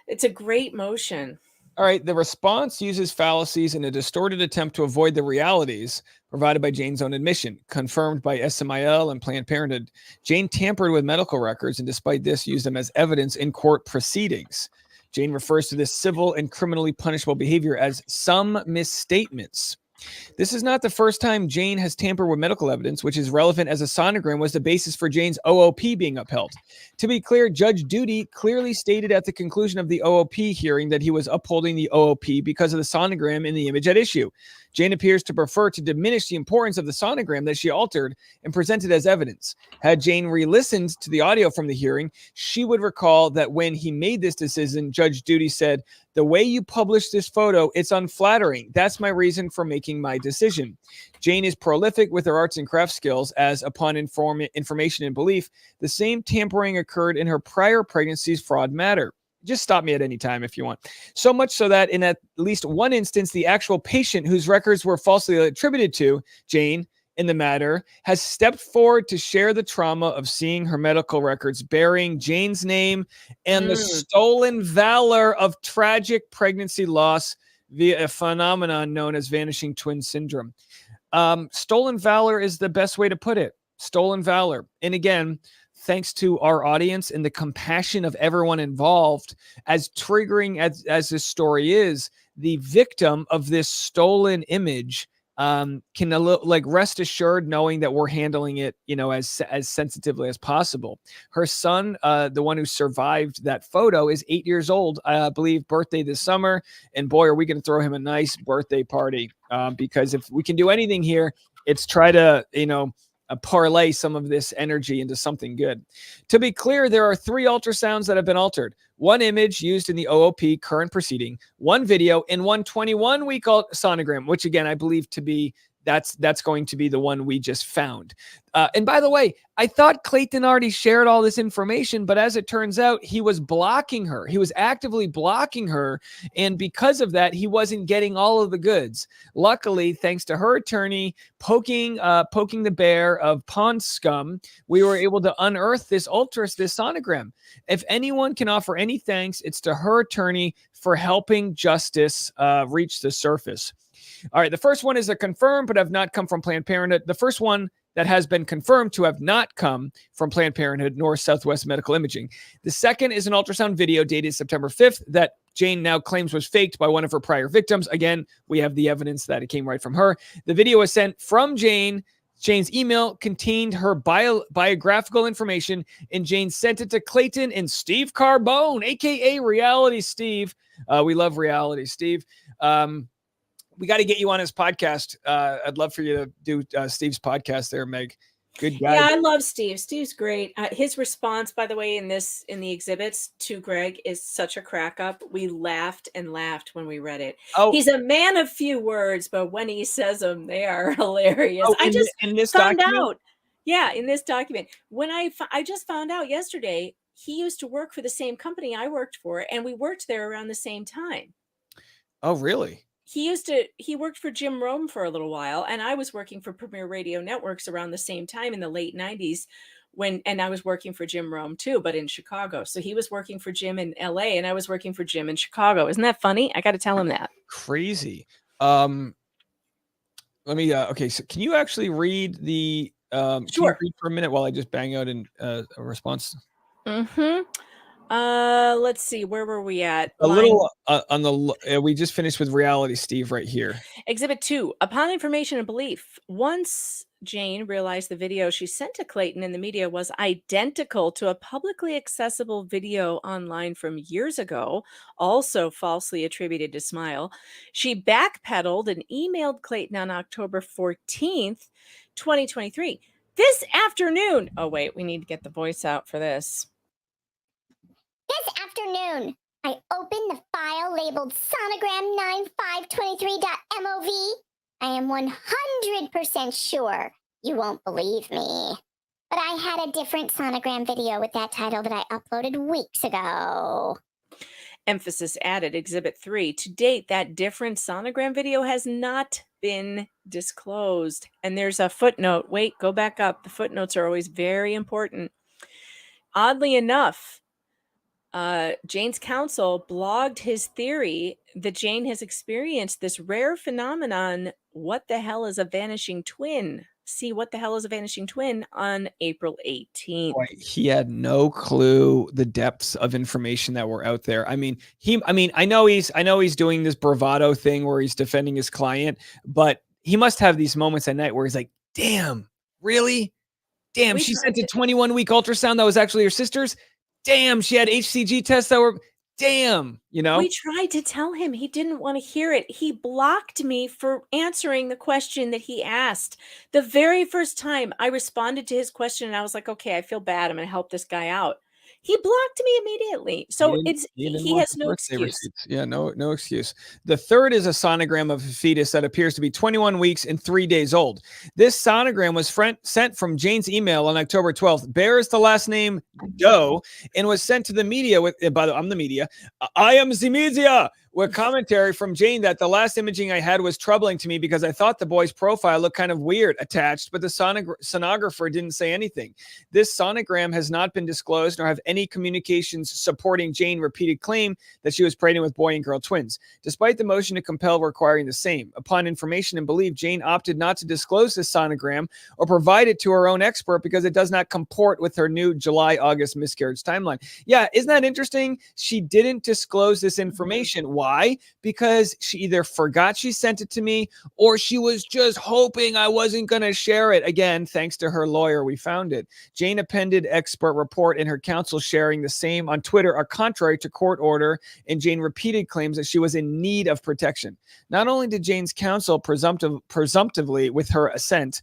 it's a great motion. All right. The response uses fallacies in a distorted attempt to avoid the realities provided by Jane's own admission, confirmed by SMIL and Planned Parenthood. Jane tampered with medical records and despite this used them as evidence in court proceedings. Jane refers to this civil and criminally punishable behavior as some misstatements. This is not the first time Jane has tampered with medical evidence, which is relevant as a sonogram was the basis for Jane's OOP being upheld. To be clear, Judge Duty clearly stated at the conclusion of the OOP hearing that he was upholding the OOP because of the sonogram in the image at issue. Jane appears to prefer to diminish the importance of the sonogram that she altered and presented as evidence. Had Jane re-listened to the audio from the hearing, she would recall that when he made this decision, Judge Duty said, "The way you published this photo, it's unflattering. That's my reason for making my decision." Jane is prolific with her arts and craft skills, as upon information and belief, the same tampering occurred in her prior pregnancy's fraud matter. Just stop me at any time if you want. So much so that in at least one instance, the actual patient whose records were falsely attributed to Jane in the matter has stepped forward to share the trauma of seeing her medical records bearing Jane's name and the stolen valor of tragic pregnancy loss via a phenomenon known as vanishing twin syndrome. Stolen valor is the best way to put it. Stolen valor. And again, thanks to our audience and the compassion of everyone involved, as triggering as this story is, the victim of this stolen image can rest assured knowing that we're handling it, as sensitively as possible. Her son, the one who survived that photo, is 8 years old, I believe, birthday this summer. And boy, are we going to throw him a nice birthday party, because if we can do anything here, it's try to, parlay some of this energy into something good. To be clear, there are 3 ultrasounds that have been altered. 1 image used in the OOP current proceeding, 1 video, and 1 21-week sonogram, which again, I believe to be that's going to be the one we just found. And by the way, I thought Clayton already shared all this information, but as it turns out, he was blocking her. He was actively blocking her. And because of that, he wasn't getting all of the goods. Luckily, thanks to her attorney poking the bear of pond scum, we were able to unearth this sonogram. If anyone can offer any thanks, it's to her attorney for helping justice reach the surface. All right, the first one is a confirmed but have not come from Planned Parenthood. The first one that has been confirmed to have not come from Planned Parenthood nor Southwest Medical Imaging. The second is an ultrasound video dated September 5th that Jane now claims was faked by one of her prior victims. Again, we have the evidence that it came right from her. The video was sent from Jane. Jane's email contained her biographical information, and Jane sent it to Clayton and Steve Carbone, a.k.a. Reality Steve. We love Reality Steve. We got to get you on his podcast. I'd love for you to do Steve's podcast there, Meg. Good guy. Yeah, I love Steve. Steve's great. His response, by the way, in the exhibits to Greg is such a crack up. We laughed and laughed when we read it. Oh, he's a man of few words, but when he says them, they are hilarious. Oh, I just found out. Yeah, in this document, when I just found out yesterday, he used to work for the same company I worked for, and we worked there around the same time. Oh, really? he worked for Jim Rome for a little while, and I was working for Premier Radio Networks around the same time in the late 90s and I was working for Jim Rome too, but in Chicago. So he was working for Jim in LA and I was working for Jim in Chicago. Isn't that funny? I got to tell him that. Crazy. Let me okay, so can you actually read the can you Sure. read for a minute while I just bang out a response? Let's see, where were we at? A little on the we just finished with reality, Steve, right here. Exhibit 2. Upon information and belief, once Jane realized the video she sent to Clayton in the media was identical to a publicly accessible video online from years ago, also falsely attributed to Smile, she backpedaled and emailed Clayton on October 14th, 2023. This afternoon. Oh, wait, we need to get the voice out for this. This afternoon, I opened the file labeled sonogram9523.mov. I am 100% sure you won't believe me. But I had a different sonogram video with that title that I uploaded weeks ago. Emphasis added, Exhibit 3. To date, that different sonogram video has not been disclosed. And there's a footnote. Wait, go back up. The footnotes are always very important. Oddly enough, Jane's counsel blogged his theory that Jane has experienced this rare phenomenon, what the hell is a vanishing twin? See What the Hell is a Vanishing Twin on April 18th. Boy, he had no clue the depths of information that were out there. I mean, I know he's doing this bravado thing where he's defending his client, but he must have these moments at night where he's like, damn, really? Damn, she sent a 21-week ultrasound that was actually her sister's. Damn, she had HCG tests that were, damn, you know? We tried to tell him. He didn't want to hear it. He blocked me for answering the question that he asked. The very first time I responded to his question and I was like, okay, I feel bad. I'm going to help this guy out. He blocked me immediately. So he has no excuse. Receipts. Yeah, no excuse. The third is a sonogram of a fetus that appears to be 21 weeks and 3 days old. This sonogram was sent from Jane's email on October 12th, bears the last name Doe, and was sent to the media with, by the way, I'm the media. I am the media. With commentary from Jane that the last imaging I had was troubling to me because I thought the boy's profile looked kind of weird attached, but the sonographer didn't say anything. This sonogram has not been disclosed nor have any communications supporting Jane's repeated claim that she was pregnant with boy and girl twins, despite the motion to compel requiring the same. Upon information and belief, Jane opted not to disclose this sonogram or provide it to her own expert because it does not comport with her new July-August miscarriage timeline. Yeah, isn't that interesting? She didn't disclose this information. Why? Because she either forgot she sent it to me or she was just hoping I wasn't going to share it. Again, thanks to her lawyer, we found it. Jane appended expert report and her counsel sharing the same on Twitter are contrary to court order, and Jane repeated claims that she was in need of protection. Not only did Jane's counsel presumptively, with her assent,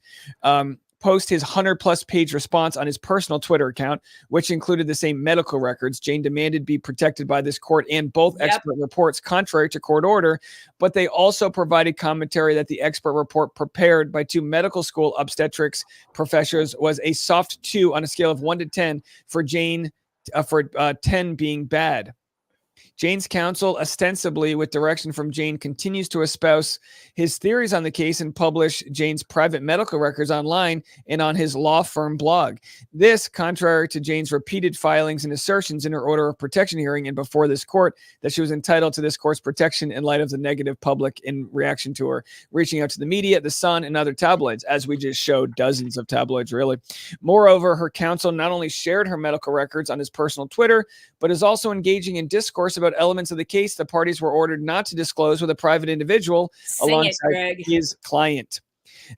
post his 100-plus page response on his personal Twitter account, which included the same medical records Jane demanded be protected by this court and both expert reports contrary to court order, but they also provided commentary that the expert report prepared by 2 medical school obstetrics professors was a soft 2 on a scale of 1 to 10 for Jane, 10 being bad. Jane's counsel, ostensibly with direction from Jane, continues to espouse his theories on the case and publish Jane's private medical records online and on his law firm blog. This, contrary to Jane's repeated filings and assertions in her order of protection hearing and before this court that she was entitled to this court's protection in light of the negative public in reaction to her reaching out to the media, The Sun, and other tabloids, as we just showed dozens of tabloids, really. Moreover, her counsel not only shared her medical records on his personal Twitter, but is also engaging in discourse about elements of the case the parties were ordered not to disclose with a private individual alongside his client.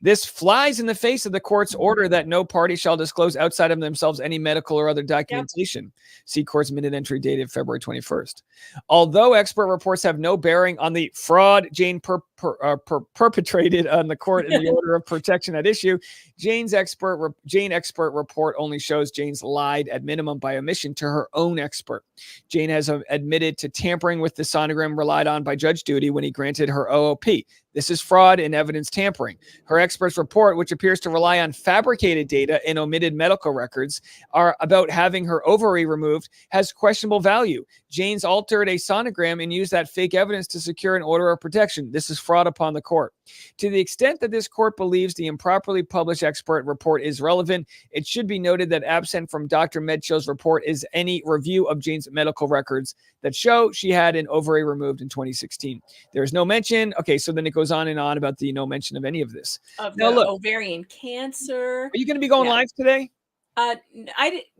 This flies in the face of the court's order that no party shall disclose outside of themselves any medical or other documentation. See court's minute entry dated February 21st. Although expert reports have no bearing on the fraud Jane perpetrated on the court in the order of protection at issue, Jane expert report only shows Jane's lied at minimum by omission to her own expert. Jane has admitted to tampering with the sonogram relied on by Judge Duty when he granted her OOP. This is fraud and evidence tampering. Her Her expert's report, which appears to rely on fabricated data and omitted medical records, are about having her ovary removed, has questionable value. Jane's altered a sonogram and used that fake evidence to secure an order of protection. This is fraud upon the court. To the extent that this court believes the improperly published expert report is relevant, it should be noted that absent from Dr. Medshow's report is any review of Jane's medical records that show she had an ovary removed in 2016. There is no mention. Okay, so then it goes on and on about the no mention of any of this. Of Now, the look, ovarian cancer. are you going to be going live today?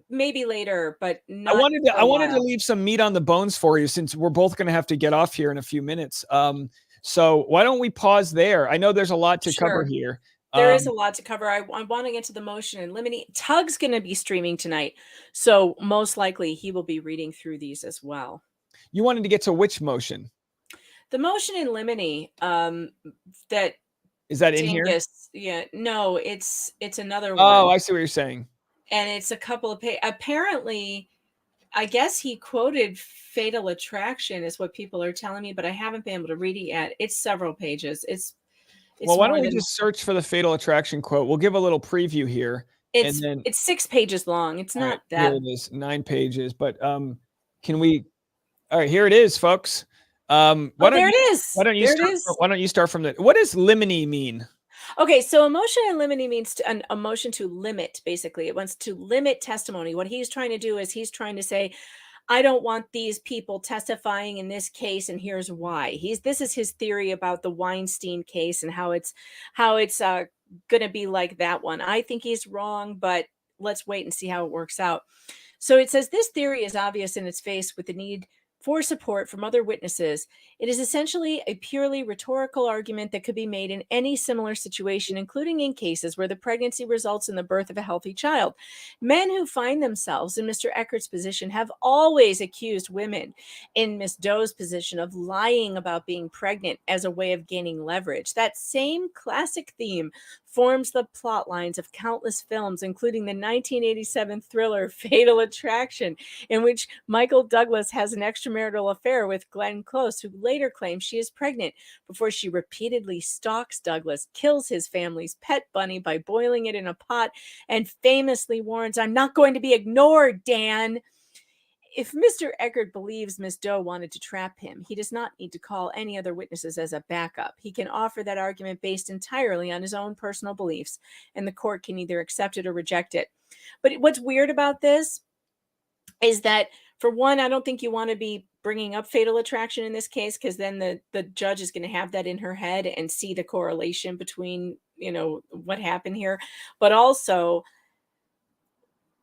Maybe later, but I wanted to while. leave some meat on the bones for you since we're both going to have to get off here in a few minutes. So why don't we pause there? I know there's a lot to cover here. There is a lot to cover. I want to get to the motion in limine. Tug's going to be streaming tonight, so most likely he will be reading through these as well. You wanted to get to which motion? The motion in limine. That is that in here? Yeah, no, it's another one. Oh, I see what you're saying. And it's a couple of apparently, I guess he quoted Fatal Attraction is what people are telling me, but I haven't been able to read it yet. It's several pages. It's well, why don't we just search for the Fatal Attraction quote? We'll give a little preview here. It's 6 pages long. It's not that. Here it is, 9 pages. But can we? All right, here it is, folks. There it is. Why don't you start from the? What does limine mean? Okay, so a motion in limine means a motion to limit, basically. It wants to limit testimony. What he's trying to do is he's trying to say, I don't want these people testifying in this case, and here's why. This is his theory about the Weinstein case and how it's going to be like that one. I think he's wrong, but let's wait and see how it works out. So it says this theory is obvious in its face with the need for support from other witnesses. It is essentially a purely rhetorical argument that could be made in any similar situation, including in cases where the pregnancy results in the birth of a healthy child. Men who find themselves in Mr. Eckert's position have always accused women in Miss Doe's position of lying about being pregnant as a way of gaining leverage. That same classic theme forms the plot lines of countless films, including the 1987 thriller Fatal Attraction, in which Michael Douglas has an extramarital affair with Glenn Close, who later claims she is pregnant before she repeatedly stalks Douglas, kills his family's pet bunny by boiling it in a pot, and famously warns, "I'm not going to be ignored, Dan." If Mr. Eckert believes Miss Doe wanted to trap him, he does not need to call any other witnesses as a backup. He can offer that argument based entirely on his own personal beliefs, and the court can either accept it or reject it. But what's weird about this is that, for one, I don't think you want to be bringing up Fatal Attraction in this case, because then the judge is going to have that in her head and see the correlation between, what happened here. But also,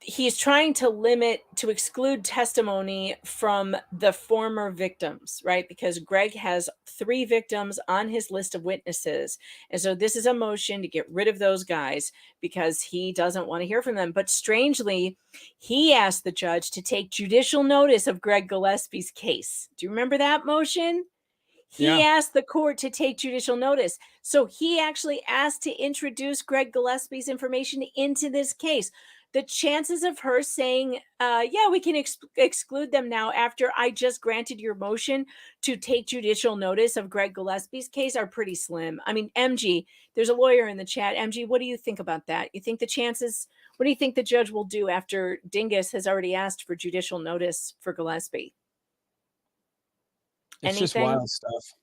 he's trying to exclude testimony from the former victims, right? Because Greg has 3 victims on his list of witnesses. And so this is a motion to get rid of those guys because he doesn't want to hear from them. But strangely, he asked the judge to take judicial notice of Greg Gillespie's case. Do you remember that motion? He asked the court to take judicial notice. So he actually asked to introduce Greg Gillespie's information into this case. The chances of her saying, we can exclude them now after I just granted your motion to take judicial notice of Greg Gillespie's case are pretty slim. I mean, MG, there's a lawyer in the chat. MG, what do you think about that? You think what do you think the judge will do after Dingus has already asked for judicial notice for Gillespie? It's just wild stuff.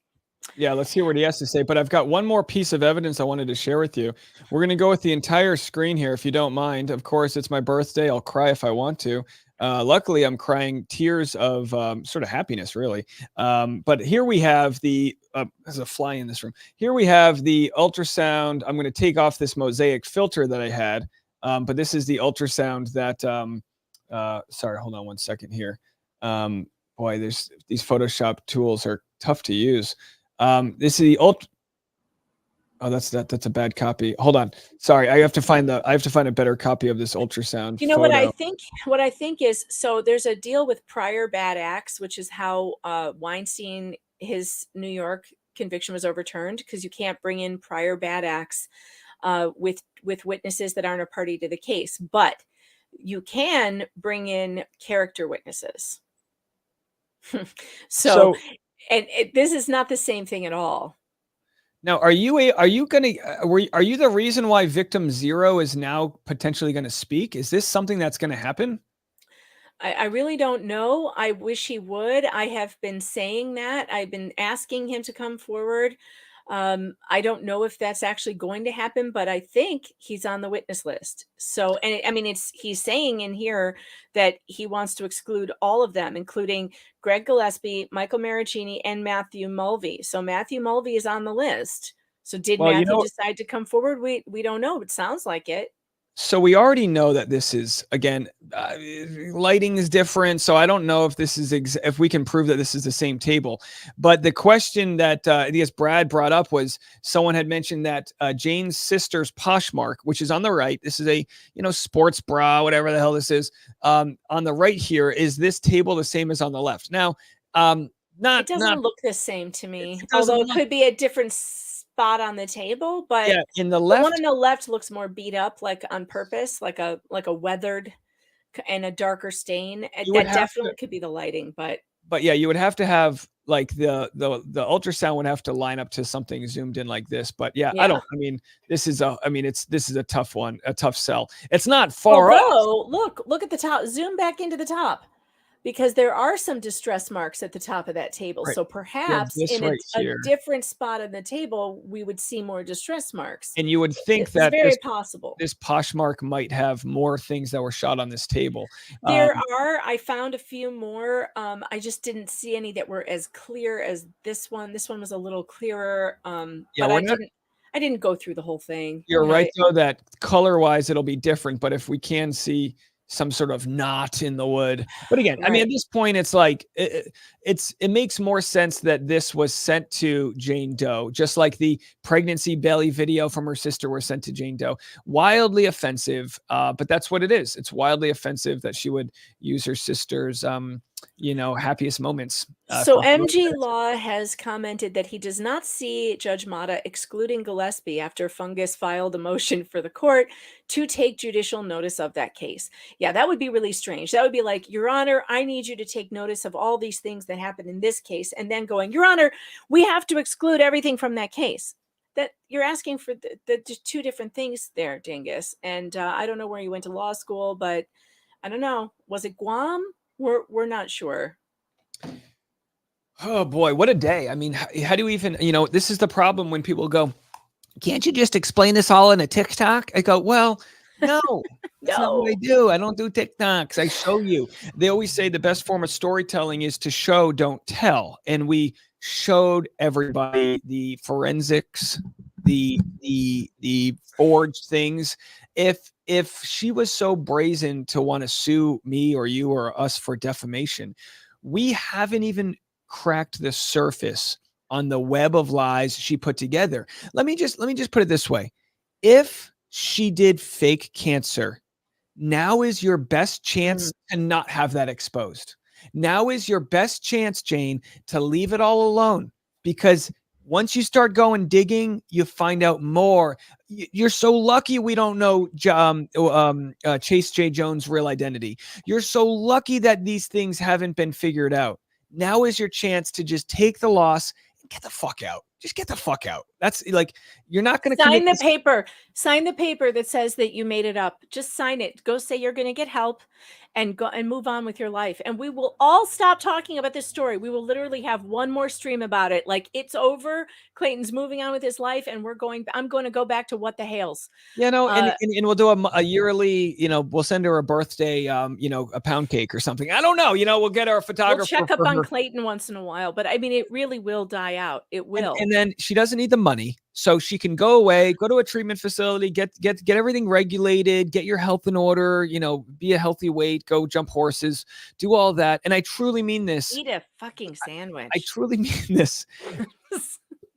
Yeah, let's hear what he has to say. But I've got one more piece of evidence I wanted to share with you. We're going to go with the entire screen here, if you don't mind. Of course, it's my birthday. I'll cry if I want to. Luckily, I'm crying tears of sort of happiness, really. But here we have there's a fly in this room. Here we have the ultrasound. I'm going to take off this mosaic filter that I had. But this is the ultrasound that, sorry, hold on one second here. Boy, these Photoshop tools are tough to use. This is the Oh, that's a bad copy. Hold on. Sorry, I have to find a better copy of this ultrasound. What I think is, so there's a deal with prior bad acts, which is how Weinstein, his New York conviction was overturned, because you can't bring in prior bad acts with witnesses that aren't a party to the case, but you can bring in character witnesses. So this is not the same thing at all. Now, are you the reason why victim 0 is now potentially going to speak? Is this something that's going to happen? I really don't know. I wish he would. I have been saying that. I've been asking him to come forward. I don't know if that's actually going to happen, but I think he's on the witness list. So, and I mean, he's saying in here that he wants to exclude all of them, including Greg Gillespie, Michael Maricini, and Matthew Mulvey. So Matthew Mulvey is on the list. So did Matthew decide to come forward? We don't know. It sounds like it. So we already know that this is, again, lighting is different. So I don't know if this is if we can prove that this is the same table. But the question that I guess Brad brought up was someone had mentioned that Jane's sister's Poshmark, which is on the right. This is a sports bra, whatever the hell this is. On the right here, is this table the same as on the left? Now, it doesn't look the same to me. Although it could be a different spot on the table, but yeah, in the left, the one on the left looks more beat up, like on purpose, like a weathered and a darker stain. That definitely could be the lighting, but yeah, you would have to have like the ultrasound would have to line up to something zoomed in like this. But yeah. This is a tough one, a tough sell. It's not far off. Look at the top. Zoom back into the top. Because there are some distress marks at the top of that table. Right. So perhaps in a different spot on the table, we would see more distress marks. And you would think that very possible. This Poshmark might have more things that were shot on this table. I found a few more. I just didn't see any that were as clear as this one. This one was a little clearer. But I didn't go through the whole thing. You're right, though, that color-wise, it'll be different. But if we can see some sort of knot in the wood. But again, right. I mean, at this point, it's like, it makes more sense that this was sent to Jane Doe, just like the pregnancy belly video from her sister was sent to Jane Doe. Wildly offensive, but that's what it is. It's wildly offensive that she would use her sister's, happiest moments. So MG Law has commented that he does not see Judge Mata excluding Gillespie after Fungus filed a motion for the court to take judicial notice of that case. Yeah, that would be really strange. That would be like, Your Honor, I need you to take notice of all these things that happened in this case, and then going, Your Honor, we have to exclude everything from that case. That you're asking for the two different things there, Dingus. And I don't know where you went to law school, but I don't know. Was it Guam? We're not sure. Oh boy, what a day. I mean, how do you even, this is the problem when people go, can't you just explain this all in a TikTok? I go, well, no, that's not what I do. I don't do TikToks. I show you. They always say the best form of storytelling is to show, don't tell. And we showed everybody the forensics, the forged things. If she was so brazen to want to sue me or you or us for defamation, we haven't even cracked the surface on the web of lies she put together. Let me just put it this way. If she did fake cancer, now is your best chance to not have that exposed. Now is your best chance, Jane, to leave it all alone, because once you start going digging, you find out more. You're so lucky we don't know Chase J. Jones' real identity. You're so lucky that these things haven't been figured out. Now is your chance to just take the loss and get the fuck out. Just get the fuck out. That's like, you're not going to sign the paper. Sign the paper that says that you made it up. Just sign it. Go say you're going to get help and go and move on with your life. And we will all stop talking about this story. We will literally have one more stream about it. Like, it's over. Clayton's moving on with his life, and I'm going to go back to what the hails. And we'll do a yearly, we'll send her a birthday, a pound cake or something. I don't know. We'll get our photographer. We'll check up on Clayton once in a while, but I mean, it really will die out. It will. And then she doesn't need the money, so she can go away, go to a treatment facility, get everything regulated, get your health in order, be a healthy weight, go jump horses, do all that. And I truly mean this. Eat a fucking sandwich. I truly mean this.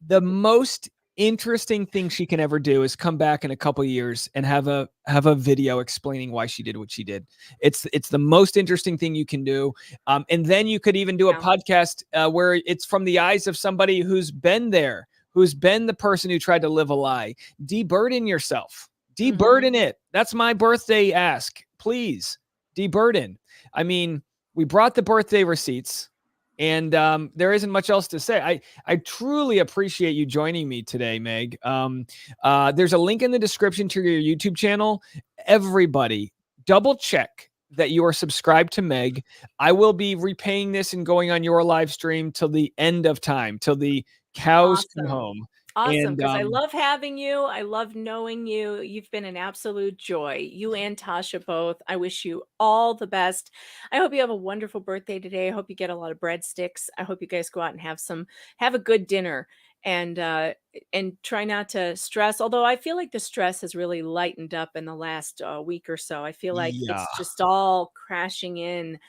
The most interesting thing she can ever do is come back in a couple of years and have a video explaining why she did what she did. It's the most interesting thing you can do. And then you could even do a podcast where it's from the eyes of somebody who's been there, who's been the person who tried to live a lie. Deburden yourself. Deburden it. That's my birthday ask. Please, deburden. I mean, we brought the birthday receipts. And there isn't much else to say. I truly appreciate you joining me today, Meg. There's a link in the description to your YouTube channel. Everybody, double check that you are subscribed to Meg. I will be repaying this and going on your live stream till the end of time, till the cows come home. Awesome, because I love having you. I love knowing you. You've been an absolute joy. You and Tasha both. I wish you all the best. I hope you have a wonderful birthday today. I hope you get a lot of breadsticks. I hope you guys go out and have a good dinner and try not to stress. Although I feel like the stress has really lightened up in the last week or so. I feel like it's just all crashing in.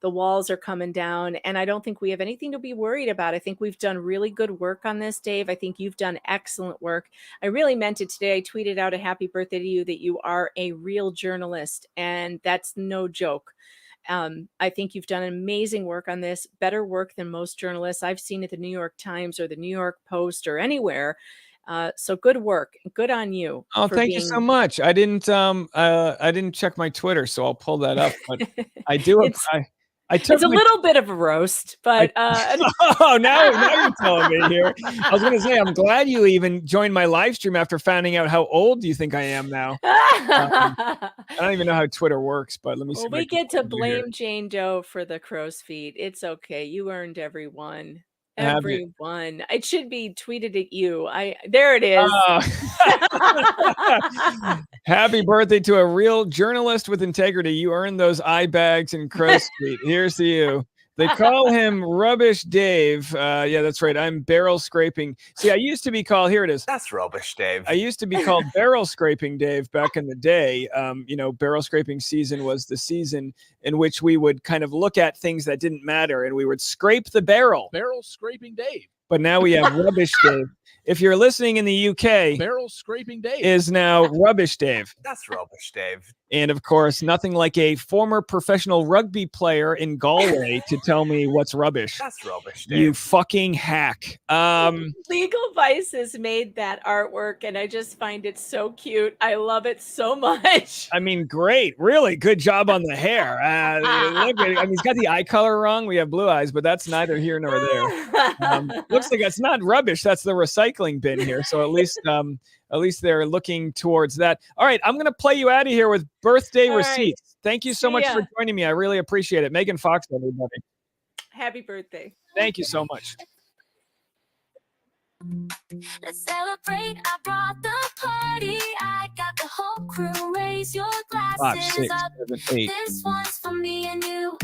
The walls are coming down, and I don't think we have anything to be worried about. I think we've done really good work on this, Dave. I think you've done excellent work. I really meant it today. I tweeted out a happy birthday to you, that you are a real journalist, and that's no joke. I think you've done amazing work on this, better work than most journalists I've seen at the New York Times or the New York Post or anywhere. So good work. Good on you. Oh, thank you so much. I didn't check my Twitter, so I'll pull that up. But I do. It's a little bit of a roast, but oh, now you're telling me here. I was gonna say, I'm glad you even joined my live stream after finding out how old you think I am now. I don't even know how Twitter works, but let me see. Well, we get to blame Jane Doe for the crow's feet. It's okay. You earned everyone. Everyone. It should be tweeted at you. There it is. Happy birthday to a real journalist with integrity. You earned those eye bags and crow's feet. Here's to you. They call him Rubbish Dave. Yeah, that's right. I'm barrel scraping. See, I used to be called, here it is. That's Rubbish Dave. I used to be called Barrel Scraping Dave back in the day. Barrel scraping season was the season in which we would kind of look at things that didn't matter and we would scrape the barrel. Barrel Scraping Dave. But now we have Rubbish Dave. If you're listening in the UK, Barrel Scraping Dave is now Rubbish Dave. That's Rubbish Dave. And of course, nothing like a former professional rugby player in Galway to tell me what's rubbish. That's Rubbish Dave. You fucking hack. Legal Vices made that artwork, and I just find it so cute. I love it so much. I mean, great. Really good job on the hair. He's got the eye color wrong. We have blue eyes, but that's neither here nor there. Looks like it's not rubbish. That's the recycling bin here. So at least they're looking towards that. All right, I'm going to play you out of here with birthday receipts. Right. Thank you so much for joining me. I really appreciate it. Megan Fox, everybody. Happy birthday. Thank you so much. Let's celebrate. I brought the party. I got the whole crew. Raise your glasses 5, 6, up. 7, 8. This one's for me and you.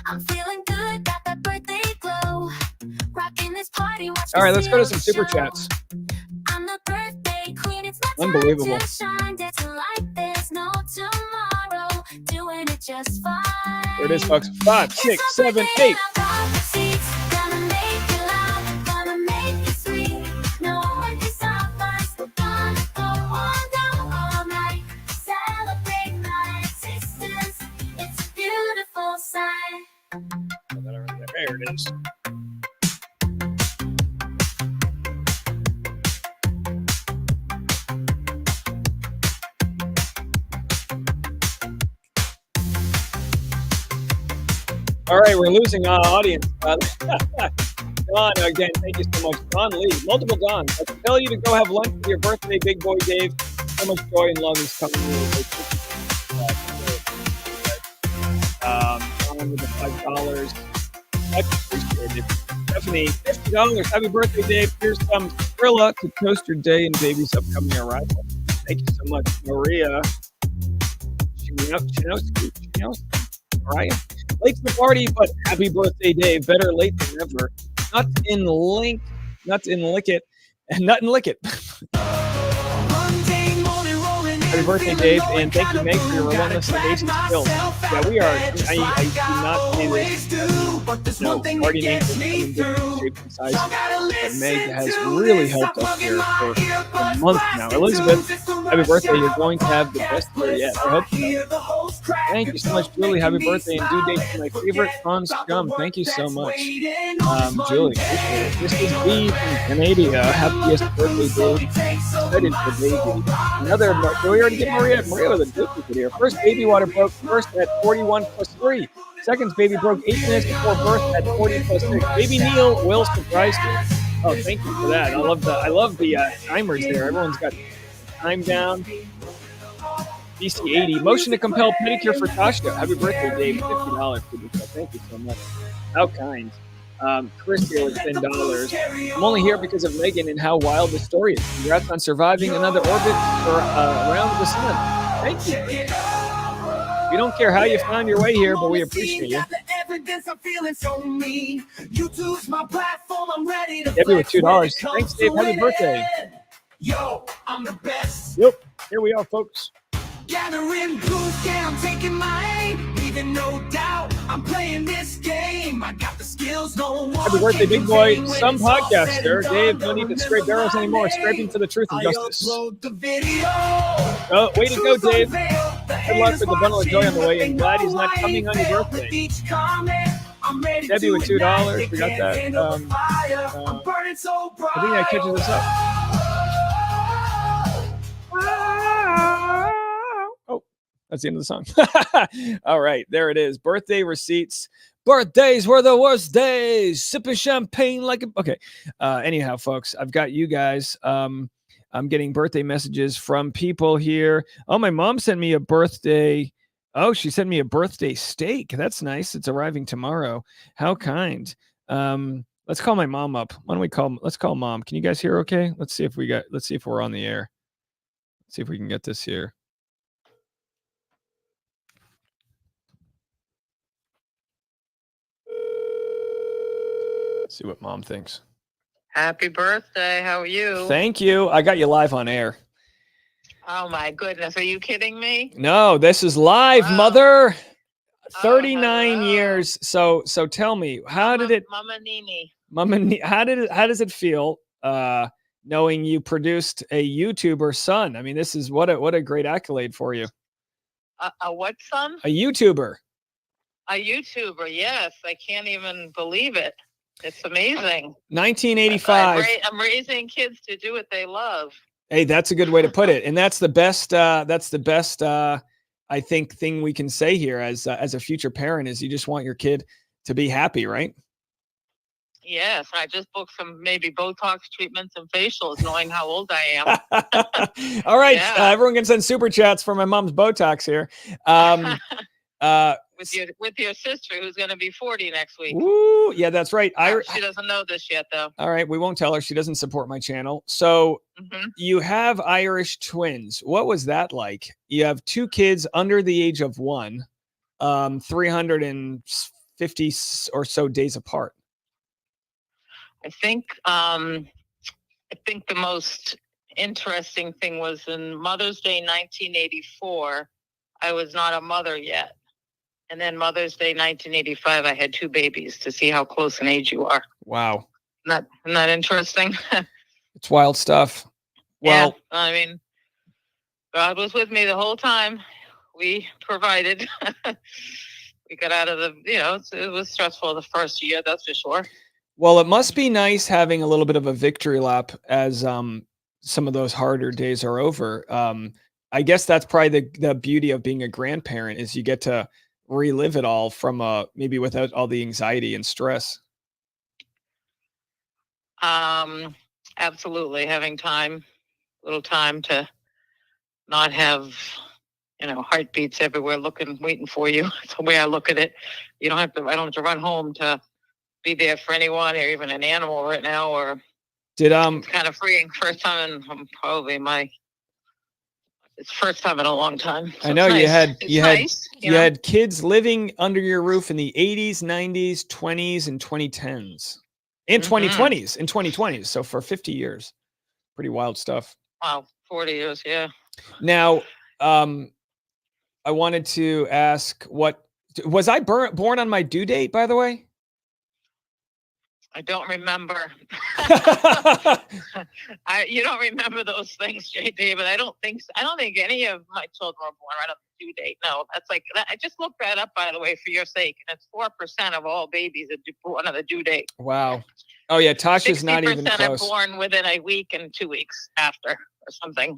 I'm feeling good. Got that birthday glow. Rocking this party. All right, let's go to some super chats. I'm the birthday queen. It's my unbelievable. time to shine. Dancing like there's no tomorrow. Doing it just fine. There it is, folks. 5, 6, 7, 8. There it is. All right, we're losing our audience. Don, again, thank you so much. Don Lee, multiple Dons. I can tell you to go have lunch for your birthday, big boy Dave. So much joy and love is coming your way. Don with the $5. Much appreciated. Stephanie, $50. Happy birthday, Dave. Here's some Skrilla to toast your day and baby's upcoming arrival. Thank you so much, Maria. Mariah. Late to the party, but happy birthday, Dave. Better late than never. Nuts in lick it. Happy birthday, Dave, and thank you, Meg, for your relentless innovation skills. Yeah, we are. I do not say this. No, party names in different shapes and sizes. But Meg has really helped us here for a month now. Elizabeth, happy birthday. You're going to have the best year yet. I hope so. Thank you so much, Julie. Happy birthday and due date to my favorite fun scum. Thank you so much, Julie. This is B from Canada. Happiest birthday, Dave. excited for baby. Another, did we already get Maria? Maria with a duplicate here. First baby water broke first at 41 plus 3. Second baby broke 8 minutes before birth at 40 plus 6. Baby Neal will surprise you. Oh, thank you for that. I love the timers there. Everyone's got time down. DC 80. Motion to compel pedicure for Tasha. Happy birthday, Dave. $50 for this. Thank you so much. How kind. Chris here with $10. I'm only here because of Megan and how wild the story is. Congrats on surviving another orbit around the sun. Thank you. We don't care how you found your way here, but we appreciate you. Debbie with $2. Thanks, Dave. Happy birthday. Yo, I'm the best. Yep. Here we are, folks. Gathering booze, yeah, I'm taking my aim. Leaving no doubt, I'm playing this game. I got the skills, no one. Happy birthday, big boy. Some podcaster. Dave, no need to scrape barrels anymore. Scraping for the truth and justice. Oh, way to go, Dave. Good luck with the bundle of joy on the way, and glad he's not coming on your birthday. Debbie with $2. We got that. I think that catches us up. Oh, that's the end of the song. All right, there it is. Birthday receipts. Birthdays were the worst days. Sipping champagne like a... Okay. Anyhow, folks, I've got you guys. I'm getting birthday messages from people here. Oh, my mom sent me a birthday. Oh, she sent me a birthday steak. That's nice. It's arriving tomorrow. How kind. Let's call my mom up. Why don't we call? Let's call mom. Can you guys hear? Okay. Let's see if we're on the air. Let's see if we can get this here. Let's see what mom thinks. Happy birthday. How are you? Thank you. I got you live on air. Oh my goodness. Are you kidding me? No, this is live, Wow. Mother. 39 hello. years. So tell me, how did it Mama Nini. how does it feel knowing you produced a YouTuber son? I mean, this is what a great accolade for you. A what son? A YouTuber. A YouTuber, yes. I can't even believe it. It's amazing. 1985. I'm raising kids to do what they love. Hey, that's a good way to put it. And that's the best I think thing we can say here as a future parent is you just want your kid to be happy, right? Yes, I just booked some maybe Botox treatments and facials, knowing how old I am. All right, Yeah. everyone can send super chats for my mom's Botox here. With your sister, who's going to be 40 next week. Woo, yeah, that's right. She doesn't know this yet, though. All right, we won't tell her. She doesn't support my channel. So you have Irish twins. What was that like? You have 2 kids under the age of 1, 350 or so days apart. I think the most interesting thing was in Mother's Day 1984, I was not a mother yet. And then Mother's Day 1985, I had 2 babies to see how close in age you are. Wow. Isn't that interesting? It's wild stuff. Well, yeah, I mean, God was with me the whole time. We provided. We got out of it was stressful the first year, that's for sure. Well, it must be nice having a little bit of a victory lap as some of those harder days are over. I guess that's probably the beauty of being a grandparent is you get to relive it all from maybe without all the anxiety and stress. Absolutely, having little time to not have heartbeats everywhere waiting for you. That's the way I look at it. I don't have to run home to be there for anyone or even an animal right now, or it's kind of freeing. First time in it's first time in a long time. So I know you had kids living under your roof in the 80s, 90s, 20s, and 2010s, and 2020s. So for 50 years, pretty wild stuff. Wow, 40 years, yeah. Now, I wanted to ask, was I born on my due date, by the way? I don't remember. You don't remember those things, J.D., but I don't think any of my children were born right on the due date. No, that's I just looked that up, by the way, for your sake, and it's 4% of all babies that born on the due date. Wow. Oh yeah, Tasha's not even 60% are close. born within a week and 2 weeks after or something.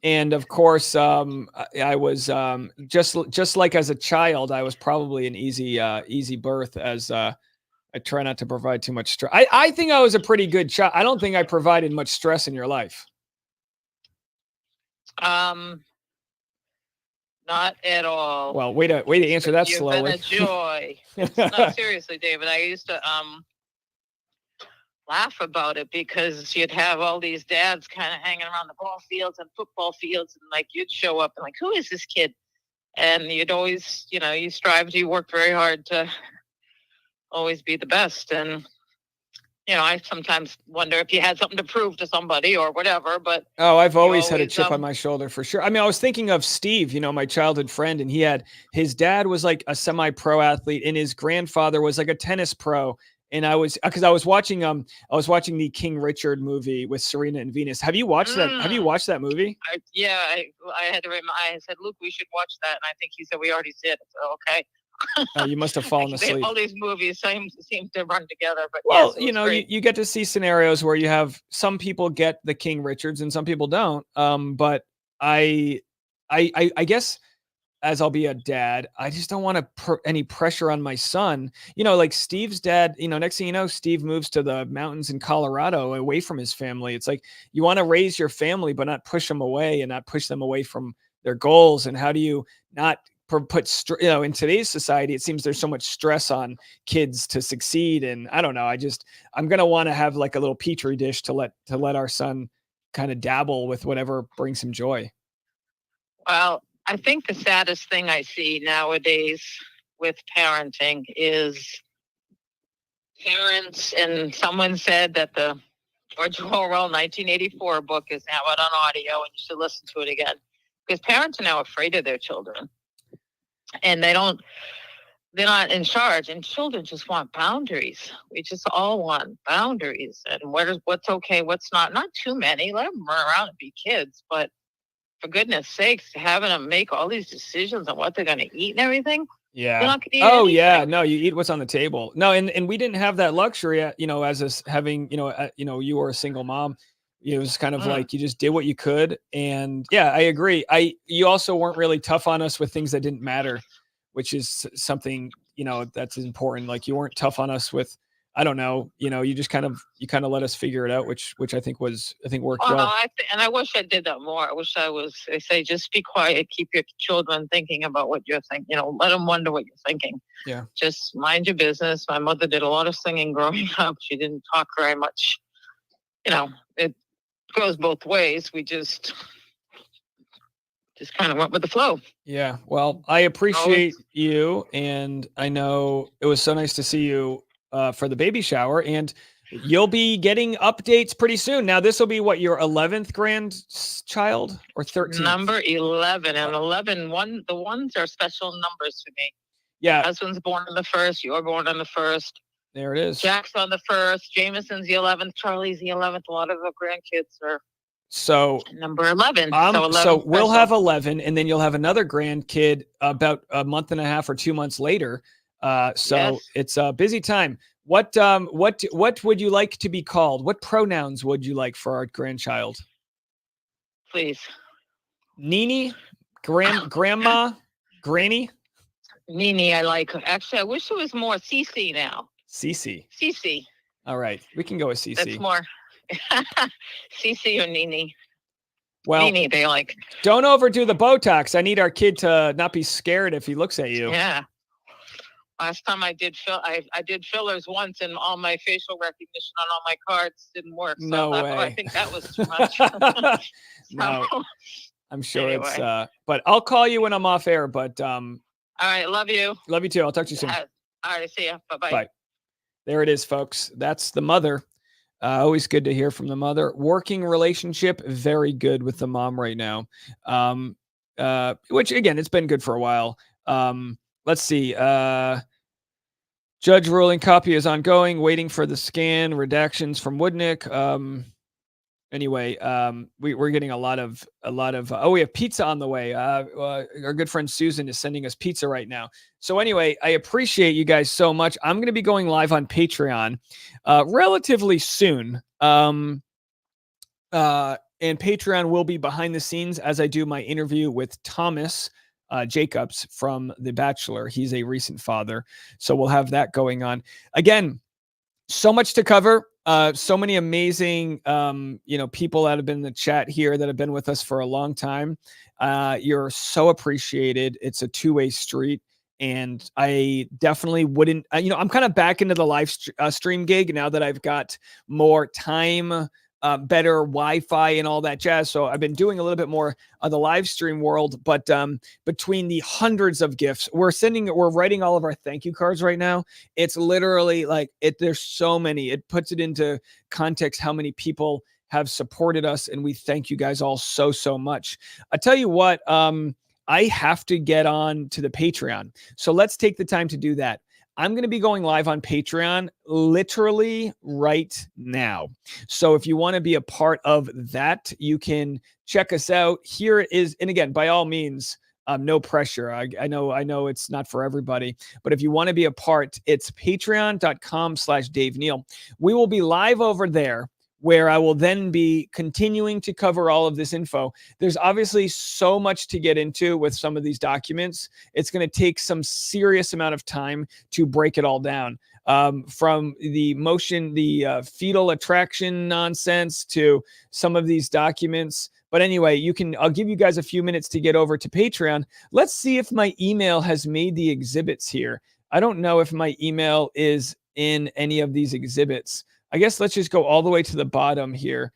And of course, I was just like as a child, I was probably an easy birth. As I try not to provide too much stress. I think I was a pretty good child. I don't think I provided much stress in your life. Not at all. Well, way to answer that You've slowly. been a joy. No, seriously, David. I used to laugh about it because you'd have all these dads kind of hanging around the ball fields and football fields, and like you'd show up and like, who is this kid? And you'd always, you worked very hard to always be the best. And I sometimes wonder if you had something to prove to somebody or whatever, but I've always had a chip on my shoulder for sure. I mean, I was thinking of Steve, my childhood friend, and his dad was like a semi-pro athlete and his grandfather was like a tennis pro. And I was watching the King Richard movie with Serena and Venus. Have you watched that? Have you watched that movie? I had to remind, I said, Luke, we should watch that. And I think he said, we already did. So, okay. Oh, you must have fallen asleep. All these movies seem to run together, but well, yes, you get to see scenarios where you have some people get the King Richards and some people don't. But I guess as I'll be a dad, I just don't want to put any pressure on my son. Like Steve's dad. Next thing you know, Steve moves to the mountains in Colorado, away from his family. It's like you want to raise your family, but not push them away and not push them away from their goals. And how do you not put in today's society, it seems there's so much stress on kids to succeed. And I don't know, I'm going to want to have like a little petri dish to let our son kind of dabble with whatever brings him joy. Well, I think the saddest thing I see nowadays with parenting is parents, and someone said that the George Orwell 1984 book is now out on audio and you should listen to it again, because parents are now afraid of their children. And they're not in charge, and children just want boundaries. We just all want boundaries, and what's okay, what's not too many. Let them run around and be kids, but for goodness sakes, having them make all these decisions on what they're going to eat and everything. Yeah. They're not gonna eat Oh anything. yeah. No, you eat what's on the table. No, and we didn't have that luxury, as us having, you were a single mom. It was kind of like you just did what you could. And yeah, I agree. You also weren't really tough on us with things that didn't matter, which is something, that's important. Like you weren't tough on us with, I don't know, you just kind of let us figure it out, which I think worked well. And I wish I did that more. I wish they say, just be quiet, keep your children thinking about what you're thinking, let them wonder what you're thinking. Yeah. Just mind your business. My mother did a lot of singing growing up. She didn't talk very much. It goes both ways. We just kind of went with the flow. Yeah. Well, I appreciate you. And I know it was so nice to see you for the baby shower, and you'll be getting updates pretty soon. Now, this will be what, your 11th grandchild or 13th? Number 11 and 11. The ones are special numbers for me. Yeah. My husband's born on the 1st. You're born on the 1st. There it is. Jack's on the 1st. Jameson's the 11th. Charlie's the 11th. A lot of the grandkids are number 11. So we'll have 11, and then you'll have another grandkid about a month and a half or 2 months later. Yes. It's a busy time. What would you like to be called? What pronouns would you like for our grandchild? Please. Nini, grandma, granny. Nini, I like. Actually, I wish it was more Cece now. Cece. All right, we can go with Cece. That's more. Cece or Nini. Well, Nini, they like. Don't overdo the Botox. I need our kid to not be scared if he looks at you. Yeah. Last time I did fillers once, and all my facial recognition on all my cards didn't work. So No way. I think that was too much. No, I'm sure anyway. But I'll call you when I'm off air. But all right, love you. Love you too. I'll talk to you soon. All right, see ya. Bye-bye. Bye. There it is, folks. That's the mother. Always good to hear from the mother. Working relationship, very good with the mom right now. Which again, it's been good for a while. Let's see. Judge ruling copy is ongoing, waiting for the scan, redactions from Woodnick. Anyway, we're getting a lot of oh, we have pizza on the way. Our good friend Susan is sending us pizza right now. So anyway, I appreciate you guys so much. I'm going to be going live on Patreon relatively soon. And Patreon will be behind the scenes as I do my interview with Thomas Jacobs from The Bachelor. He's a recent father, so we'll have that going on. Again, so much to cover. So many amazing, people that have been in the chat here that have been with us for a long time. You're so appreciated. It's a two-way street. And I definitely wouldn't, I'm kind of back into the live stream gig now that I've got more time, better Wi-Fi and all that jazz. So I've been doing a little bit more of the live stream world, but between the hundreds of gifts, we're writing all of our thank you cards right now. It's literally like there's so many, it puts it into context how many people have supported us. And we thank you guys all so, so much. I tell you what, I have to get on to the Patreon. So let's take the time to do that. I'm going to be going live on Patreon literally right now. So if you want to be a part of that, you can check us out. Here it is. And again, by all means, no pressure. I know it's not for everybody, but if you want to be a part, it's patreon.com/Dave Neal. We will be live over there, where I will then be continuing to cover all of this info. There's obviously so much to get into with some of these documents. It's going to take some serious amount of time to break it all down. From the fetal attraction nonsense to some of these documents. But anyway, I'll give you guys a few minutes to get over to Patreon. Let's see if my email has made the exhibits here. I don't know if my email is in any of these exhibits. I guess let's just go all the way to the bottom here.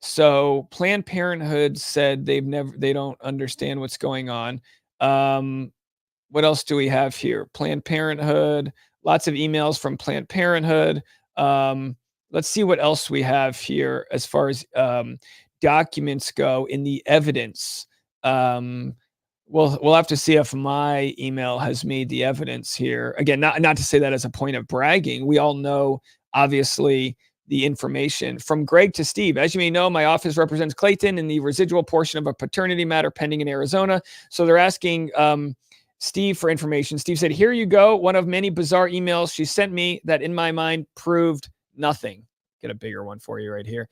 So Planned Parenthood said they don't understand what's going on. What else do we have here? Planned Parenthood, lots of emails from Planned Parenthood. Let's see what else we have here as far as documents go in the evidence. We'll have to see if my email has made the evidence here. Again, not to say that as a point of bragging. We all know, obviously, the information. From Greg to Steve. As you may know, my office represents Clayton in the residual portion of a paternity matter pending in Arizona. So they're asking Steve for information. Steve said, here you go. One of many bizarre emails she sent me that in my mind proved nothing. Get a bigger one for you right here.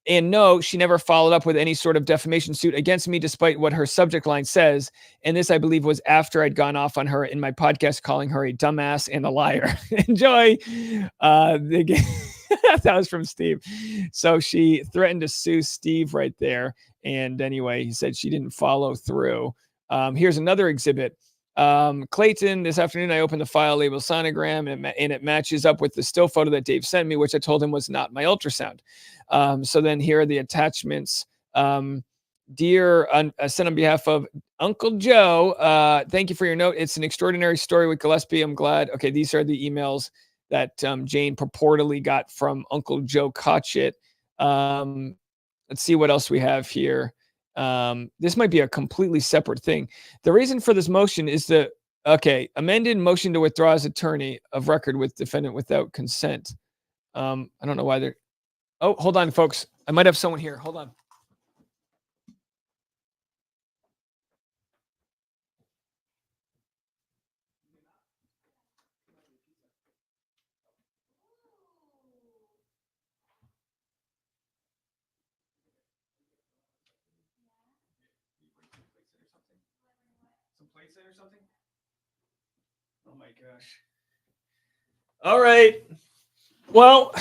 And no, she never followed up with any sort of defamation suit against me, despite what her subject line says. And this, I believe, was after I'd gone off on her in my podcast, calling her a dumbass and a liar. Enjoy. That was from Steve. So she threatened to sue Steve right there. And anyway, he said she didn't follow through. Here's another exhibit. Clayton, this afternoon, I opened the file labeled sonogram and it matches up with the still photo that Dave sent me, which I told him was not my ultrasound. So then here are the attachments. Dear, sent on behalf of Uncle Joe, thank you for your note. It's an extraordinary story with Gillespie. I'm glad. Okay, these are the emails that Jane purportedly got from Uncle Joe Cotchett. Let's see what else we have here. This might be a completely separate thing. The reason for this motion is amended motion to withdraw as attorney of record with defendant without consent. I don't know why they're. Oh, hold on, folks. I might have someone here. Hold on. Some plates there or something? Oh my gosh. All right. Well,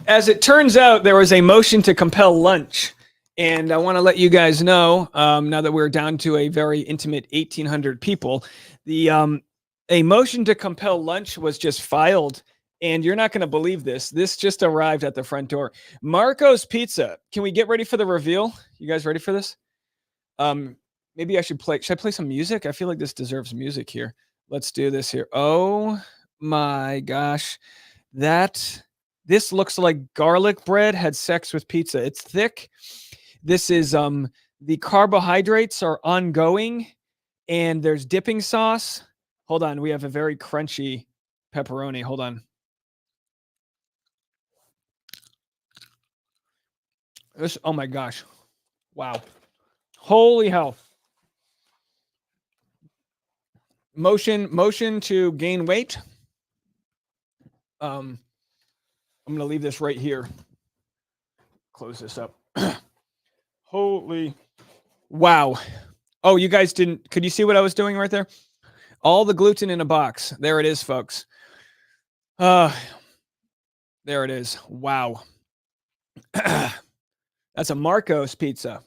as it turns out, there was a motion to compel lunch. And I want to let you guys know, now that we're down to a very intimate 1,800 people, a motion to compel lunch was just filed. And you're not going to believe this. This just arrived at the front door. Marco's Pizza. Can we get ready for the reveal? You guys ready for this? Maybe I should play. Should I play some music? I feel like this deserves music here. Let's do this here. Oh my gosh. This looks like garlic bread had sex with pizza. It's thick. This is the carbohydrates are ongoing and there's dipping sauce. Hold on. We have a very crunchy pepperoni. Hold on. This, oh my gosh. Wow. Holy hell. Motion to gain weight. I'm going to leave this right here. Close this up. Holy. Wow. Oh, you guys didn't, could you see what I was doing right there? All the gluten in a box. There it is, folks. There it is. Wow. That's a Marco's pizza.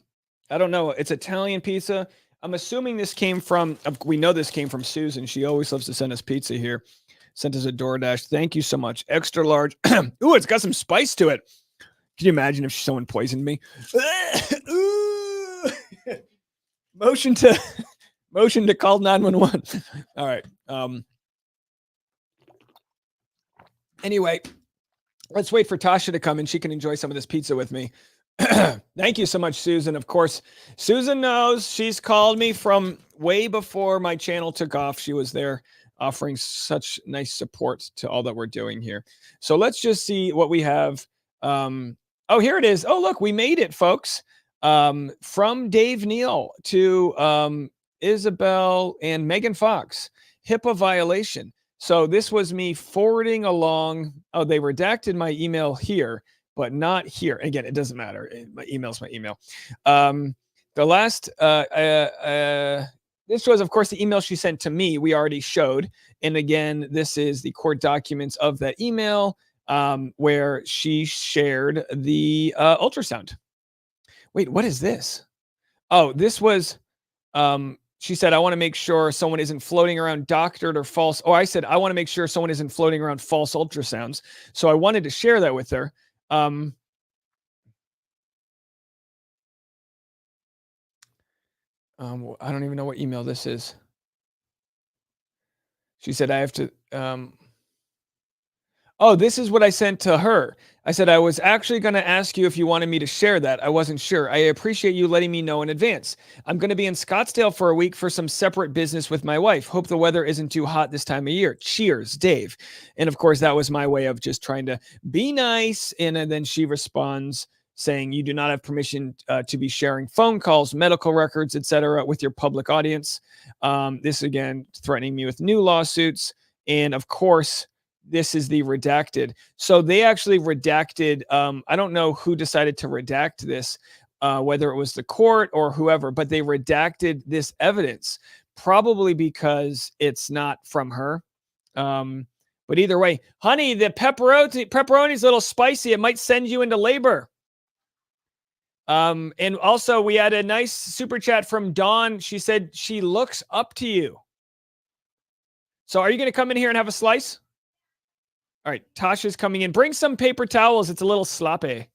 I don't know. It's Italian pizza. I'm assuming this came from, we know this came from Susan. She always loves to send us pizza here. Sent us a DoorDash. Thank you so much. Extra large. Ooh, it's got some spice to it. Can you imagine if someone poisoned me? Motion to call 911. All right. Anyway, let's wait for Tasha to come and she can enjoy some of this pizza with me. Thank you so much, Susan. Of course, Susan knows. She's called me from way before my channel took off. She was there offering such nice support to all that we're doing here. So let's just see what we have. Oh, here it is. Oh, look, we made it, folks. From Dave Neal to Isabel and Megan Fox. HIPAA violation. So this was me forwarding along. Oh, they redacted my email here, but not here. Again, it doesn't matter. My email's my email. The last, this was, of course, the email she sent to me. We already showed. And again, this is the court documents of that email where she shared the ultrasound. Wait, what is this? Oh, this was, she said, I want to make sure someone isn't floating around doctored or false. Oh, I said, I want to make sure someone isn't floating around false ultrasounds. So I wanted to share that with her. I don't even know what email this is. She said, I have to, oh, this is what I sent to her. I said, I was actually going to ask you if you wanted me to share that. I wasn't sure. I appreciate you letting me know in advance. I'm going to be in Scottsdale for a week for some separate business with my wife. Hope the weather isn't too hot this time of year. Cheers, Dave. And of course, that was my way of just trying to be nice. And then she responds saying, you do not have permission to be sharing phone calls, medical records, etc., with your public audience. This again, threatening me with new lawsuits. And of course, this is the redacted. So they actually redacted. I don't know who decided to redact this, whether it was the court or whoever, but they redacted this evidence, probably because it's not from her. But either way, honey, the pepperoni's a little spicy. It might send you into labor. And also we had a nice super chat from Dawn. She said she looks up to you. So are you going to come in here and have a slice? All right, Tasha's coming in. Bring some paper towels. It's a little sloppy.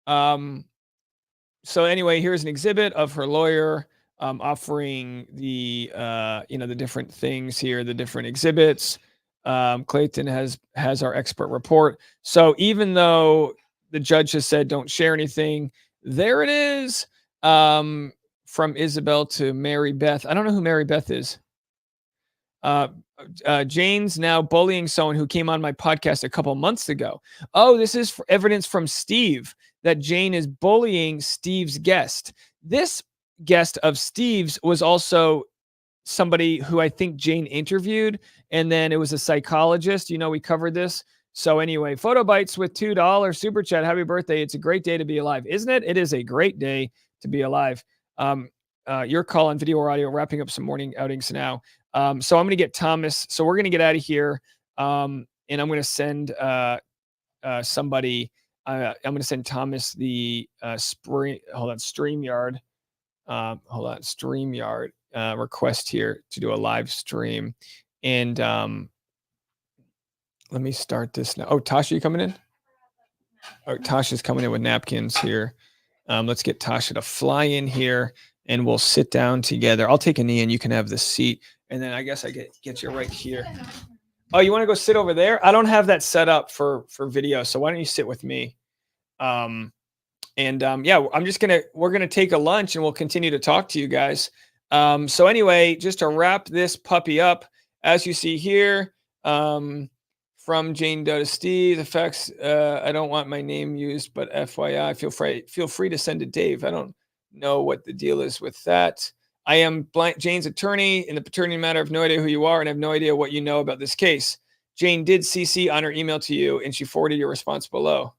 So anyway, here's an exhibit of her lawyer offering the the different things here, the different exhibits. Clayton has our expert report. So even though the judge has said don't share anything, there it is. From Isabel to Mary Beth. I don't know who Mary Beth is. Jane's now bullying someone who came on my podcast a couple months ago. Oh, this is evidence from Steve that Jane is bullying Steve's guest. This guest of Steve's was also somebody who I think Jane interviewed, and then it was a psychologist. You know, we covered this. So anyway, Photo Bites with $2 super chat. Happy birthday. It's a great day to be alive, isn't it? It is a great day to be alive. Your call on video or audio, wrapping up some morning outings now. So I'm going to get Thomas. So we're going to get out of here. And I'm going to send somebody. I'm going to send Thomas the StreamYard. StreamYard request here to do a live stream. And let me start this now. Oh, Tasha, you coming in? Oh, Tasha's coming in with napkins here. Let's get Tasha to fly in here and we'll sit down together. I'll take a knee and you can have the seat. And then I guess I get you right here. Oh, you want to go sit over there? I don't have that set up for video. So why don't you sit with me? Yeah, we're going to take a lunch and we'll continue to talk to you guys. So anyway, just to wrap this puppy up, as you see here, From Jane Doe to Steve. Effects. I don't want my name used, but FYI, feel free to send to Dave. I don't know what the deal is with that. I am Jane's attorney in the paternity matter. I have no idea who you are, and I have no idea what you know about this case. Jane did CC on her email to you, and she forwarded your response below.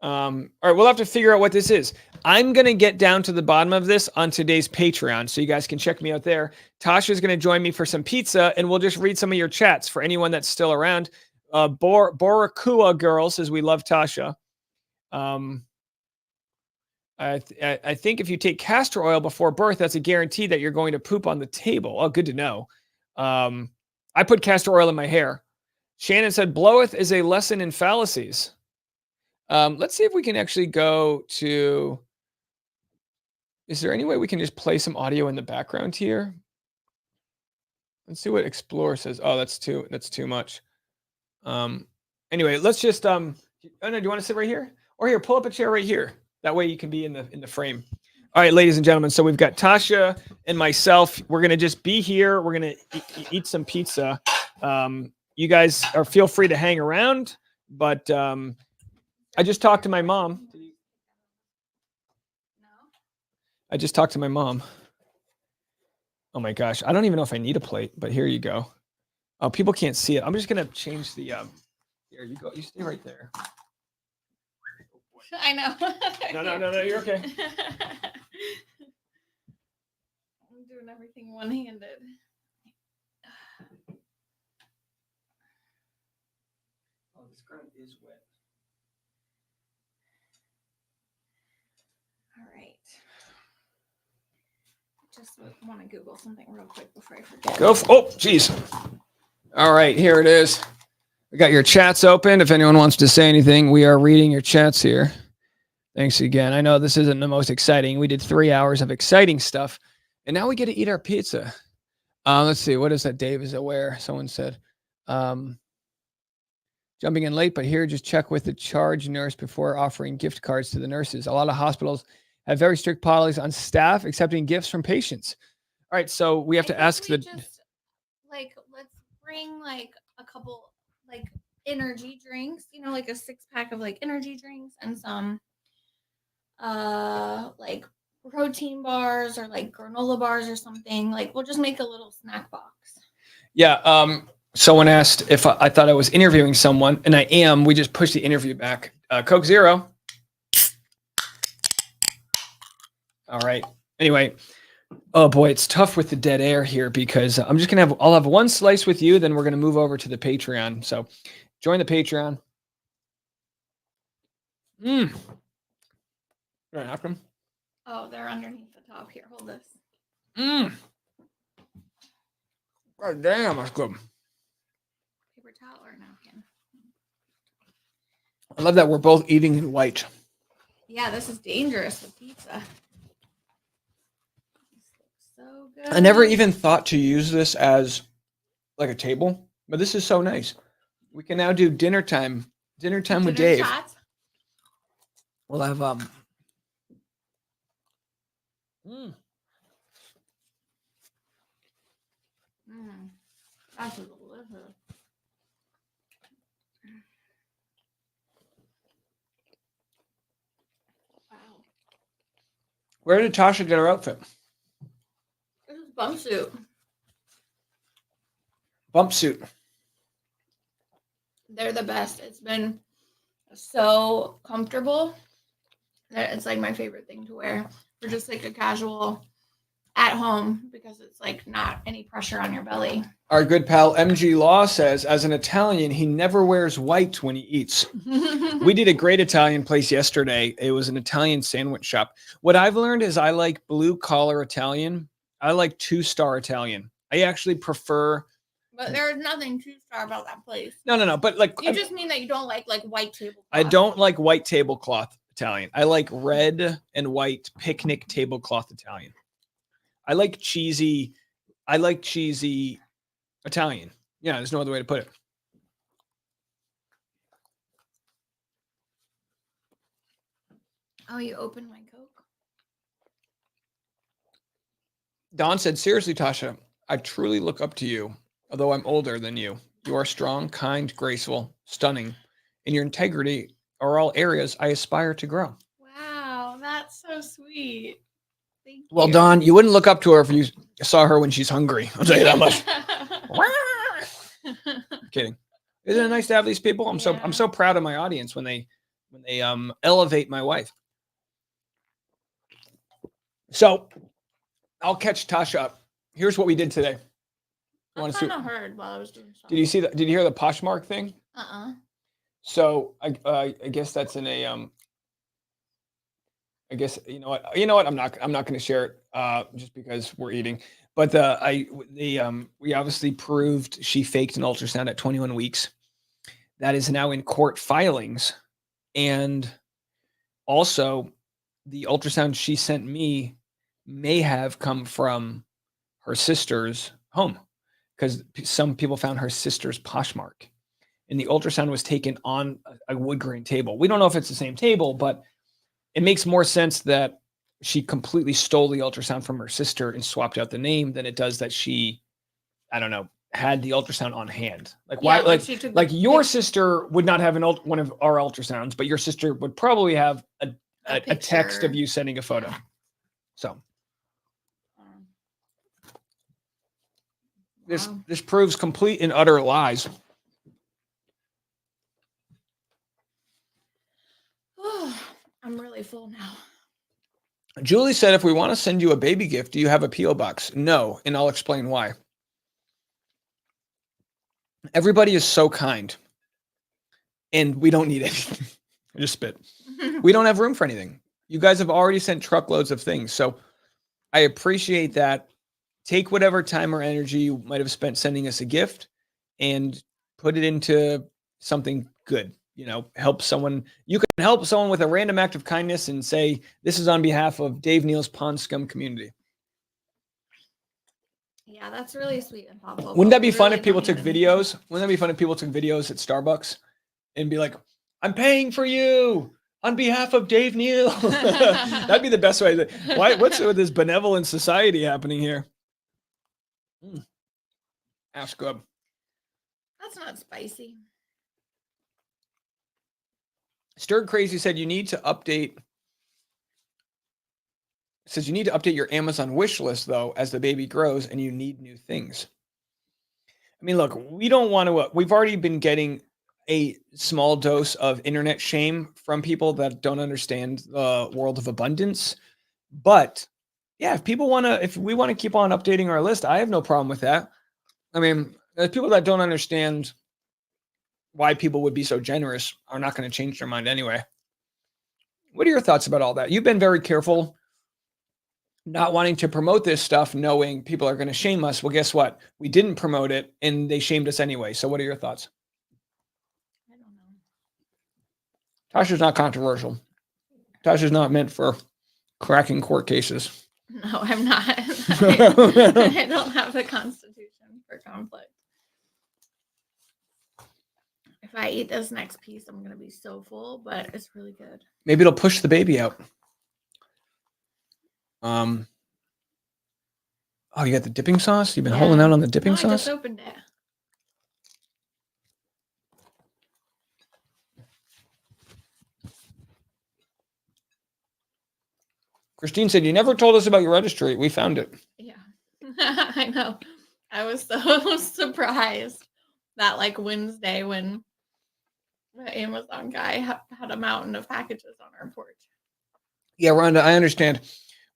All right, we'll have to figure out what this is. I'm going to get down to the bottom of this on today's Patreon, so you guys can check me out there. Tasha's going to join me for some pizza, and we'll just read some of your chats for anyone that's still around. Borakua Girl says, we love Tasha. I think if you take castor oil before birth, that's a guarantee that you're going to poop on the table. Oh, good to know. I put castor oil in my hair. Shannon said, bloweth is a lesson in fallacies. Let's see if we can actually go to, is there any way we can just play some audio in the background here? Let's see what Explorer says. Oh, that's too much. Anyway, let's just, oh no, do you want to sit right here? Or here, pull up a chair right here. That way you can be in the frame. All right, ladies and gentlemen. So we've got Tasha and myself. We're going to just be here. We're going to eat some pizza. You guys feel free to hang around, but, I just talked to my mom. I just talked to my mom. Oh my gosh. I don't even know if I need a plate, but here you go. Oh, people can't see it. I'm just going to change the, here you go. You stay right there. I know. No, you're okay. I'm doing everything one-handed. Oh, this ground is wet. All right. Just want to Google something real quick before I forget. Oh, geez. All right, here it is. We got your chats open. If anyone wants to say anything, we are reading your chats here. Thanks again. I know this isn't the most exciting. We did 3 hours of exciting stuff, and now we get to eat our pizza. Let's see. What is that? Dave is aware. Someone said, jumping in late, but here, just check with the charge nurse before offering gift cards to the nurses. A lot of hospitals have very strict policies on staff accepting gifts from patients. All right, so we have to ask the. Just, let's bring a couple energy drinks. Like a 6-pack of energy drinks and some protein bars or granola bars or something. We'll just make a little snack box. Yeah. Someone asked if I thought I was interviewing someone, and I am. We just pushed the interview back. Coke Zero. All right. Anyway, oh boy, it's tough with the dead air here because I'll have one slice with you, then we're gonna move over to the Patreon. So join the Patreon. Right, after them. Oh, they're underneath the top here. Hold this. God damn, that's good. Paper towel or napkin? I love that we're both eating in white. Yeah, this is dangerous with pizza. This looks so good. I never even thought to use this as a table, but this is so nice. We can now do dinner time with Dave. Shots? We'll have That's delicious. Wow. Where did Tasha get her outfit? This is bumpsuit. Bumpsuit. They're the best. It's been so comfortable that it's my favorite thing to wear for just a casual at home because it's not any pressure on your belly. Our good pal MG Law says, as an Italian, he never wears white when he eats. We did a great Italian place yesterday. It was an Italian sandwich shop. What I've learned is I like blue collar Italian. I like 2-star Italian. I actually prefer. But there's nothing 2-star about that place. No. But you just mean that you don't like white tablecloth. I don't like white tablecloth Italian. I like red and white picnic tablecloth Italian. I like cheesy Italian. Yeah, there's no other way to put it. Oh, you opened my Coke? Don said, seriously, Tasha, I truly look up to you, although I'm older than you. You are strong, kind, graceful, stunning, and your integrity are all areas I aspire to grow. Wow, that's so sweet. Thank Well, you. Dawn, you wouldn't look up to her if you saw her when she's hungry. I'll tell you that much. Kidding. Isn't it nice to have these people? I'm so proud of my audience when they elevate my wife. So I'll catch Tasha up. Here's what we did today. I kind of heard while I was doing stuff. Did you see that? Did you hear the Poshmark thing? So I guess that's in a I guess you know what I'm not going to share it just because we're eating. But we obviously proved she faked an ultrasound at 21 weeks. That is now in court filings, and also the ultrasound she sent me may have come from her sister's home because some people found her sister's Poshmark, and the ultrasound was taken on a wood grain table. We don't know if it's the same table, but it makes more sense that she completely stole the ultrasound from her sister and swapped out the name than it does that she, I don't know, had the ultrasound on hand. Like why? Like your sister would not have one of our ultrasounds, but your sister would probably have a text of you sending a photo. So this proves complete and utter lies. I'm really full now. Julie said, if we want to send you a baby gift, do you have a P.O. box? No, and I'll explain why. Everybody is so kind, and we don't need anything. I just spit. We don't have room for anything. You guys have already sent truckloads of things, so I appreciate that. Take whatever time or energy you might have spent sending us a gift and put it into something good. You know, help someone. You can help someone with a random act of kindness and say, this is on behalf of Dave Neal's Pond Scum community. Yeah, that's really sweet and thoughtful. Wouldn't that be fun if people took videos? Wouldn't that be fun if people took videos at Starbucks and be like, I'm paying for you on behalf of Dave Neal? That'd be the best way. What's with this benevolent society happening here? Ask Gub. That's not spicy. Stirred Crazy said you need to update. Says you need to update your Amazon wish list though as the baby grows and you need new things. I mean, look, we don't want to. We've already been getting a small dose of internet shame from people that don't understand the world of abundance. But yeah, if we want to keep on updating our list, I have no problem with that. I mean, the people that don't understand why people would be so generous are not going to change their mind anyway. What are your thoughts about all that? You've been very careful not wanting to promote this stuff, knowing people are going to shame us. Well, guess what? We didn't promote it and they shamed us anyway. So what are your thoughts? I don't know. Tasha's not controversial. Tasha's not meant for cracking court cases. No, I'm not. I don't have the constitution for conflict. If I eat this next piece, I'm going to be so full, but it's really good. Maybe it'll push the baby out. Oh, you got the dipping sauce? You've been holding out on the dipping sauce? I just opened it. Christine said, you never told us about your registry. We found it. Yeah, I know. I was so surprised that like Wednesday when the Amazon guy had a mountain of packages on our porch. Yeah, Rhonda, I understand.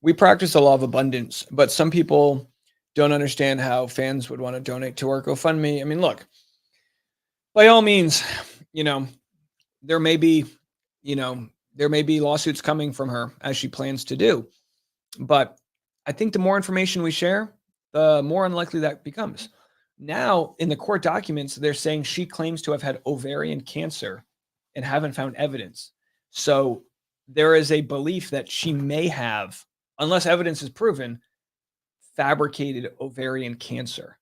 We practice the law of abundance, but some people don't understand how fans would want to donate to our GoFundMe. I mean, look, by all means, there may be lawsuits coming from her as she plans to do. But I think the more information we share, the more unlikely that becomes. Now, in the court documents, they're saying she claims to have had ovarian cancer and haven't found evidence. So there is a belief that she may have, unless evidence is proven, fabricated ovarian cancer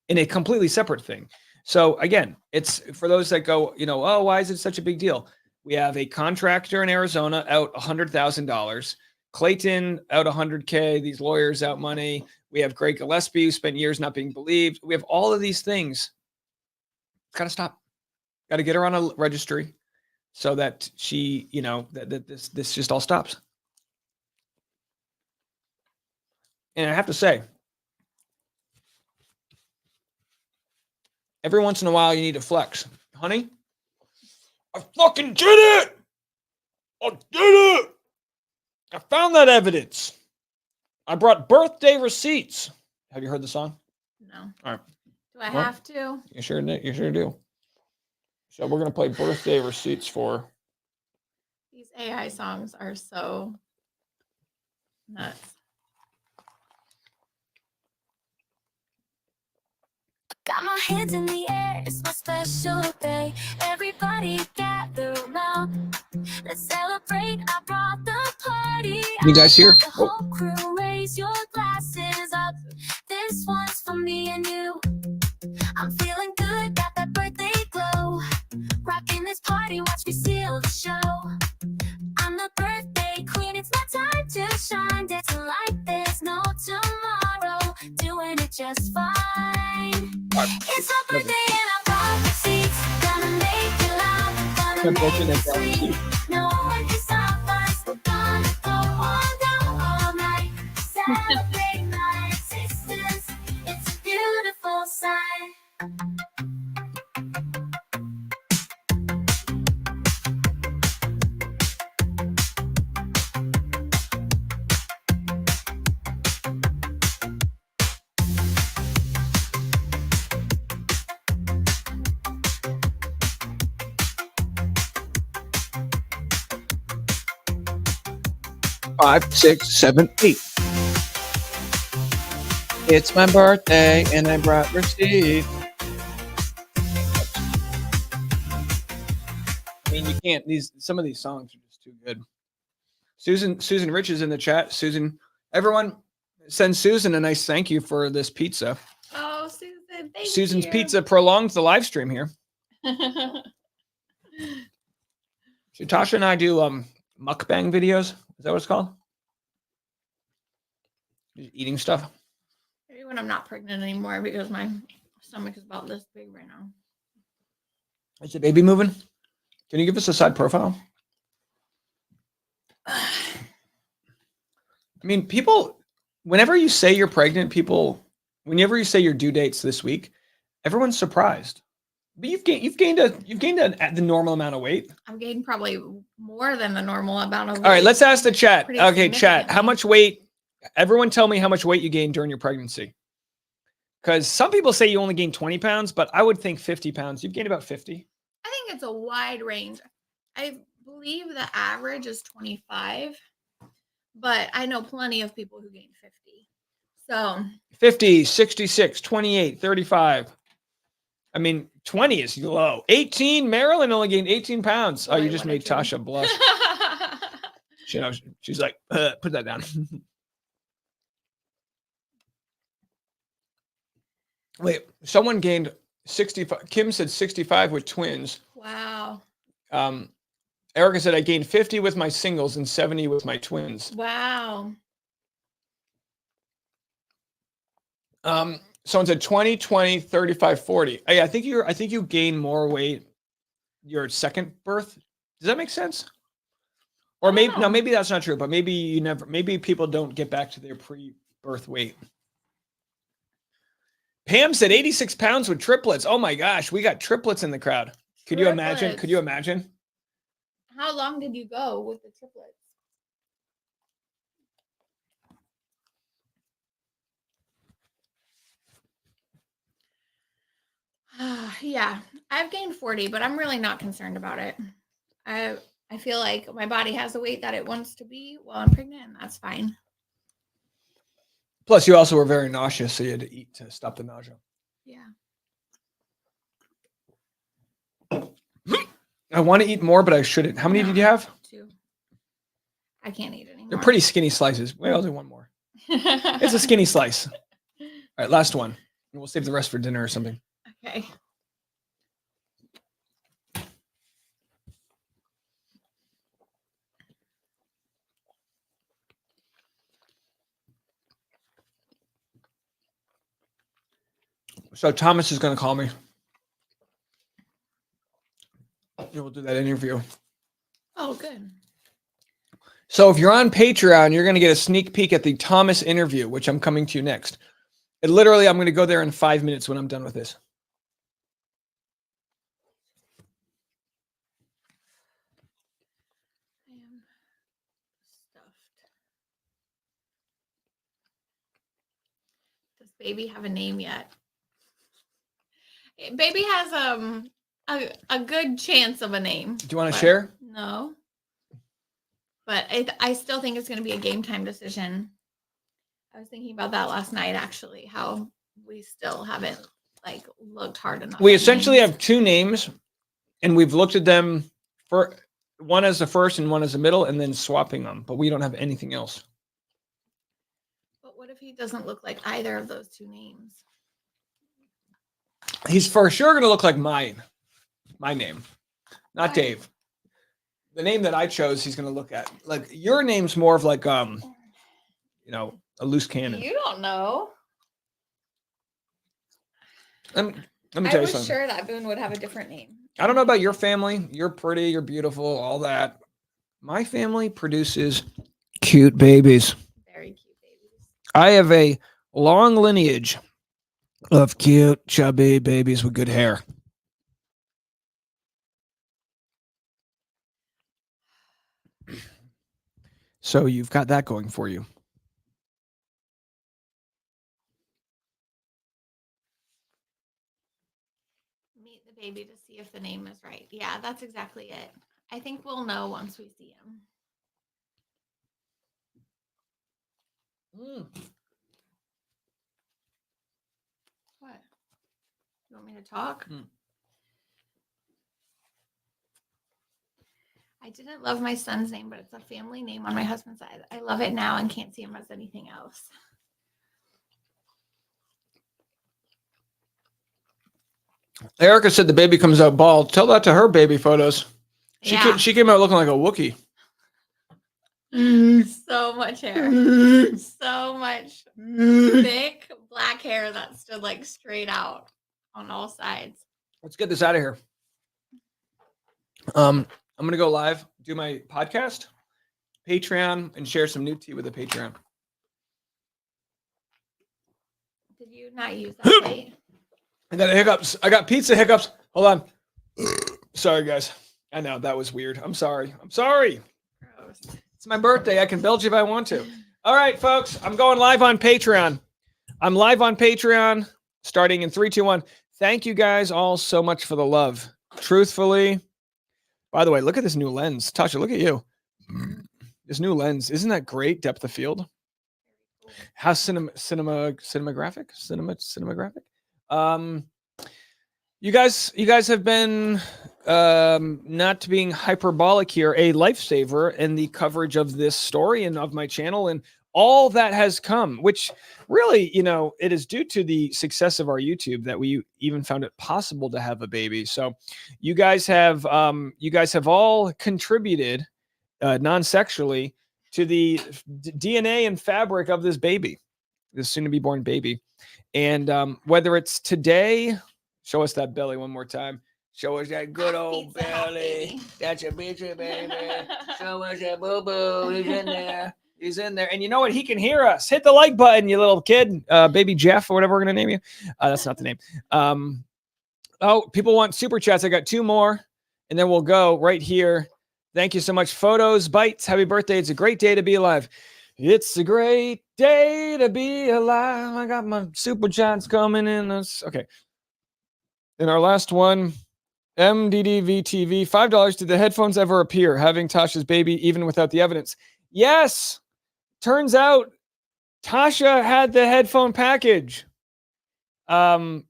in a completely separate thing. So again, it's for those that go, oh, why is it such a big deal? We have a contractor in Arizona out $100,000. Clayton out $100K. These lawyers out money. We have Greg Gillespie, who spent years not being believed. We have all of these things It's got to stop. Got to get her on a registry so that she, that this just all stops. And I have to say, every once in a while you need to flex. Honey, I fucking did it! I did it! I found that evidence. I brought birthday receipts. Have you heard the song? No. All right. Do I have to? You sure do. So we're going to play birthday receipts for... These AI songs are so nuts. Got my hands in the air, it's my special day. Everybody gather around. Let's celebrate, I brought the party. You guys here? The whole crew, raise your glasses up. This one's for me and you. I'm feeling good, got that birthday glow. Rocking this party, watch me steal the show. I'm the birthday queen, it's my time to shine. Dancing like there's no tomorrow. Doing it just fine. It's my birthday and I brought the seats. Gonna make it loud, gonna make it sweet. No one can stop us. We're gonna go on down all night. Celebrate my existence. It's a beautiful sight. Five, 6, 7, 8. It's my birthday and I brought receipt. I mean, you can't. Some of these songs are just too good. Susan Rich is in the chat. Susan, everyone, send Susan a nice thank you for this pizza. Oh, Susan, thank Susan's you. Pizza prolongs the live stream here. So Tasha and I do mukbang videos. Is that what it's called? Just eating stuff. Maybe when I'm not pregnant anymore because my stomach is about this big right now. Is the baby moving? Can you give us a side profile? I mean, people, whenever you say you're pregnant, whenever you say your due date's this week, everyone's surprised. But you've gained the normal amount of weight. I'm gaining probably more than the normal amount of weight. All right, let's ask the chat. Pretty Okay, chat. How significantly. much weight? Everyone tell me how much weight you gained during your pregnancy. Because some people say you only gained 20 pounds, but I would think 50 pounds. You've gained about 50. I think it's a wide range. I believe the average is 25, but I know plenty of people who gain 50. So 50, 66, 28, 35. I mean, 20 is low. 18, Marilyn only gained 18 pounds. Oh, you just made Tasha blush. She's like, put that down. Wait, someone gained 65. Kim said 65 with twins. wow. Erica said I gained 50 with my singles and 70 with my twins. Wow. Someone said 20, 20, 35, 40. Hey, I think you gain more weight your second birth. Does that make sense? Or maybe that's not true, but maybe people don't get back to their pre-birth weight. Pam said 86 pounds with triplets. Oh my gosh, we got triplets in the crowd. Could you imagine? Could you imagine? How long did you go with the triplets? Yeah, I've gained 40, but I'm really not concerned about it. I feel like my body has the weight that it wants to be while I'm pregnant, and that's fine. Plus, you also were very nauseous, so you had to eat to stop the nausea. Yeah. I want to eat more, but I shouldn't. How many did you have? 2. I can't eat anymore. They're pretty skinny slices. Wait, I'll do one more. It's a skinny slice. All right, last one. And we'll save the rest for dinner or something. Okay. So Thomas is going to call me. We'll do that interview. Oh, good. So if you're on Patreon, you're going to get a sneak peek at the Thomas interview, which I'm coming to next. And literally, I'm going to go there in 5 minutes when I'm done with this. I am stuffed. Does baby have a name yet? Baby has a good chance of a name. Do you want to share? No. But I still think it's going to be a game time decision. I was thinking about that last night, actually, how we still haven't like looked hard enough. We essentially have two names, and we've looked at them for one as the first and one as the middle, and then swapping them. But we don't have anything else. But what if he doesn't look like either of those two names? He's for sure going to look like my name, not Why? Dave. The name that I chose, he's going to look at. Like your name's more of like a loose cannon. You don't know. Let me I tell you was something. sure that Boone would have a different name. I don't know about your family. You're pretty, you're beautiful, all that. My family produces cute babies. Very cute babies. I have a long lineage of cute, chubby babies with good hair. So you've got that going for you. Meet the baby to see if the name is right. Yeah, that's exactly it. I think we'll know once we see him. What? You want me to talk? I didn't love my son's name, but it's a family name on my husband's side. I love it now and can't see him as anything else. Erica said the baby comes out bald. Tell that to her baby photos. She came out looking like a Wookiee. So much hair. So much thick black hair that stood like straight out on all sides. Let's get this out of here. I'm going to go live, do my podcast, Patreon, and share some new tea with the Patreon. Did you not use that plate? I got hiccups. I got pizza hiccups. Hold on. Sorry, guys. I know that was weird. I'm sorry. Gross. It's my birthday. I can belch if I want to. All right, folks. I'm going live on Patreon. I'm live on Patreon starting in 3, 2, 1. Thank you guys all so much for the love. Truthfully, by the way, look at this new lens. Tasha, look at you. This new lens. Isn't that great? Depth of field. How's cinematographic? You guys have been not being hyperbolic here, a lifesaver in the coverage of this story and of my channel and all that has come, which really, it is due to the success of our YouTube that we even found it possible to have a baby. So you guys have all contributed non-sexually to the DNA and fabric of this baby, this soon to be born baby. And whether it's today, show us that belly one more time. Show us that good old belly. That's a bitchy baby. Show us that boo-boo. He's in there. He's in there. And you know what? He can hear us. Hit the like button, you little kid. Baby Jeff or whatever we're going to name you. That's not the name. People want super chats. I got 2 more. And then we'll go right here. Thank you so much. Photos, bites. Happy birthday. It's a great day to be alive. It's a great day to be alive. I got my super chats coming in. Okay. In our last one, MDDVTV, $5. Did the headphones ever appear? Having Tasha's baby even without the evidence? Yes. Turns out Tasha had the headphone package. It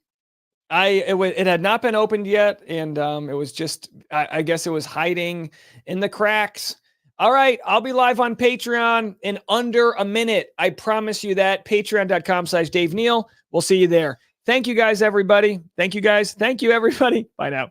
had not been opened yet, and it was just I guess it was hiding in the cracks. All right, I'll be live on Patreon in under a minute. I promise you that. Patreon.com/Dave Neal. We'll see you there. Thank you guys, everybody. Thank you guys. Thank you, everybody. Bye now.